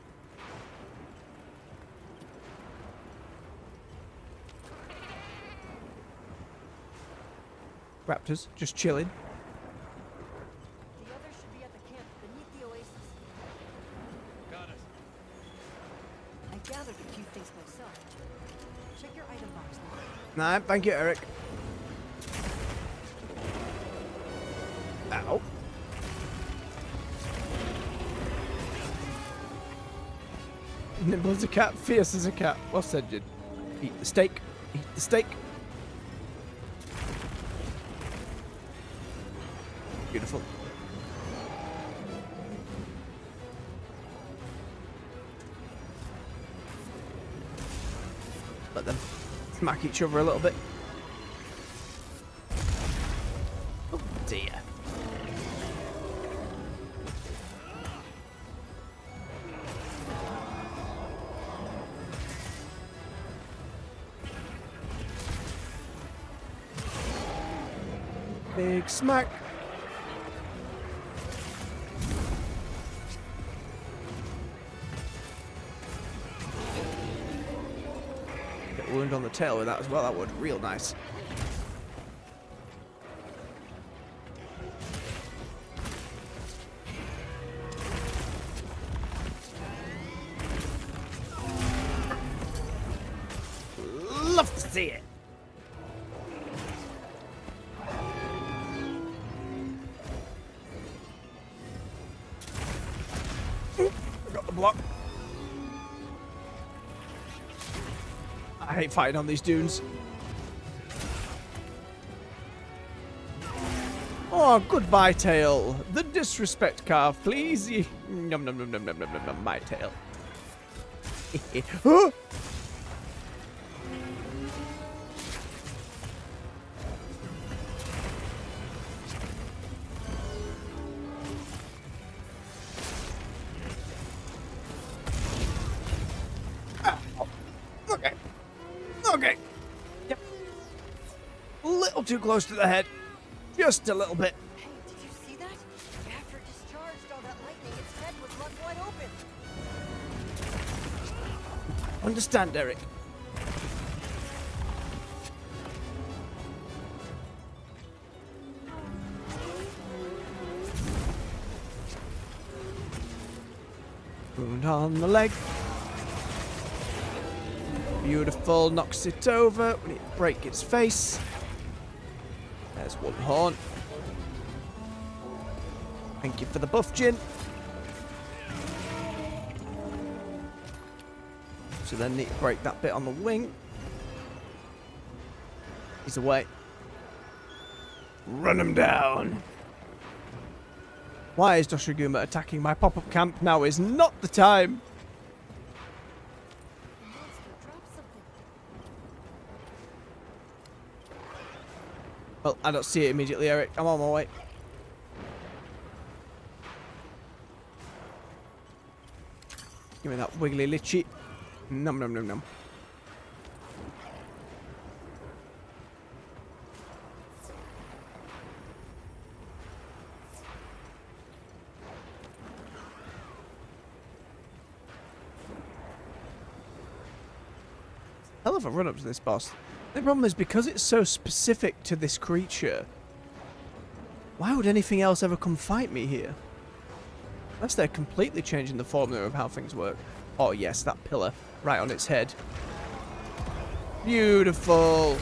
[SPEAKER 1] Raptors, just chilling.
[SPEAKER 8] The others should be at the camp beneath the oasis.
[SPEAKER 10] Got it.
[SPEAKER 8] I gathered a few things myself. Check your item box now.
[SPEAKER 1] Nah, thank you, Eric. Ow. Nimble as a cat, fierce as a cat. Well said, Jin. Eat the steak. Eat the steak. Beautiful. Let them smack each other a little bit. Oh dear. Big smack. Get a wound on the tail with that as well. That would real nice. Love to see it. Got the block. I hate fighting on these dunes. Oh, goodbye, tail. The disrespect carve, please. Num num num num num num num num. My tail. Huh? Okay. Okay. Yep. A little too close to the head. Just a little bit.
[SPEAKER 8] Hey, did you see that? After it discharged all that lightning, its head was left wide open.
[SPEAKER 1] Understand, Eric. Wound on the leg. Beautiful, knocks it over. We need to break its face. There's one horn. Thank you for the buff, Jin. So then need to break that bit on the wing. He's away. Run him down. Why is Doshiguma attacking my pop-up camp? Now is not the time.
[SPEAKER 8] The monster dropped something.
[SPEAKER 1] Well, I don't see it immediately, Eric. I'm on my way. Give me that wiggly litchi. Num num num num. Hell of a run up to this boss. The problem is because it's so specific to this creature. Why would anything else ever come fight me here? Unless they're completely changing the formula of how things work. Oh yes, that pillar right on its head. Beautiful.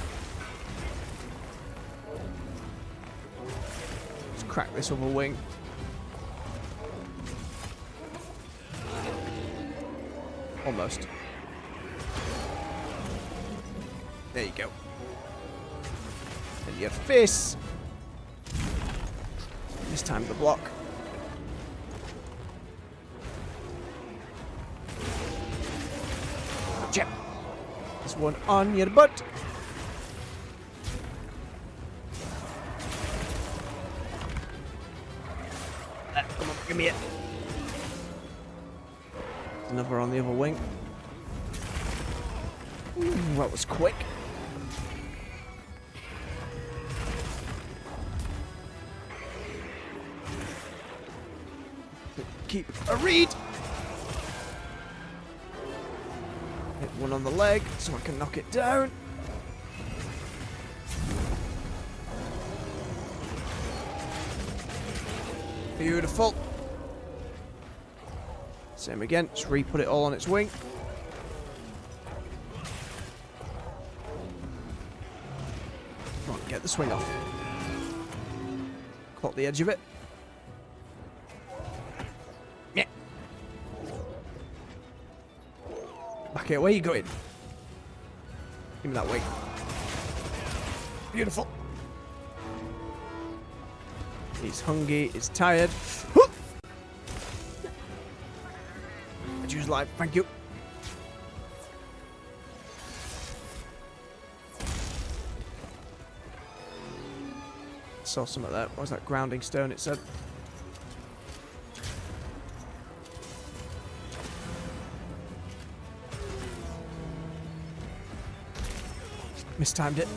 [SPEAKER 1] Let's crack this other wing. Almost. There you go. And your face. This time the block. Gotcha. This one on your butt. Give me it. Another on the other wing. Ooh, that was quick. Keep a read. Hit one on the leg so I can knock it down. Beautiful. Same again, just re-put it all on its wing. Come on, get the swing off. Caught the edge of it. Yeah. Back here, where are you going? Give me that wing. Beautiful. He's hungry, he's tired. Use life, thank you. Saw some of that. What was that grounding stone it said? Mistimed it.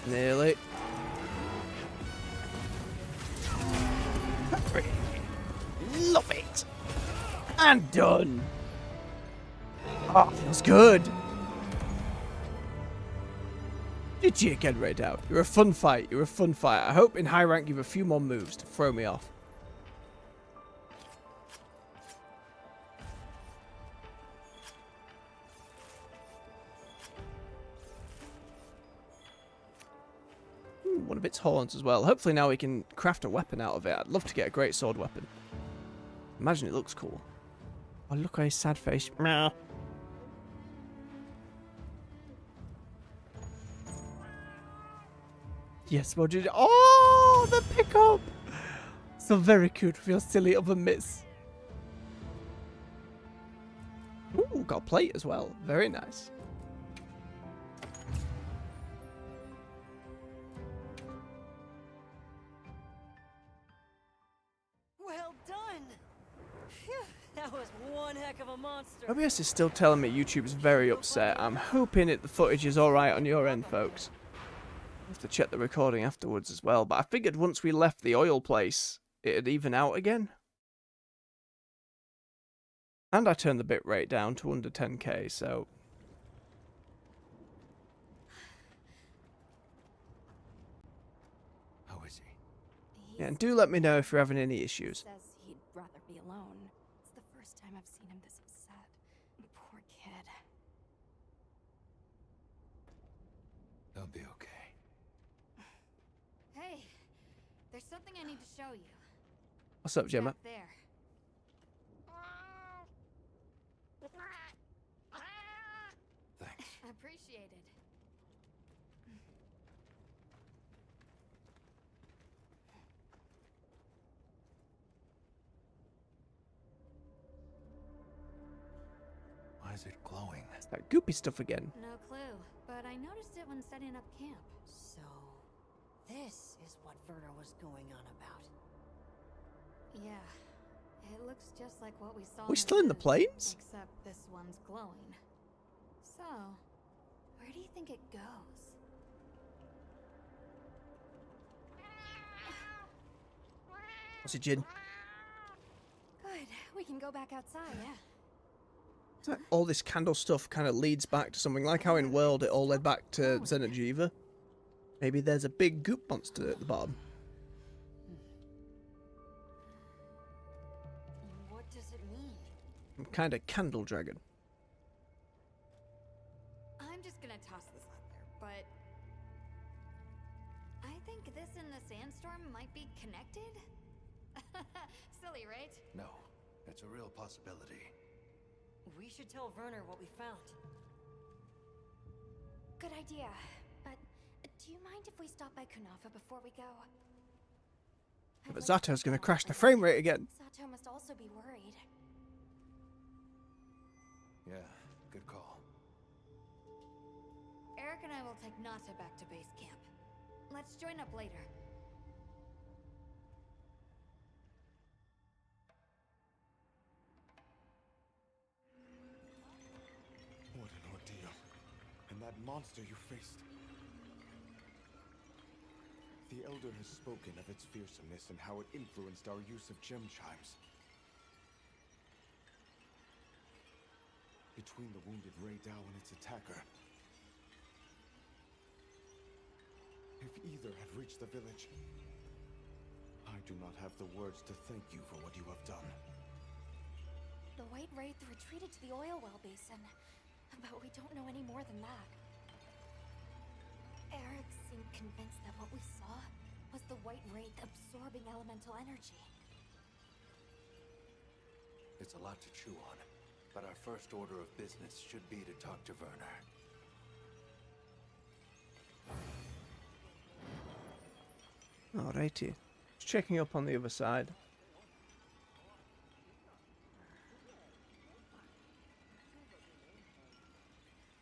[SPEAKER 1] Nearly. Love it. And done. Oh, feels good. GG again, Red Out. You're a fun fight. You're a fun fight. I hope in high rank you have a few more moves to throw me off. One of its horns as well. Hopefully now we can craft a weapon out of it. I'd love to get a great sword weapon. Imagine it looks cool. Oh, look at his sad face. Meow. Yes, what did you... Oh, the pickup! So very cute with your silly other miss. Ooh, got a plate as well. Very nice.
[SPEAKER 8] Well done! Phew, that was one heck of a monster.
[SPEAKER 1] OBS is still telling me YouTube's very upset. I'm hoping the footage is alright on your end, folks. I have to check the recording afterwards as well, but I figured once we left the oil place, it'd even out again. And I turned the bitrate down to under 10k, so...
[SPEAKER 4] How is he?
[SPEAKER 1] Yeah, and do let me know if you're having any issues.
[SPEAKER 6] Says he'd rather be alone. It's the first time I've seen him this upset. Poor kid.
[SPEAKER 4] He'll be okay.
[SPEAKER 3] Hey, there's something I need to show you.
[SPEAKER 1] What's up, Gemma?
[SPEAKER 3] Back there.
[SPEAKER 4] Thanks.
[SPEAKER 3] Appreciated.
[SPEAKER 4] Why is it glowing?
[SPEAKER 1] It's that goopy stuff again.
[SPEAKER 3] No clue, but I noticed it when setting up camp.
[SPEAKER 8] So, this is what Werner was going on about.
[SPEAKER 3] Yeah, it looks just like what we saw.
[SPEAKER 1] Are we still in the plains?
[SPEAKER 3] Except this one's glowing. So, where do you think it goes?
[SPEAKER 1] What's it, Jin?
[SPEAKER 6] Good. We can go back outside. Yeah.
[SPEAKER 1] It's like all this candle stuff kind of leads back to something like how in World it all led back to Xeno'jiva. Maybe there's a big goop monster at the bottom.
[SPEAKER 8] What does it mean?
[SPEAKER 1] Some kind of candle dragon.
[SPEAKER 3] I'm just gonna toss this out there, but I think this and the sandstorm might be connected. Silly, right?
[SPEAKER 4] No, it's a real possibility.
[SPEAKER 8] We should tell Werner what we found.
[SPEAKER 13] Good idea. But do you mind if we stop by Kunafa before we go?
[SPEAKER 1] But Zato's gonna crash the frame rate again.
[SPEAKER 13] Zato must also be worried.
[SPEAKER 12] Yeah, good call.
[SPEAKER 3] Eric and I will take Nata back to base camp. Let's join up later.
[SPEAKER 2] What an ordeal. And that monster you faced. The Elder has spoken of its fearsomeness and how it influenced our use of gem chimes. Between the wounded Rey Dao and its attacker, if either had reached the village, I do not have the words to thank you for what you have done.
[SPEAKER 13] The White Wraith retreated to the oil well basin, but we don't know any more than that. Eric seemed convinced that what we saw was the White Wraith absorbing elemental energy.
[SPEAKER 12] It's a lot to chew on, but our first order of business should be to talk to Werner.
[SPEAKER 1] Alrighty. Just checking up on the other side.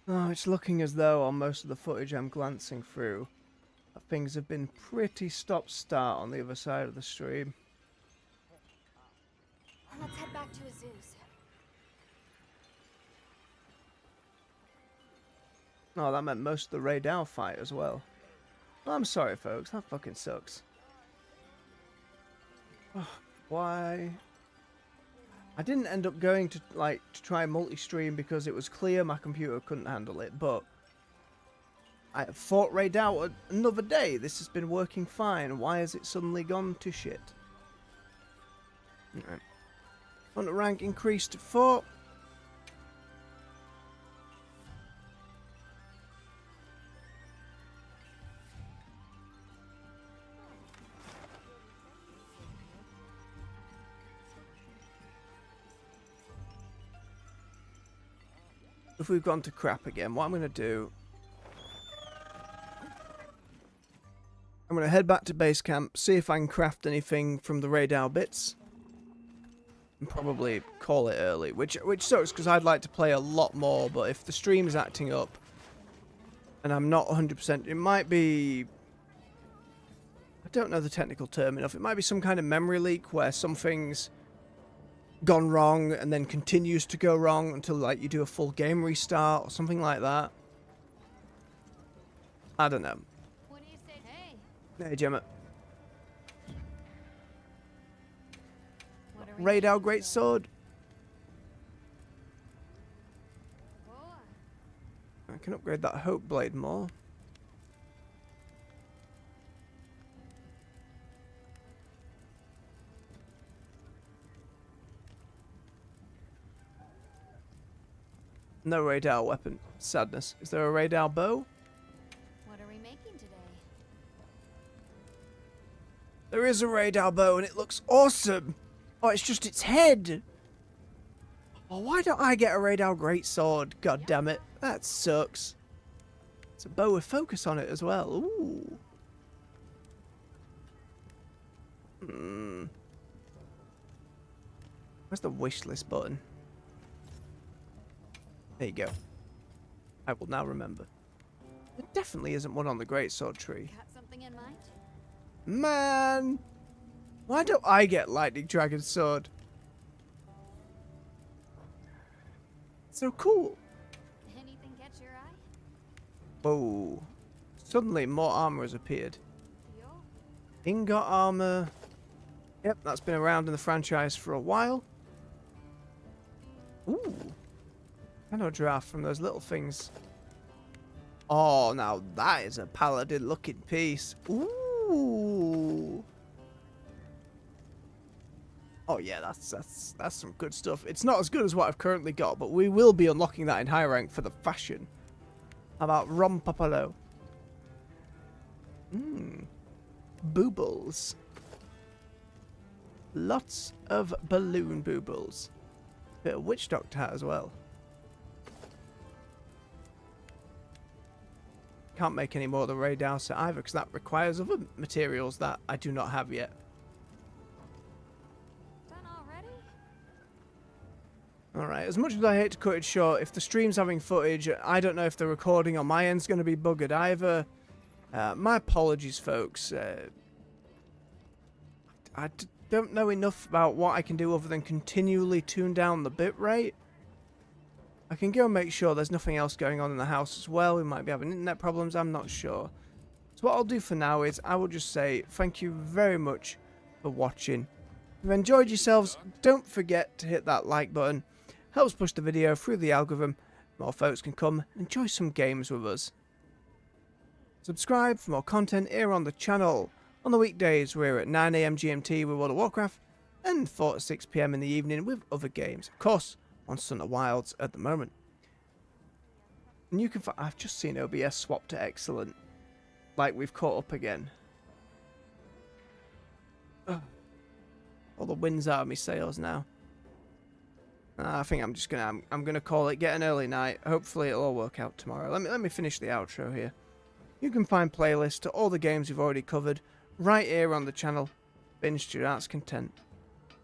[SPEAKER 1] Oh, it's looking as though on most of the footage I'm glancing through, that things have been pretty stop-start on the other side of the stream.
[SPEAKER 13] Let's head back to Azu's.
[SPEAKER 1] Oh, that meant most of the Rey Dao fight as well. I'm sorry, folks. That fucking sucks. Why? I didn't end up going to try multi-stream because it was clear my computer couldn't handle it, but I fought Rey Dao another day. This has been working fine. Why has it suddenly gone to shit? Alright. Hunter rank increased to 4. If we've gone to crap again, what I'm going to do... I'm going to head back to base camp, see if I can craft anything from the Rey Dao bits. And probably call it early, which sucks because I'd like to play a lot more, but if the stream is acting up and I'm not 100%, it might be... I don't know the technical term enough. It might be some kind of memory leak where something's gone wrong and then continues to go wrong until you do a full game restart or something like that. I don't know.
[SPEAKER 3] What do you say?
[SPEAKER 1] Hey, Gemma.
[SPEAKER 3] What are we
[SPEAKER 1] Rey Dao
[SPEAKER 3] making
[SPEAKER 1] Great
[SPEAKER 3] today?
[SPEAKER 1] Sword.
[SPEAKER 3] Whoa.
[SPEAKER 1] I can upgrade that Hope Blade more. No Rey Dao weapon. Sadness. Is there a Rey Dao bow?
[SPEAKER 3] What are we making today?
[SPEAKER 1] There is a Rey Dao bow and it looks awesome. Oh, it's just its head. Oh, why don't I get a Rey Dao Great Sword? God damn it. That sucks. It's a bow with focus on it as well. Ooh. Where's the wish list button? There you go. I will now remember. There definitely isn't one on the Great Sword tree.
[SPEAKER 3] Got something in mind?
[SPEAKER 1] Man! Why don't I get Lightning Dragon Sword? So cool.
[SPEAKER 3] Anything catch your eye?
[SPEAKER 1] Whoa. Suddenly more armor has appeared.
[SPEAKER 3] Yo.
[SPEAKER 1] Ingot armor. Yep, that's been around in the franchise for a while. Ooh. Nano draft from those little things. Oh, now that is a paladin looking piece. Ooh. Oh yeah, that's some good stuff. It's not as good as what I've currently got, but we will be unlocking that in high rank for the fashion. How about Rom Papalo? Boobles. Lots of balloon boobles. Bit of witch doctor hat as well. Can't make any more of the Rey Dao set either because that requires other materials that I do not have yet.
[SPEAKER 3] Done already?
[SPEAKER 1] Alright, as much as I hate to cut it short, if the stream's having footage, I don't know if the recording on my end's going to be buggered either. My apologies, folks. Don't know enough about what I can do other than continually tune down the bitrate. I can go and make sure there's nothing else going on in the house as well. We might be having internet problems, I'm not sure. So what I'll do for now is I will just say thank you very much for watching. If you've enjoyed yourselves, don't forget to hit that like button. Helps push the video through the algorithm. More folks can come and enjoy some games with us. Subscribe for more content here on the channel. On the weekdays we're at 9 AM GMT with World of Warcraft and 4 to 6 PM in the evening with other games. Of course, Monster Hunter Wilds at the moment. And you can I've just seen OBS swap to excellent. Like we've caught up again. Ugh. All the wind's out of me sails now. I think I'm just gonna I'm gonna call it, get an early night. Hopefully it'll all work out tomorrow. Let me finish the outro here. You can find playlists to all the games we've already covered right here on the channel. Binge to your heart's content.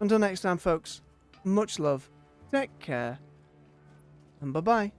[SPEAKER 1] Until next time, folks, much love, take care, and bye bye.